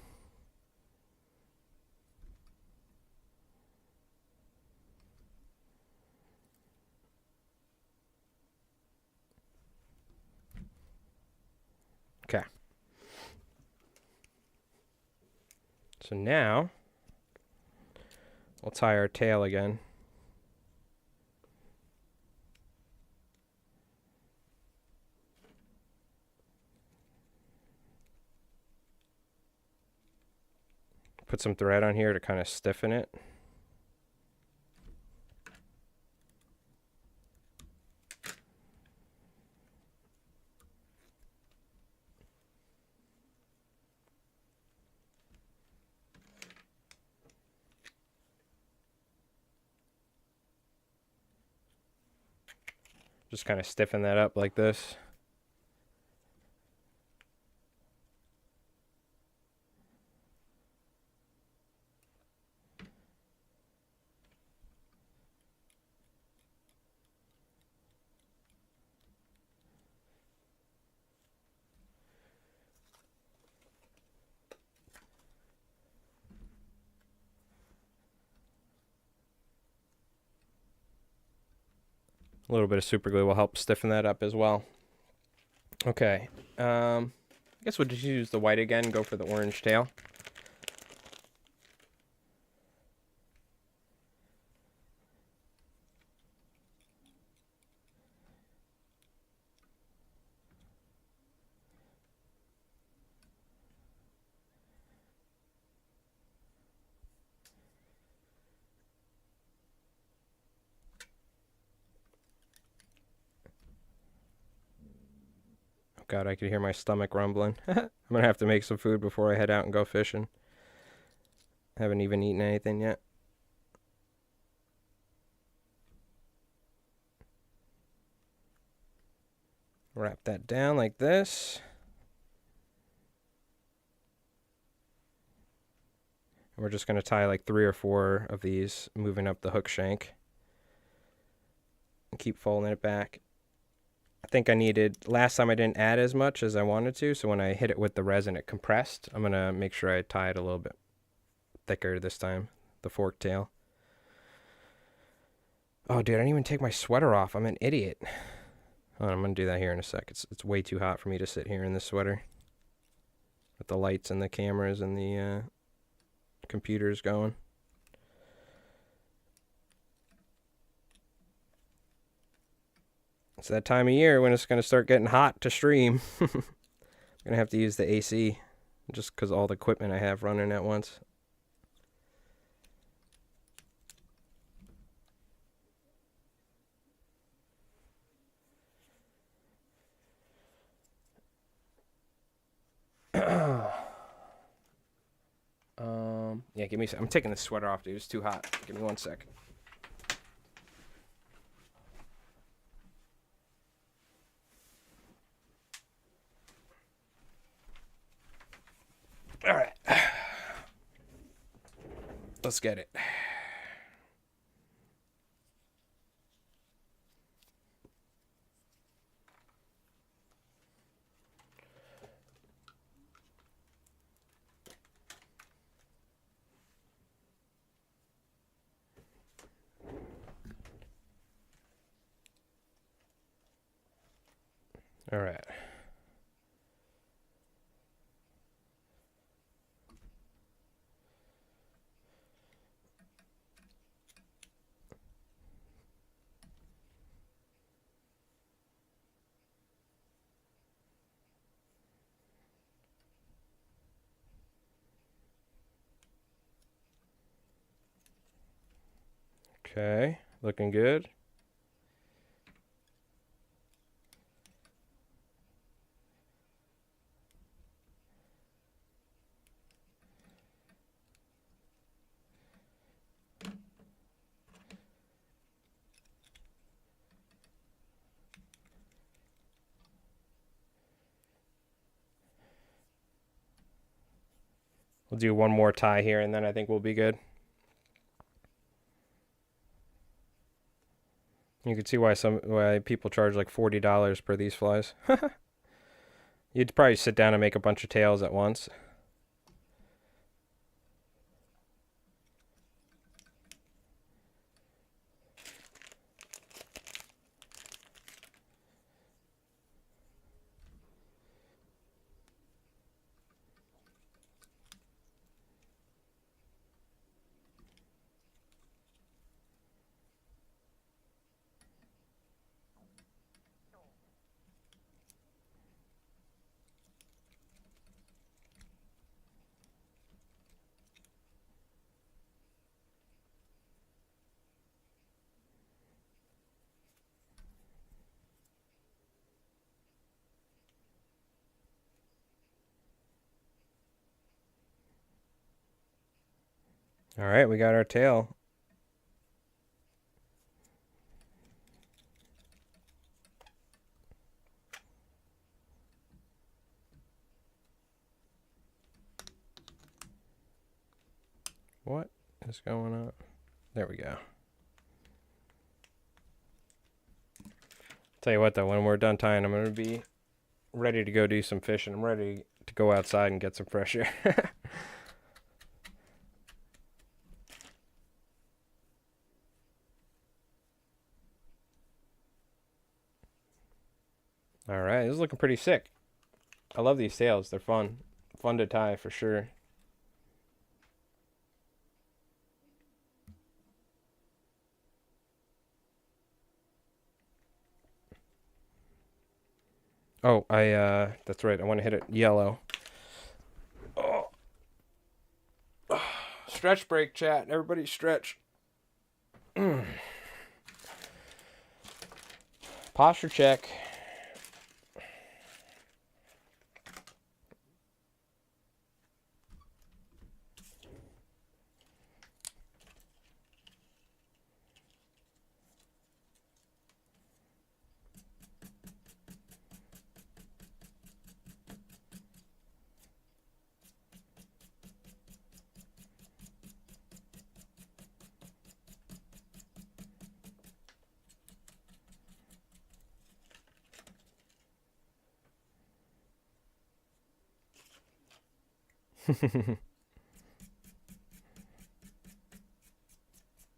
Okay. So now we'll tie our tail again. Put some thread on here to kind of stiffen it. Just kind of stiffen that up like this. A little bit of super glue will help stiffen that up as well. Okay. I guess we'll just use the white again, go for the orange tail. God, I could hear my stomach rumbling. I'm going to have to make some food before I head out and go fishing. Haven't even eaten anything yet. Wrap that down like this. And we're just going to tie like 3 or 4 of these, moving up the hook shank. And keep folding it back. I think I needed, last time I didn't add as much as I wanted to, so when I hit it with the resin it compressed. I'm going to make sure I tie it a little bit thicker this time, the fork tail. Oh dude, I didn't even take my sweater off. I'm an idiot. Oh, I'm going to do that here in a sec. It's way too hot for me to sit here in this sweater. With the lights and the cameras and the computers going. It's that time of year when it's going to start getting hot to stream. I'm going to have to use the AC just because all the equipment I have running at once. Yeah, give me. I'm taking the sweater off, dude. It's too hot. Give me 1 sec. All right. Let's get it. All right. Okay, looking good. We'll do one more tie here, and then I think we'll be good. You can see why people charge like $40 per these flies. You'd probably sit down and make a bunch of tails at once. All right, we got our tail. What is going on? There we go. Tell you what, though, when we're done tying, I'm going to be ready to go do some fishing. I'm ready to go outside and get some fresh air. All right, this is looking pretty sick. I love these tails. They're fun. Fun to tie for sure. Oh, that's right. I want to hit it yellow. Oh. Stretch break, chat. Everybody stretch. Posture check.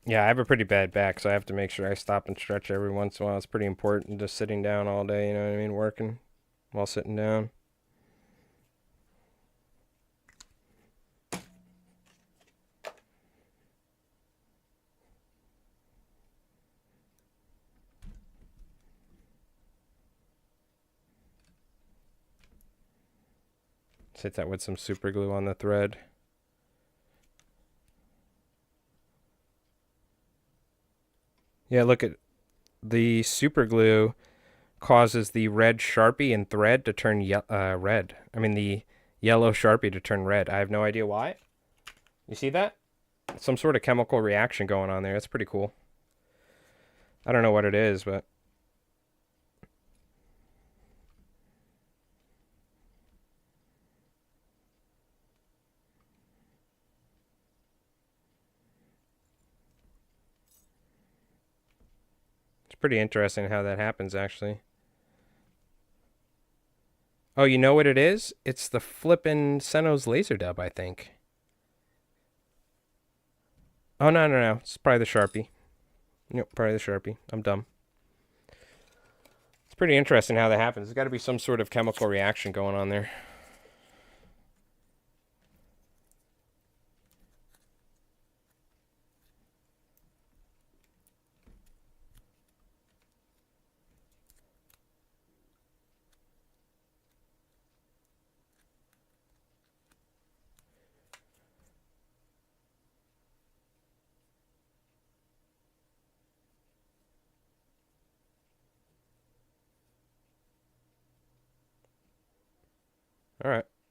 Yeah, I have a pretty bad back, so I have to make sure I stop and stretch every once in a while. It's pretty important, just sitting down all day, you know what I mean? Working while sitting down. Let's hit that with some super glue on the thread. Yeah, look at the super glue causes the red Sharpie and thread to turn red. I mean, the yellow Sharpie to turn red. I have no idea why. You see that? Some sort of chemical reaction going on there. That's pretty cool. I don't know what it is, but it's pretty interesting how that happens, actually. Oh, you know what it is? It's the flippin' Senos laser dub, I think. Oh, no. It's probably the Sharpie. Nope, probably the Sharpie. I'm dumb. It's pretty interesting how that happens. There's got to be some sort of chemical reaction going on there.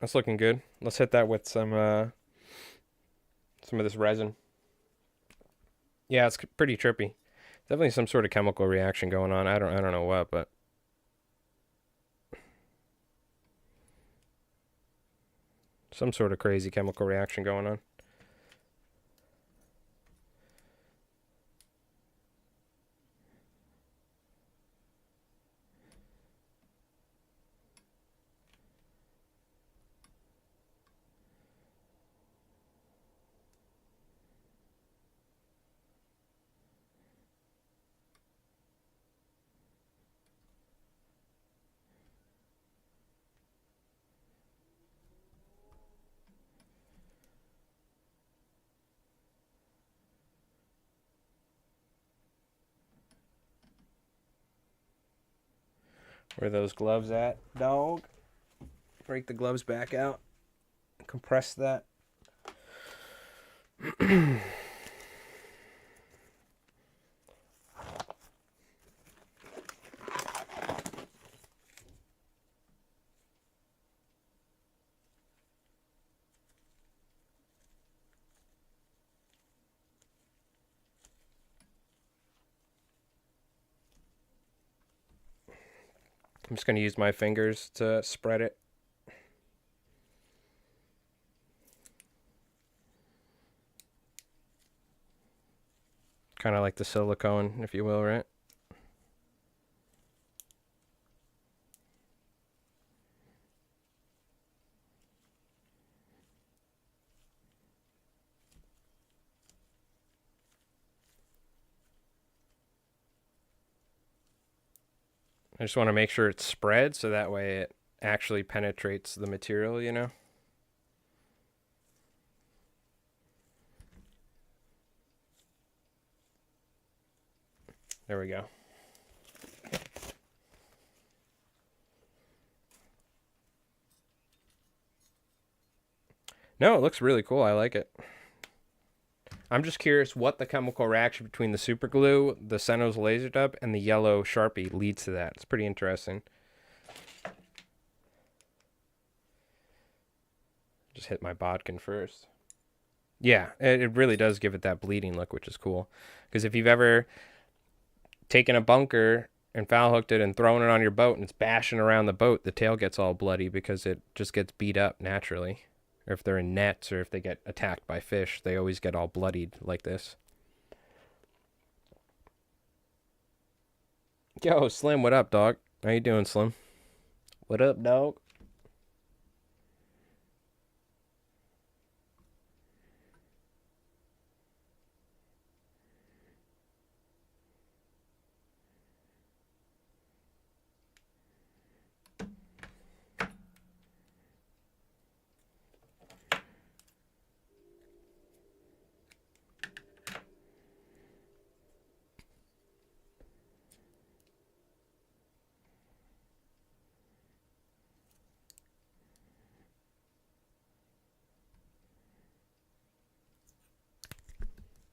That's looking good. Let's hit that with some of this resin. Yeah, it's pretty trippy. Definitely some sort of chemical reaction going on. I don't know what, but some sort of crazy chemical reaction going on. Where are those gloves at, dog? Break the gloves back out. Compress that. I'm just going to use my fingers to spread it. Kind of like the silicone, if you will, right? I just want to make sure it's spread so that way it actually penetrates the material, you know? There we go. No, it looks really cool. I like it. I'm just curious what the chemical reaction between the super glue, the Senos laser dub, and the yellow Sharpie leads to that. It's pretty interesting. Just hit my bodkin first. Yeah, it really does give it that bleeding look, which is cool. Because if you've ever taken a bunker and foul hooked it and thrown it on your boat and it's bashing around the boat, the tail gets all bloody because it just gets beat up naturally. Or if they're in nets or if they get attacked by fish, they always get all bloodied like this. Yo, Slim, what up, dog? How you doing, Slim? What up, dog?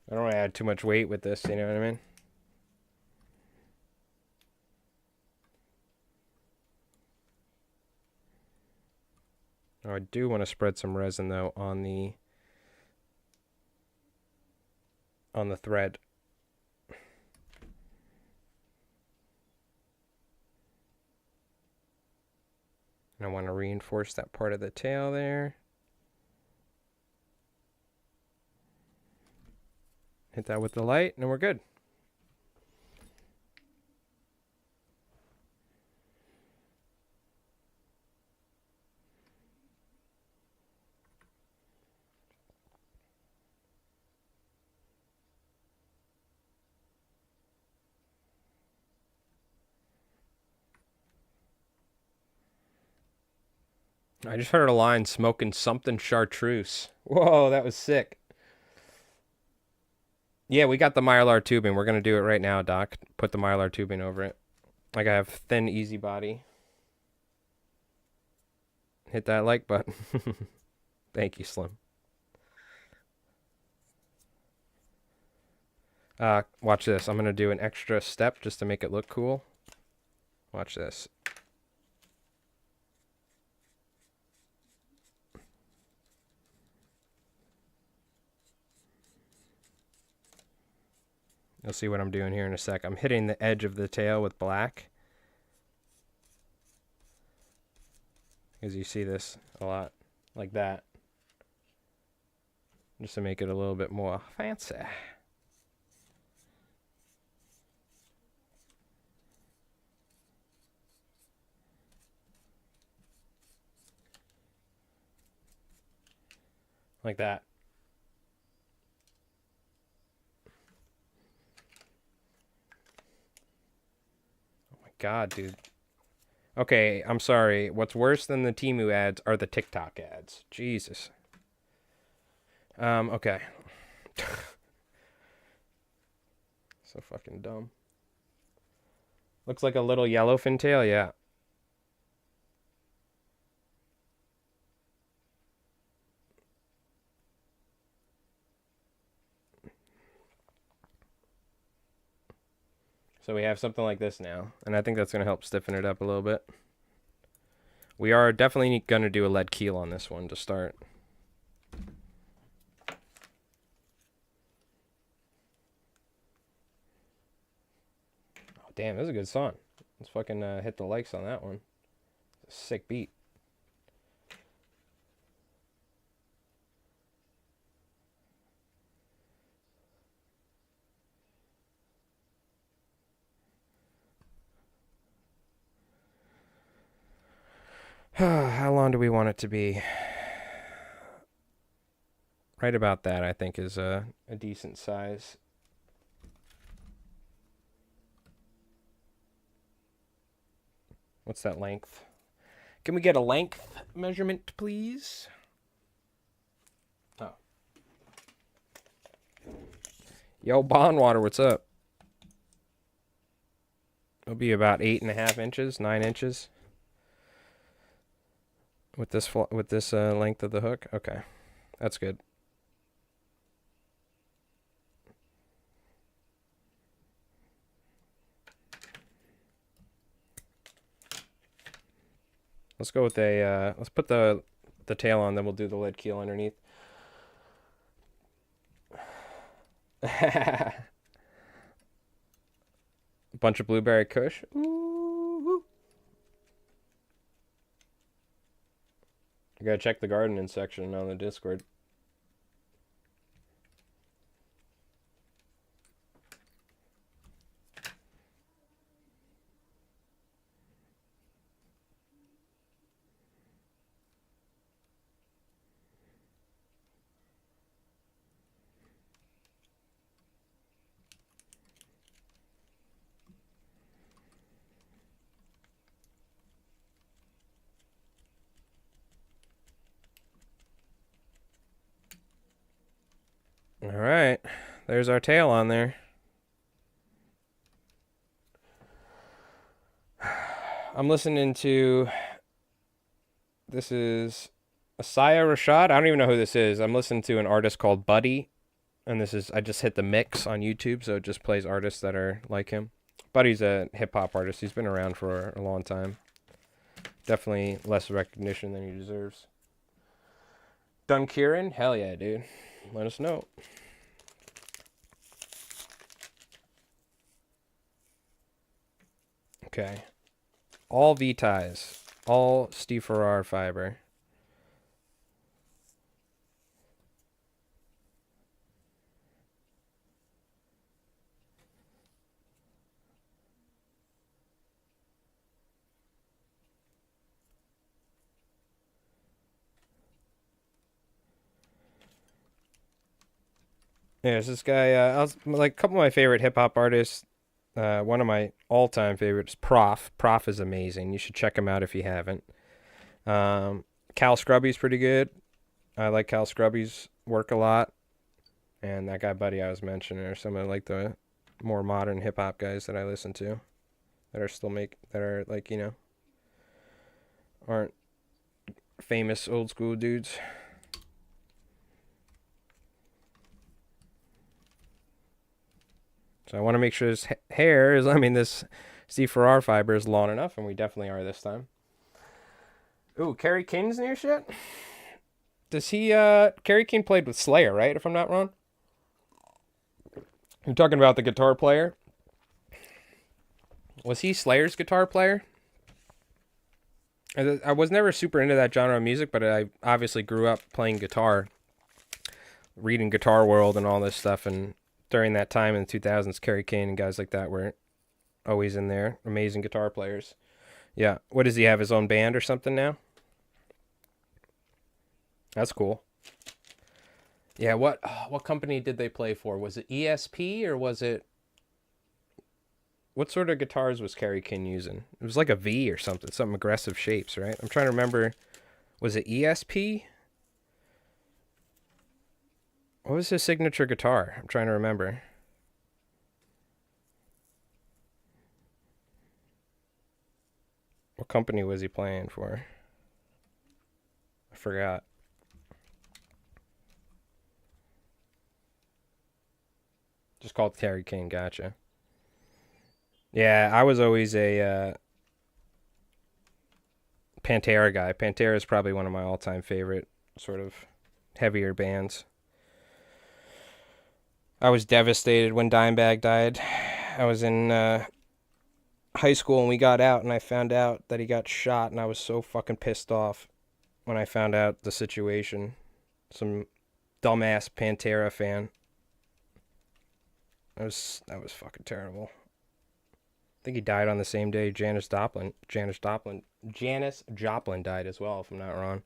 I don't want to add too much weight with this, you know what I mean? Oh, I do want to spread some resin though on the thread. And I want to reinforce that part of the tail there. Hit that with the light and we're good. I just heard a line, smoking something chartreuse. Whoa, that was sick. Yeah, we got the Mylar tubing. We're going to do it right now, Doc. Put the Mylar tubing over it. Like I have thin, easy body. Hit that like button. Thank you, Slim. Watch this. I'm going to do an extra step just to make it look cool. Watch this. You'll see what I'm doing here in a sec. I'm hitting the edge of the tail with black. Because you see this a lot. Like that. Just to make it a little bit more fancy. Like that. Oh my god, dude. Okay, I'm sorry. What's worse than the Temu ads are the TikTok ads. Jesus. Okay. So fucking dumb. Looks like a little yellowfin tail, yeah. So we have something like this now, and I think that's going to help stiffen it up a little bit. We are definitely going to do a lead keel on this one to start. Oh, damn, this is a good song. Let's fucking hit the likes on that one. It's a sick beat. How long do we want it to be? Right about that, I think, is a decent size. What's that length? Can we get a length measurement, please? Oh. Yo, Bondwater, what's up? It'll be about 8.5 inches, 9 inches. With this length of the hook? Okay. That's good. Let's go with let's put the tail on, then we'll do the lead keel underneath. A bunch of blueberry kush. Ooh. You gotta check the gardening section on the Discord. All right, there's our tail on there. I'm listening to, this is Asaya Rashad. I don't even know who this is. I'm listening to an artist called Buddy, and I just hit the mix on YouTube, so it just plays artists that are like him. Buddy's a hip-hop artist. He's been around for a long time. Definitely less recognition than he deserves. Dunkiran? Hell yeah, dude. Let us know. Okay. All V-ties. All Steve Farrar fiber. Yeah, there's this guy, I was like a couple of my favorite hip hop artists. One of my all-time favorites, Prof. Prof is amazing. You should check him out if you haven't. Cal Scrubby's pretty good. I like Cal Scrubby's work a lot. And that guy Buddy I was mentioning are some of like the more modern hip hop guys that I listen to that are still that are like, you know, aren't famous old school dudes. So I want to make sure his hair is, this Steve Farrar fiber is long enough, and we definitely are this time. Ooh, Kerry King's new shit? Does he, Kerry King played with Slayer, right, if I'm not wrong? You're talking about the guitar player? Was he Slayer's guitar player? I was never super into that genre of music, but I obviously grew up playing guitar, reading Guitar World and all this stuff, and during that time in the 2000s, Kerry Kane and guys like that were always in there. Amazing guitar players. Yeah. What does he have, his own band or something now? That's cool. Yeah, what company did they play for? Was it ESP or was it... What sort of guitars was Kerry King using? It was like a V or something, some aggressive shapes, right? I'm trying to remember. Was it ESP? What was his signature guitar? I'm trying to remember. What company was he playing for? I forgot. Just called Kerry King, gotcha. Yeah, I was always a Pantera guy. Pantera is probably one of my all-time favorite sort of heavier bands. I was devastated when Dimebag died. I was in high school and we got out and I found out that he got shot and I was so fucking pissed off when I found out the situation. Some dumbass Pantera fan. That was fucking terrible. I think he died on the same day Janis Joplin died as well, if I'm not wrong.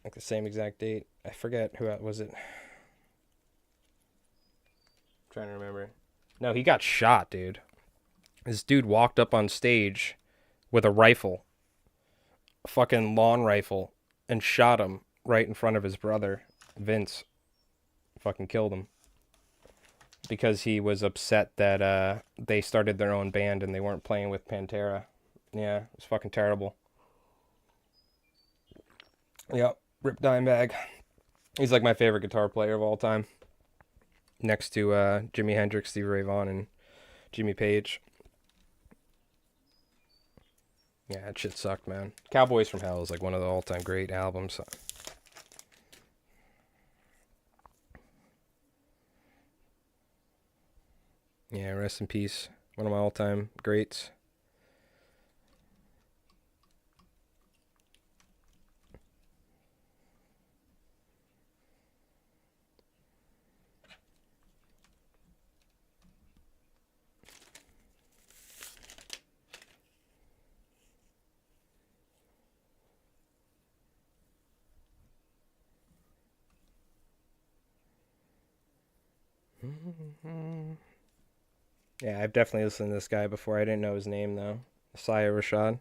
Like the same exact date. I forget who was it. I'm trying to remember. No, he got shot, dude. This dude walked up on stage with a rifle, a fucking lawn rifle, and shot him right in front of his brother, Vince. Fucking killed him. Because he was upset that they started their own band and they weren't playing with Pantera. Yeah, it was fucking terrible. Yep, Rip Dimebag. He's like my favorite guitar player of all time. Next to Jimi Hendrix, Stevie Ray Vaughan, and Jimmy Page. Yeah, that shit sucked, man. Cowboys from Hell is like one of the all-time great albums. Yeah, rest in peace. One of my all-time greats. Yeah, I've definitely listened to this guy before. I didn't know his name, though. Isaiah Rashad.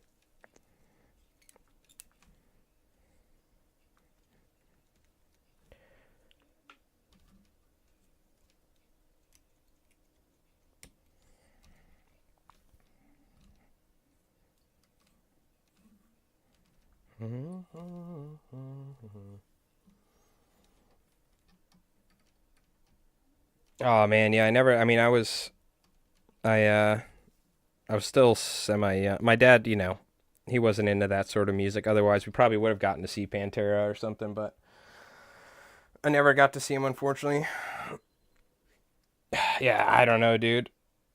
Oh man, yeah, I was still semi my dad, he wasn't into that sort of music. Otherwise, we probably would have gotten to see Pantera or something, but I never got to see him, unfortunately. Yeah, I don't know, dude.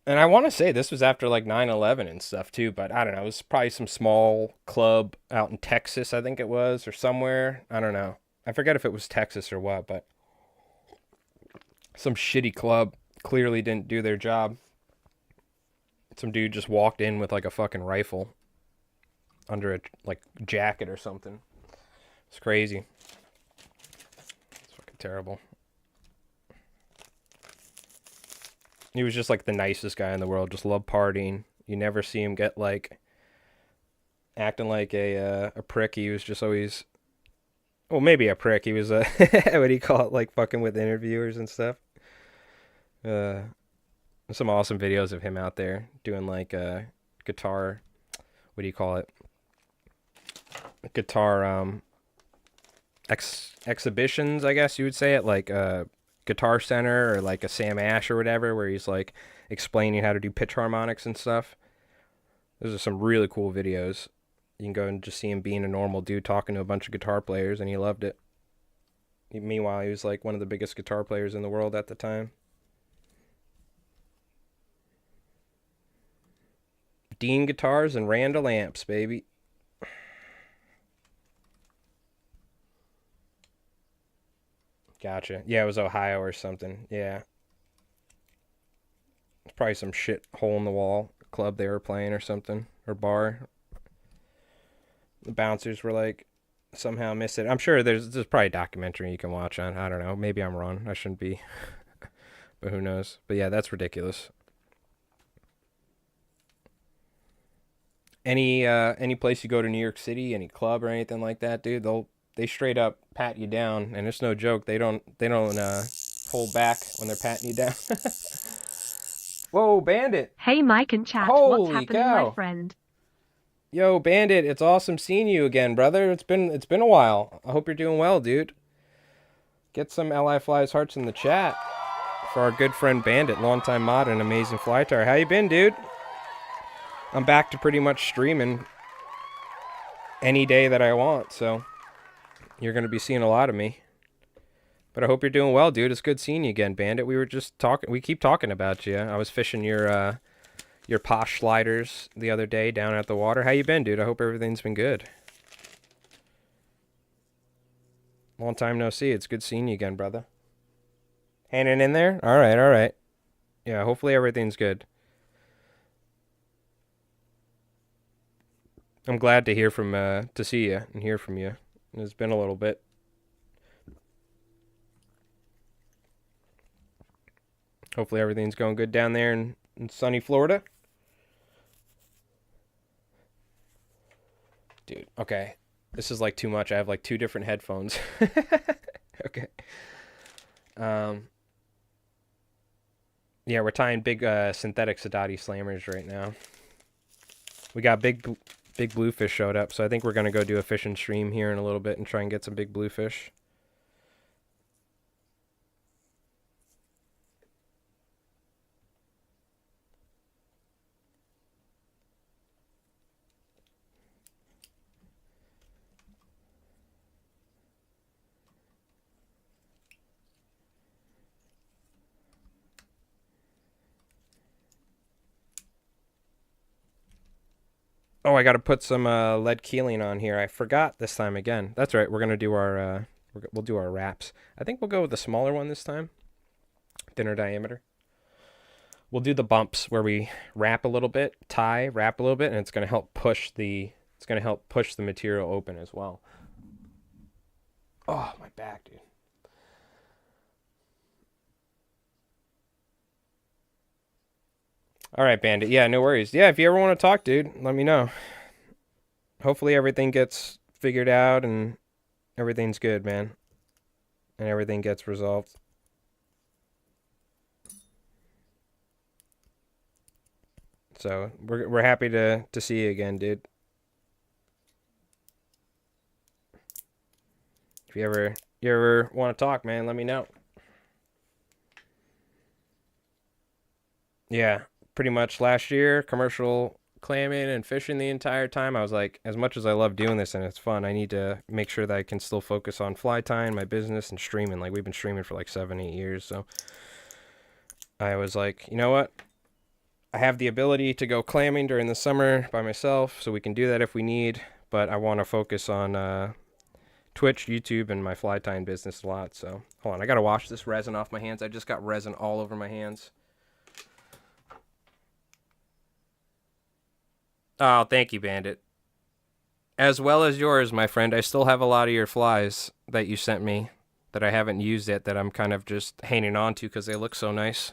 And I want to say this was after like 9/11 and stuff too, but I don't know. It was probably some small club out in Texas, I think it was, or somewhere. I don't know. I forget if it was Texas or what, but some shitty club clearly didn't do their job. Some dude just walked in with like a fucking rifle under a like jacket or something. It's crazy. It's fucking terrible. He was just like the nicest guy in the world. Just loved partying. You never see him get like acting like a prick. He was just always, well, maybe a prick. He was a what do you call it? Like fucking with interviewers and stuff. Some awesome videos of him out there doing like guitar. What do you call it? Guitar exhibitions, I guess you would say it, like Guitar Center or like a Sam Ash or whatever, where he's like explaining how to do pitch harmonics and stuff. Those are some really cool videos. You can go and just see him being a normal dude talking to a bunch of guitar players, and he loved it. Meanwhile, he was like one of the biggest guitar players in the world at the time. Dean guitars and Randall amps, baby. Gotcha. Yeah, it was Ohio or something. Yeah. It's probably some shit hole in the wall club they were playing or something. Or bar. The bouncers were like somehow missed it. I'm sure there's probably a documentary you can watch on. I don't know. Maybe I'm wrong. I shouldn't be. But who knows? But yeah, that's ridiculous. Any place you go to New York City, any club or anything like that, dude, they straight up pat you down, and it's no joke. They don't hold back when they're patting you down. Whoa, Bandit! Hey, Mike and chat. Holy What's happening, cow. my friend? Yo, Bandit, it's awesome seeing you again, brother. It's been a while. I hope you're doing well, dude. Get some LI Flies hearts in the chat for our good friend Bandit, longtime mod and amazing fly tire. How you been, dude? I'm back to pretty much streaming any day that I want, so you're going to be seeing a lot of me. But I hope you're doing well, dude. It's good seeing you again, Bandit. We were just talking. We keep talking about you. I was fishing your posh sliders the other day down at the water. How you been, dude? I hope everything's been good. Long time no see. It's good seeing you again, brother. Hanging in there? All right, all right. Yeah, hopefully everything's good. I'm glad to hear from, to see you and hear from you. It's been a little bit. Hopefully everything's going good down there in sunny Florida. Dude, okay. This is like too much. I have like 2 different headphones. Okay. Yeah, we're tying big synthetic Sadati slammers right now. We got big bluefish showed up, so I think we're going to go do a fishing stream here in a little bit and try and get some big bluefish. Oh, I got to put some lead keeling on here. I forgot this time again. That's right. We're going to do our we'll do our wraps. I think we'll go with the smaller one this time. Thinner diameter. We'll do the bumps where we wrap a little bit, wrap a little bit, and it's going to help push the material open as well. Oh, my back, dude. All right, Bandit. Yeah, no worries. Yeah, if you ever want to talk, dude, let me know. Hopefully everything gets figured out and everything's good, man. And everything gets resolved. So, we're happy to see you again, dude. If you ever want to talk, man, let me know. Yeah, pretty much last year, commercial clamming and fishing the entire time. I was like, as much as I love doing this and it's fun, I need to make sure that I can still focus on fly tying, my business, and streaming. Like, we've been streaming for like 7-8 years, so I was like, you know what? I have the ability to go clamming during the summer by myself, so we can do that if we need, but I want to focus on Twitch, YouTube, and my fly tying business a lot. So hold on, I gotta wash this resin off my hands. I just got resin all over my hands. Oh, thank you, Bandit. As well as yours, my friend. I still have a lot of your flies that you sent me that I haven't used yet, that I'm kind of just hanging on to because they look so nice.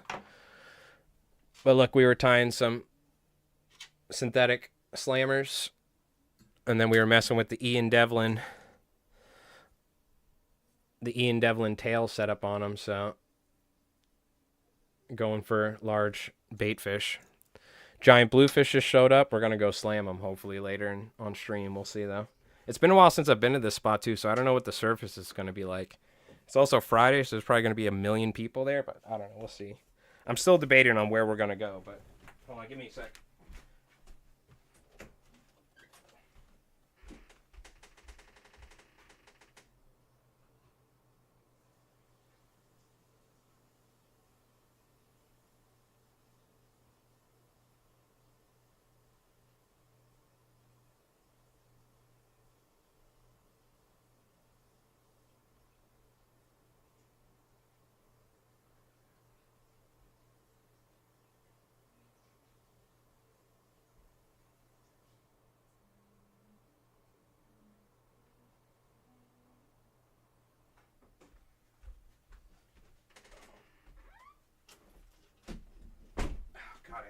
But look, we were tying some synthetic slammers, and then we were messing with the Ian Devlin tail setup on them, so going for large bait fish. Giant bluefish just showed up. We're going to go slam them hopefully later on stream. We'll see, though. It's been a while since I've been to this spot, too, so I don't know what the surface is going to be like. It's also Friday, so there's probably going to be 1 million people there, but I don't know. We'll see. I'm still debating on where we're going to go, but hold on, give me a sec.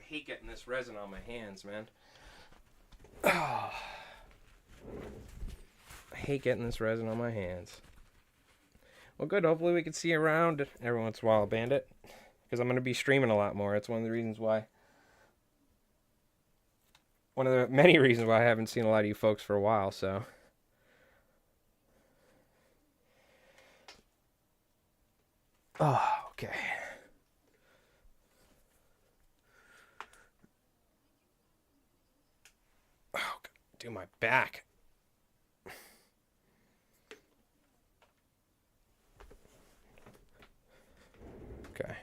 hate getting this resin on my hands, man. Oh. I hate getting this resin on my hands. Well, good. Hopefully we can see you around every once in a while, Bandit. Because I'm going to be streaming a lot more. It's one of the reasons why. One of the many reasons why I haven't seen a lot of you folks for a while, so. Oh, okay. Oh, do my back. Okay.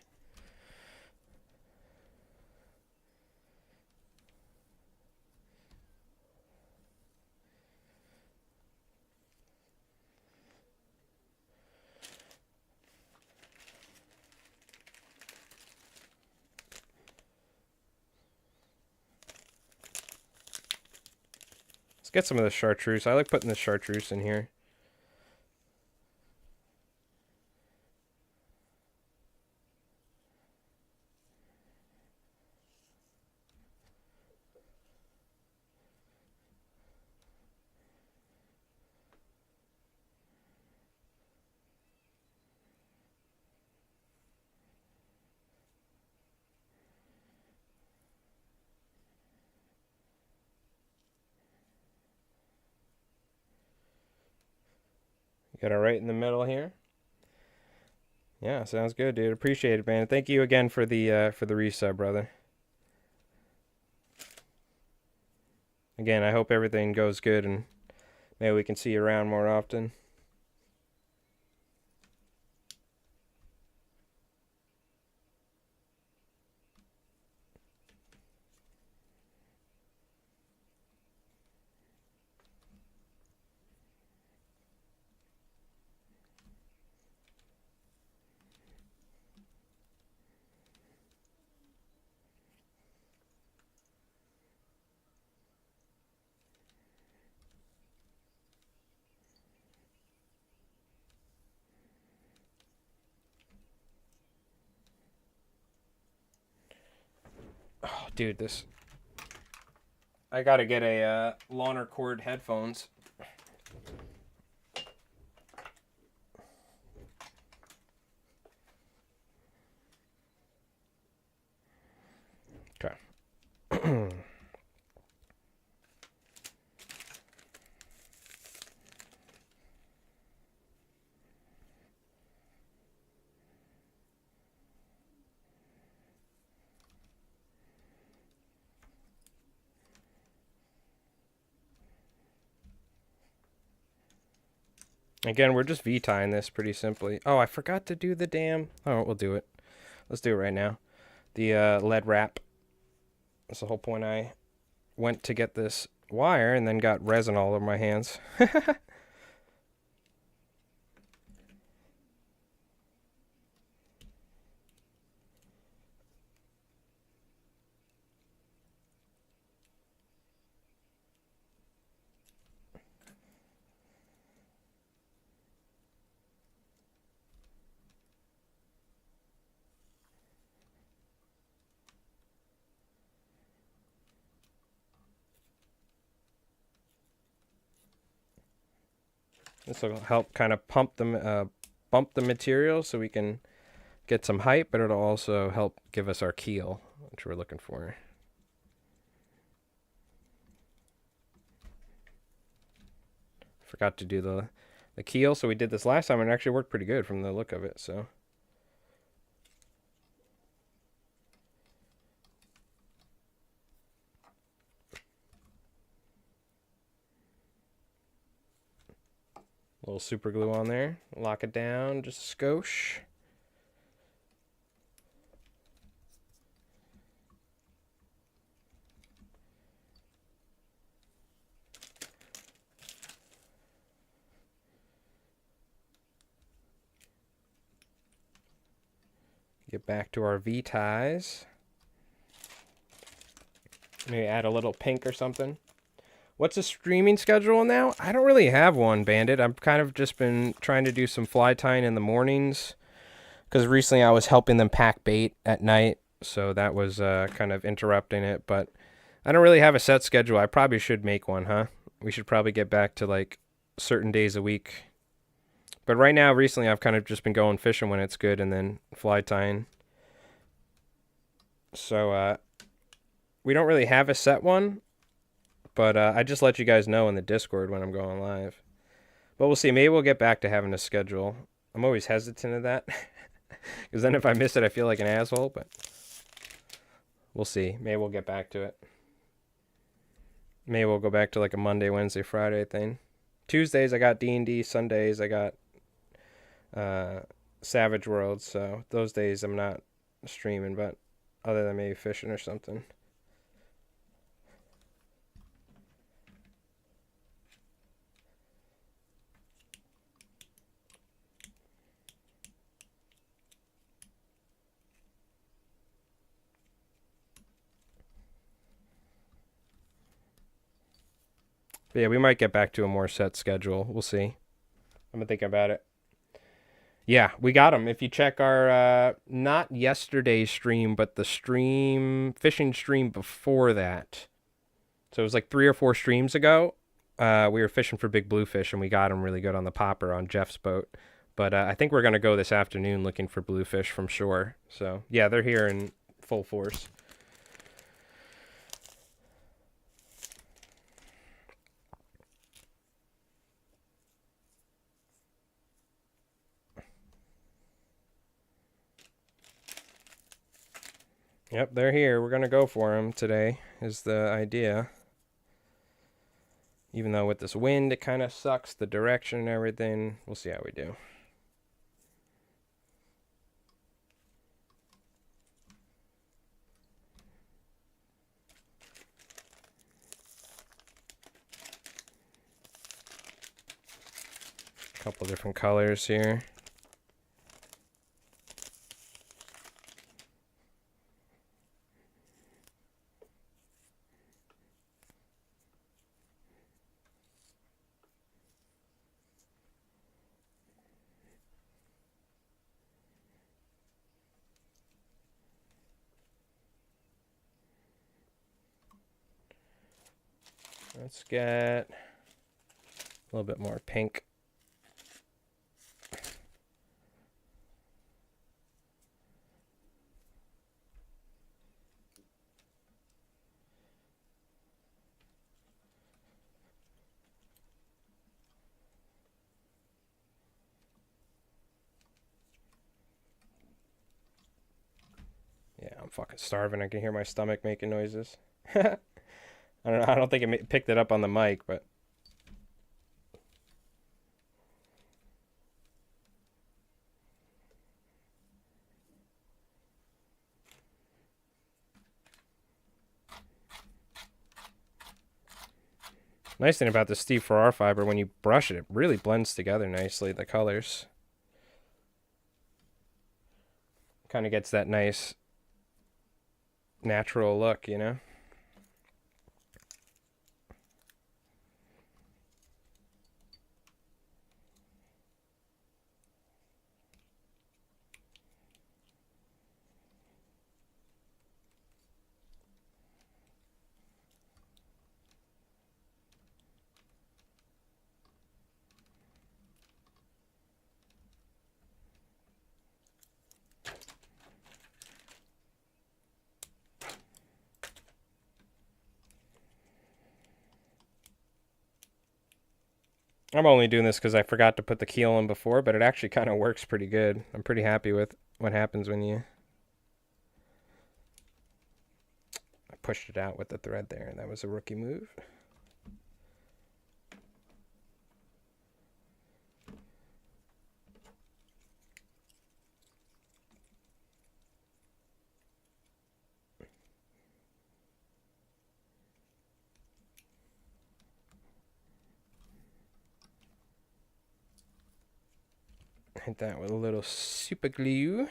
Let's get some of the chartreuse. I like putting the chartreuse in here. Got it right in the middle here. Yeah, sounds good, dude. Appreciate it, man. Thank you again for the resub, brother. Again, I hope everything goes good and maybe we can see you around more often. Oh, dude, this... I gotta get a Lawner cord headphones. Okay. Again, we're just V-tying this pretty simply. Oh, I forgot to do the damn... Oh, we'll do it. Let's do it right now. The lead wrap. That's the whole point. I went to get this wire and then got resin all over my hands. This will help kind of bump the material so we can get some height, but it'll also help give us our keel, which we're looking for. Forgot to do the keel, so we did this last time and it actually worked pretty good from the look of it, so. A little super glue on there. Lock it down just a skosh. Get back to our V-ties. Maybe add a little pink or something. What's the streaming schedule now? I don't really have one, Bandit. I've kind of just been trying to do some fly tying in the mornings. Because recently I was helping them pack bait at night. so that was kind of interrupting it. But I don't really have a set schedule. I probably should make one, huh? We should probably get back to like certain days a week. But right now, recently, I've kind of just been going fishing when it's good and then fly tying. So we don't really have a set one, but I just let you guys know in the Discord when I'm going live. But we'll see. Maybe we'll get back to having a schedule. I'm always hesitant of that. Because then if I miss it, I feel like an asshole. But we'll see. Maybe we'll get back to it. Maybe we'll go back to like a Monday, Wednesday, Friday thing. Tuesdays, I got D&D. Sundays, I got Savage World. So those days, I'm not streaming. But other than maybe fishing or something. But yeah, we might get back to a more set schedule. We'll see. I'm gonna think about it. Yeah, we got them. If you check our not yesterday's stream, but the fishing stream before that. So it was like 3 or 4 streams ago. We were fishing for big bluefish, and we got them really good on the popper on Jeff's boat. But I think we're gonna go this afternoon looking for bluefish from shore. So yeah, they're here in full force. Yep, they're here. We're going to go for them today is the idea. Even though with this wind, it kind of sucks the direction and everything. We'll see how we do. A couple different colors here. Let's get a little bit more pink. Yeah, I'm fucking starving. I can hear my stomach making noises. I don't know. I don't think it picked it up on the mic, but nice thing about the Steve Farrar fiber, when you brush it, it really blends together nicely, the colors. Kind of gets that nice natural look, you know? I'm only doing this because I forgot to put the keel in before, but it actually kind of works pretty good. I'm pretty happy with what happens when you... I pushed it out with the thread there, and that was a rookie move. Hit that with a little super glue.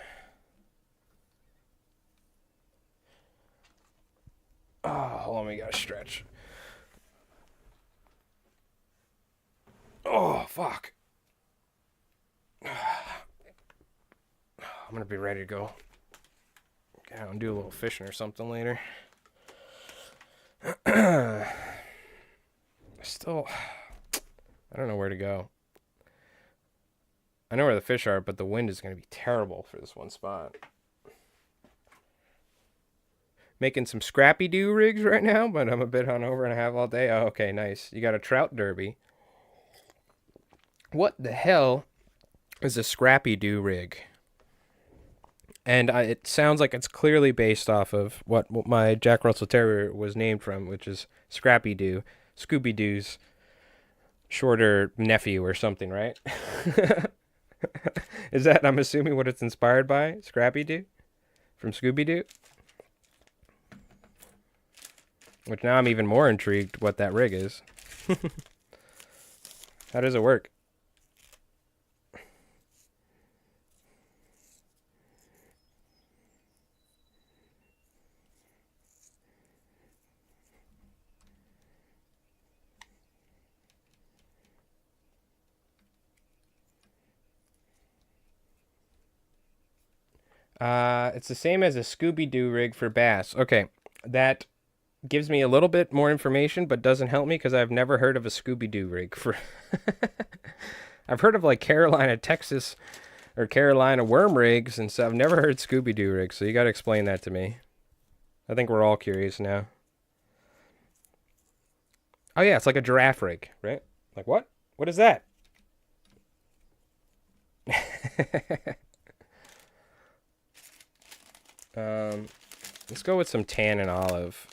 Oh, hold on, we gotta stretch. Oh, fuck. I'm gonna be ready to go. get out and do a little fishing or something later. Still, I don't know where to go. I know where the fish are, but the wind is going to be terrible for this one spot. Making some scrappy-doo rigs right now, but I'm a bit hungover and I have all day. Oh, okay, nice. You got a trout derby. What the hell is a scrappy-doo rig? And it sounds like it's clearly based off of what my Jack Russell Terrier was named from, which is Scrappy-Doo, Scooby-Doo's shorter nephew or something, right? Is that, I'm assuming, what it's inspired by? Scrappy-Doo? From Scooby-Doo? Which now I'm even more intrigued what that rig is. How does it work? It's the same as a Scooby-Doo rig for bass. Okay, that gives me a little bit more information, but doesn't help me because I've never heard of a Scooby-Doo rig for... I've heard of like Carolina, Texas, or Carolina worm rigs, and so I've never heard Scooby-Doo rigs, so you gotta explain that to me. I think we're all curious now. Oh yeah, it's like a giraffe rig, right? Like what? What is that? Let's go with some tan and olive.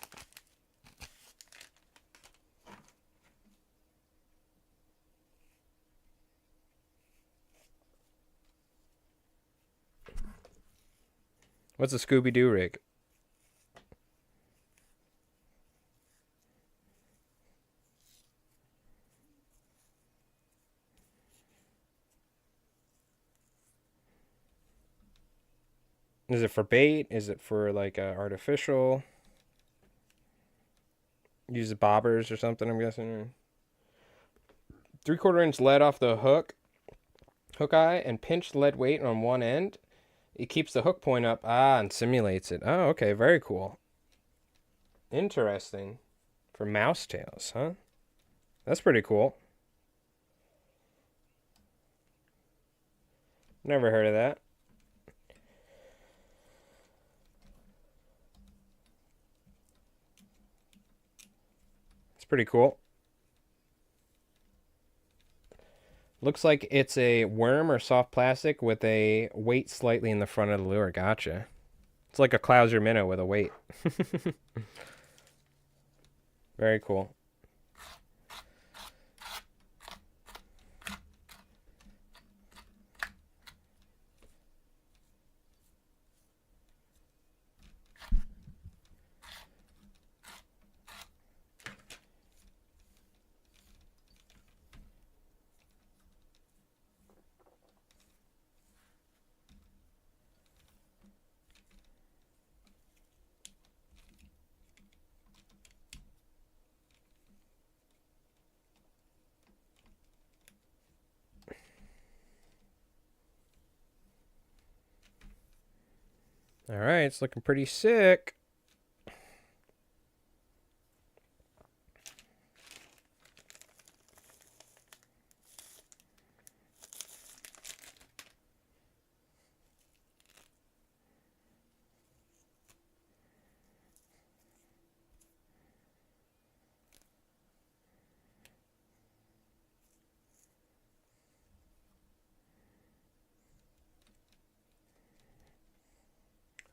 What's a Scooby-Doo rig? Is it for bait? Is it for like artificial? Use the bobbers or something, I'm guessing. 3/4 inch lead off the hook eye and pinch lead weight on one end. It keeps the hook point up. And simulates it. Oh, okay, very cool. Interesting. For mouse tails, huh? That's pretty cool. Never heard of that. It's pretty cool. Looks like it's a worm or soft plastic with a weight slightly in the front of the lure. Gotcha. It's like a Clouser minnow with a weight. Very cool. All right, it's looking pretty sick.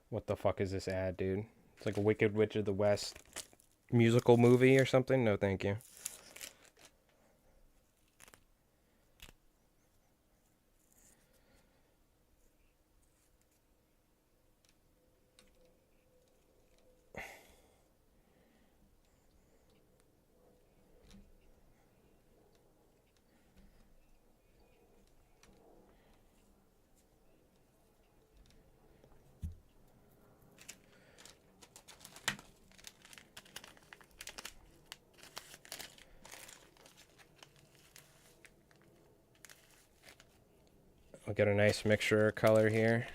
What the fuck is this ad, dude? It's like a Wicked Witch of the West musical movie or something? No, thank you. We'll get a nice mixture of color here.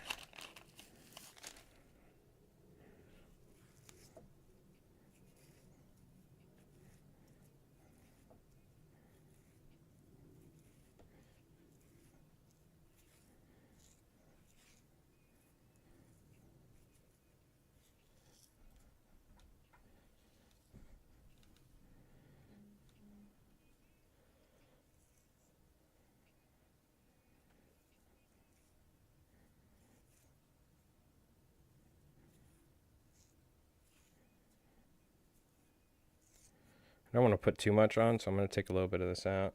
I don't want to put too much on, so I'm going to take a little bit of this out.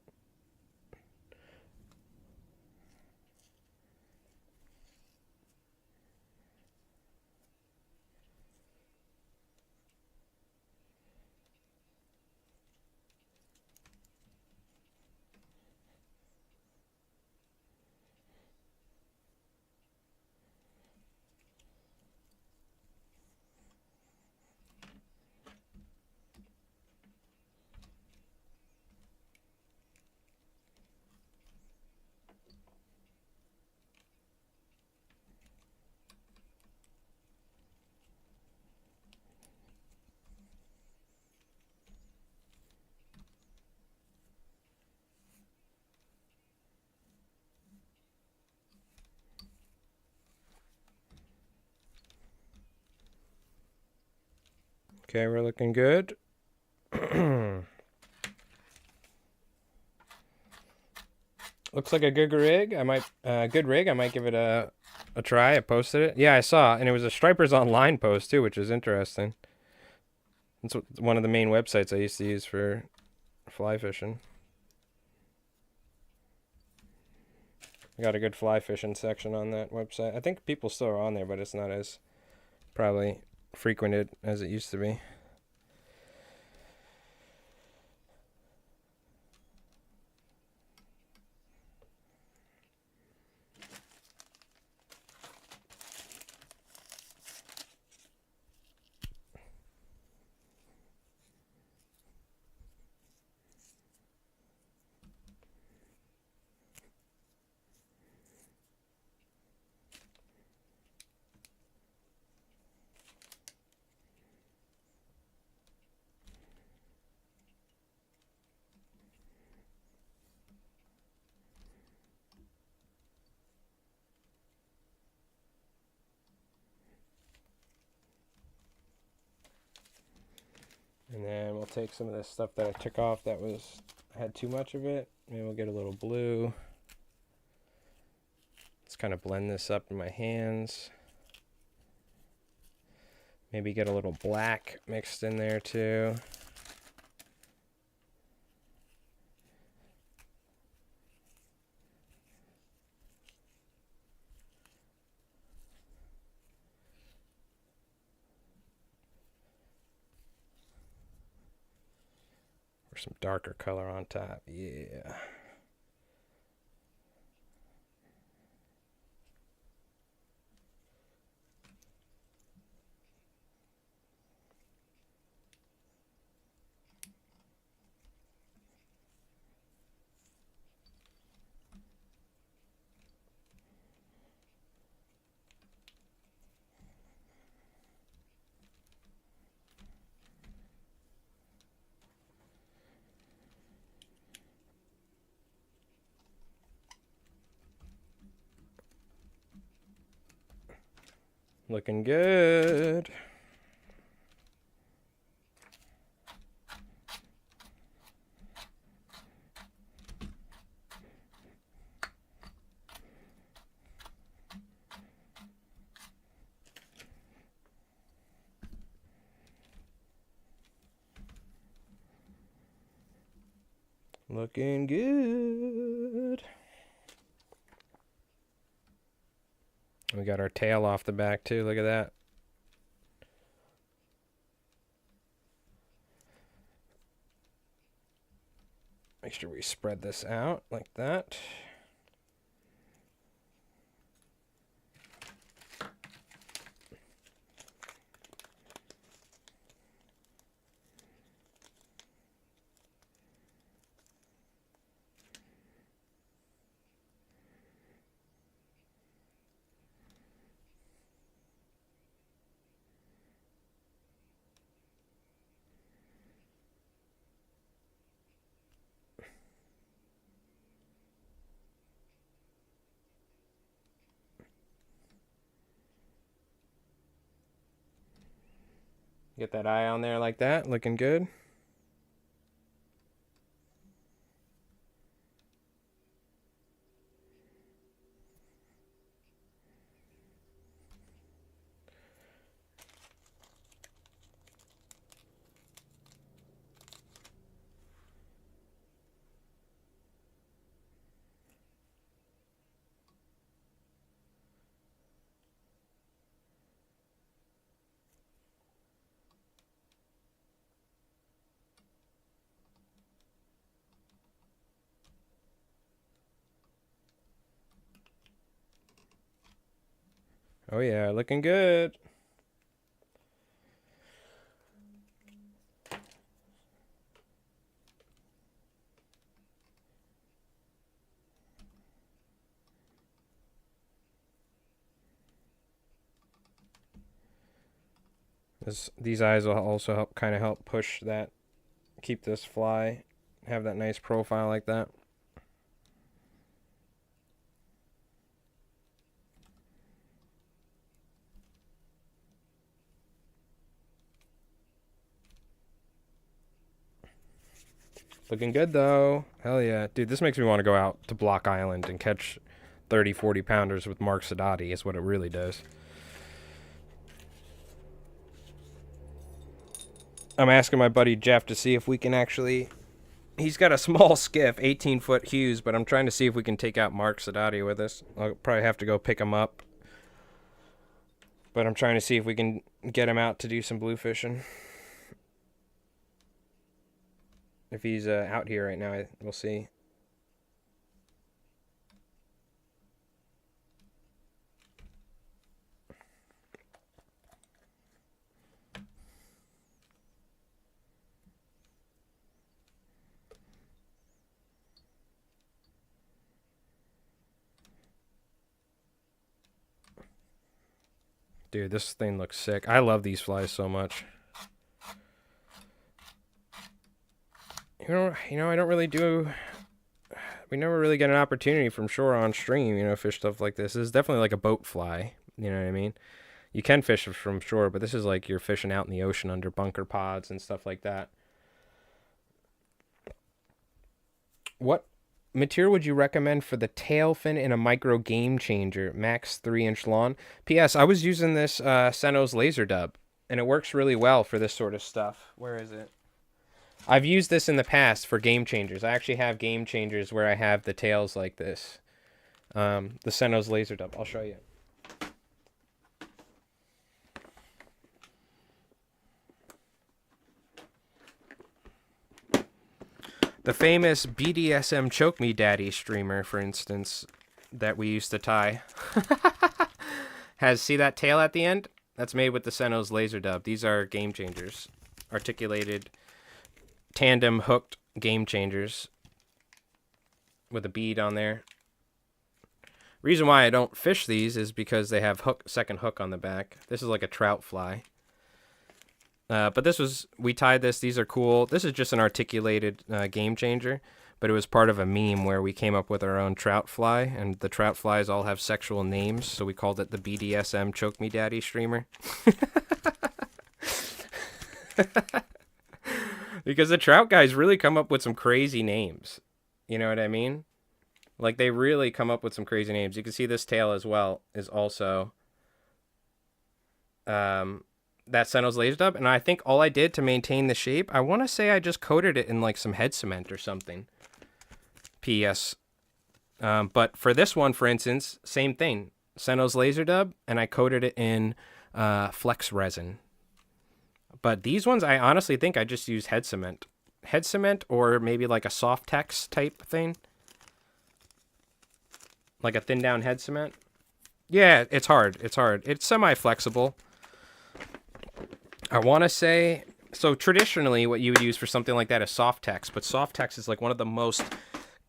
Okay, we're looking good. Looks like a good rig. I might give it a try. I posted it. Yeah, I saw, and it was a Stripers Online post too, which is interesting. It's one of the main websites I used to use for fly fishing. I got a good fly fishing section on that website. I think people still are on there, but it's not as probably frequented as it used to be. And then we'll take some of this stuff that I took off that had too much of it. Maybe we'll get a little blue. Let's kind of blend this up in my hands. Maybe get a little black mixed in there too. Or some darker color on top. Yeah. Looking good. Looking good. We got our tail off the back too. Look at that. Make sure we spread this out like that. Get that eye on there like that, looking good. Oh yeah, looking good. These eyes will also help kind of help push that, keep this fly, have that nice profile like that. Looking good though. Hell yeah. Dude, this makes me want to go out to Block Island and catch 30, 40 pounders with Mark Sadati is what it really does. I'm asking my buddy Jeff to see if we can actually... He's got a small skiff, 18-foot Hughes, but I'm trying to see if we can take out Mark Sadati with us. I'll probably have to go pick him up. But I'm trying to see if we can get him out to do some blue fishing. If he's out here right now, we'll see. Dude, this thing looks sick. I love these flies so much. You know, I don't really do... We never really get an opportunity from shore on stream, you know, fish stuff like this. This is definitely like a boat fly, you know what I mean? You can fish from shore, but this is like you're fishing out in the ocean under bunker pods and stuff like that. What material would you recommend for the tail fin in a micro game changer, max 3-inch lawn? P.S. I was using this Senos laser dub, and it works really well for this sort of stuff. Where is it? I've used this in the past for game changers. I actually have game changers where I have the tails like this. The Senos laser dub. I'll show you. The famous BDSM Choke Me Daddy streamer, for instance, that we used to tie, see that tail at the end? That's made with the Senos laser dub. These are game changers. Articulated, tandem hooked game changers with a bead on there. Reason why I don't fish these is because they have second hook on the back. This is like a trout fly. But we tied this. These are cool. This is just an articulated game changer, but it was part of a meme where we came up with our own trout fly, and the trout flies all have sexual names, so we called it the BDSM Choke Me Daddy streamer. Because the trout guys really come up with some crazy names. You know what I mean? Like, they really come up with some crazy names. You can see this tail as well is also... that Senos laser dub, and I think all I did to maintain the shape, I want to say I just coated it in like some head cement or something. P.S. But for this one, for instance, same thing. Senos laser dub, and I coated it in flex resin. But these ones, I honestly think I just use head cement. Head cement or maybe like a soft tex type thing. Like a thin down head cement. Yeah, it's hard. It's hard. It's semi-flexible. I want to say, so traditionally what you would use for something like that is soft tex, but soft tex is like one of the most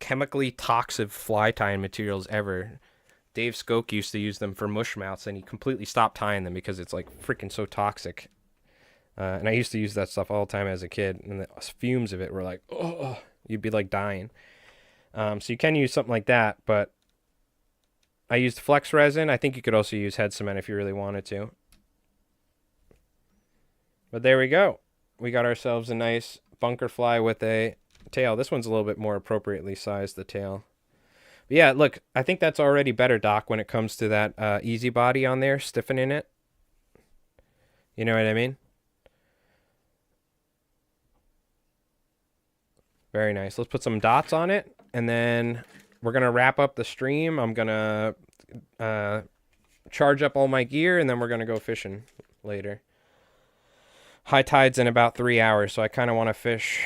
chemically toxic fly tying materials ever. Dave Skoke used to use them for mush mouths, and he completely stopped tying them because it's like freaking so toxic. And I used to use that stuff all the time as a kid, and the fumes of it were like, oh, you'd be like dying. So you can use something like that, but I used flex resin. I think you could also use head cement if you really wanted to. But there we go. We got ourselves a nice bunker fly with a tail. This one's a little bit more appropriately sized, the tail. But yeah, look, I think that's already better, Doc, when it comes to that easy body on there, stiffening it. You know what I mean? Very nice. Let's put some dots on it, and then we're going to wrap up the stream. I'm going to charge up all my gear, and then we're going to go fishing later. High tide's in about 3 hours, so I kind of want to fish.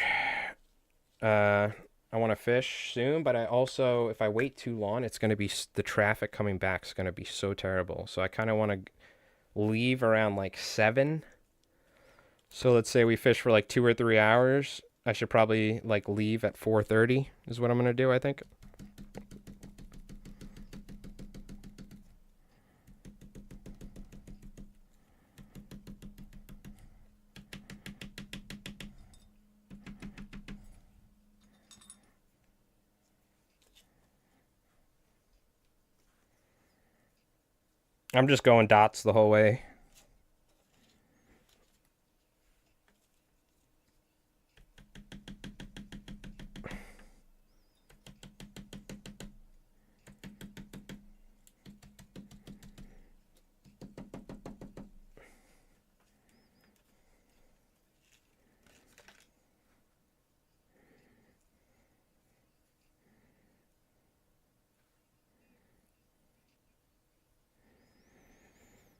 I I want to fish soon, but I also, if I wait too long, it's going to be, the traffic coming back is going to be so terrible. So I kind of want to leave around like 7. So let's say we fish for like 2 or 3 hours. I should probably like leave at 4:30 is what I'm going to do, I think. I'm just going dots the whole way.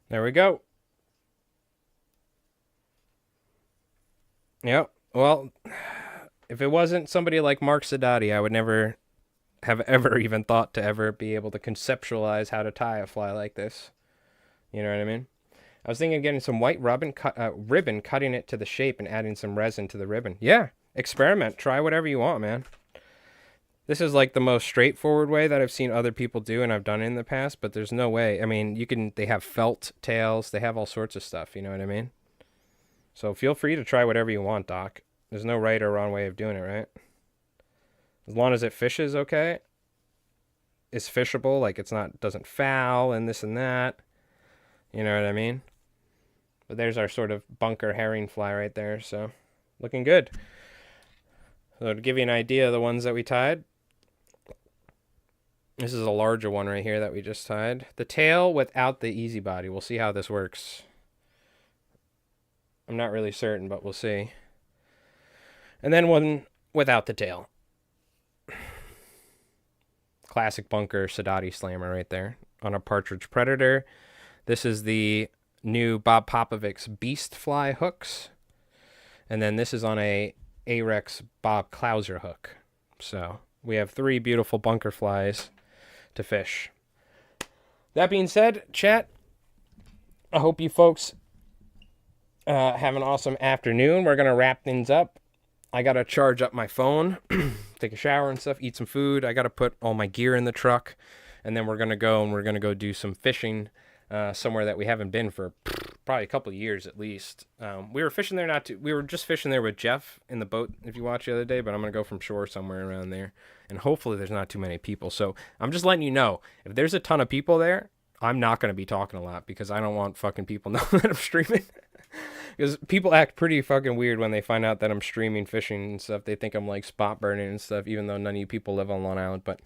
There we go. Yep. Well, if it wasn't somebody like Mark Sadati, I would never have ever even thought to ever be able to conceptualize how to tie a fly like this. You know what I mean? I was thinking of getting some white ribbon, cutting it to the shape and adding some resin to the ribbon. Yeah, experiment. Try whatever you want, man. This is like the most straightforward way that I've seen other people do, and I've done it in the past, but there's no way. I mean, they have felt tails, they have all sorts of stuff, you know what I mean? So feel free to try whatever you want, Doc. There's no right or wrong way of doing it, right? As long as it fishes okay, it's fishable, like doesn't foul and this and that. You know what I mean? But there's our sort of bunker herring fly right there, so looking good. So to give you an idea of the ones that we tied, this is a larger one right here that we just tied. The tail without the easy body. We'll see how this works. I'm not really certain, but we'll see. And then one without the tail. Classic bunker Sadati slammer right there on a partridge predator. This is the new Bob Popovich's Beast Fly hooks. And then this is on a Arex Bob Clouser hook. So we have 3 beautiful bunker flies to fish. That being said, chat, I hope you folks have an awesome afternoon. We're going to wrap things up. I got to charge up my phone, take a shower and stuff, eat some food. I got to put all my gear in the truck. And then we're going to go do some fishing somewhere that we haven't been for probably a couple of years at least. We were fishing there we were just fishing there with Jeff in the boat, if you watched the other day, but I'm going to go from shore somewhere around there. And hopefully there's not too many people. So I'm just letting you know, if there's a ton of people there, I'm not going to be talking a lot because I don't want fucking people knowing that I'm streaming. Because people act pretty fucking weird when they find out that I'm streaming fishing and stuff. They think I'm like spot burning and stuff, even though none of you people live on Long Island. But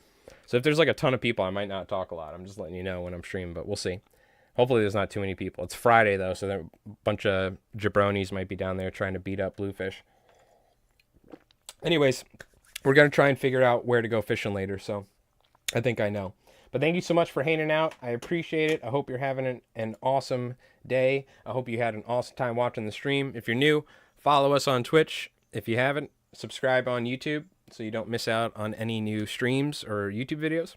so if there's like a ton of people, I might not talk a lot. I'm just letting you know when I'm streaming, but we'll see. Hopefully there's not too many people. It's Friday though, so a bunch of jabronis might be down there trying to beat up bluefish. Anyways, we're going to try and figure out where to go fishing later, so I think I know. But thank you so much for hanging out. I appreciate it. I hope you're having an awesome day. I hope you had an awesome time watching the stream. If you're new, follow us on Twitch. If you haven't, subscribe on YouTube so you don't miss out on any new streams or YouTube videos.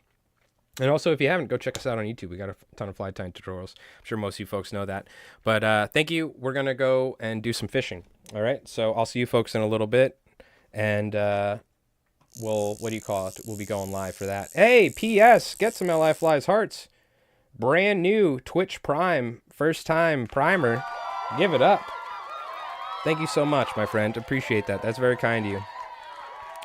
And also, if you haven't, go check us out on YouTube. We got a ton of fly tying tutorials. I'm sure most of you folks know that. But thank you. We're going to go and do some fishing. All right? So I'll see you folks in a little bit. And what do you call it? We'll be going live for that. Hey, P.S. Get some LI Flies hearts. Brand new Twitch Prime. First time primer. Give it up. Thank you so much, my friend. Appreciate that. That's very kind of you.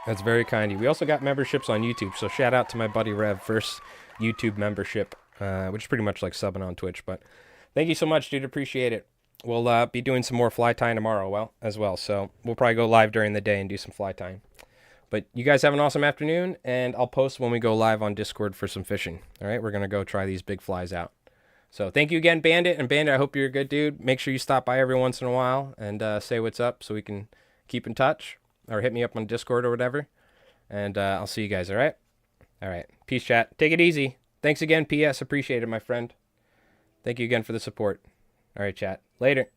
That's very kind of you. We also got memberships on YouTube. So shout out to my buddy Rev. First YouTube membership, which is pretty much like subbing on Twitch. But thank you so much, dude. Appreciate it. We'll be doing some more fly tying tomorrow as well. So we'll probably go live during the day and do some fly tying. But you guys have an awesome afternoon, and I'll post when we go live on Discord for some fishing. All right, we're going to go try these big flies out. So thank you again, Bandit. And Bandit, I hope you're a good dude. Make sure you stop by every once in a while and say what's up so we can keep in touch. Or hit me up on Discord or whatever. And I'll see you guys, all right? All right. Peace, chat. Take it easy. Thanks again, PS. Appreciate it, my friend. Thank you again for the support. All right, chat. Later.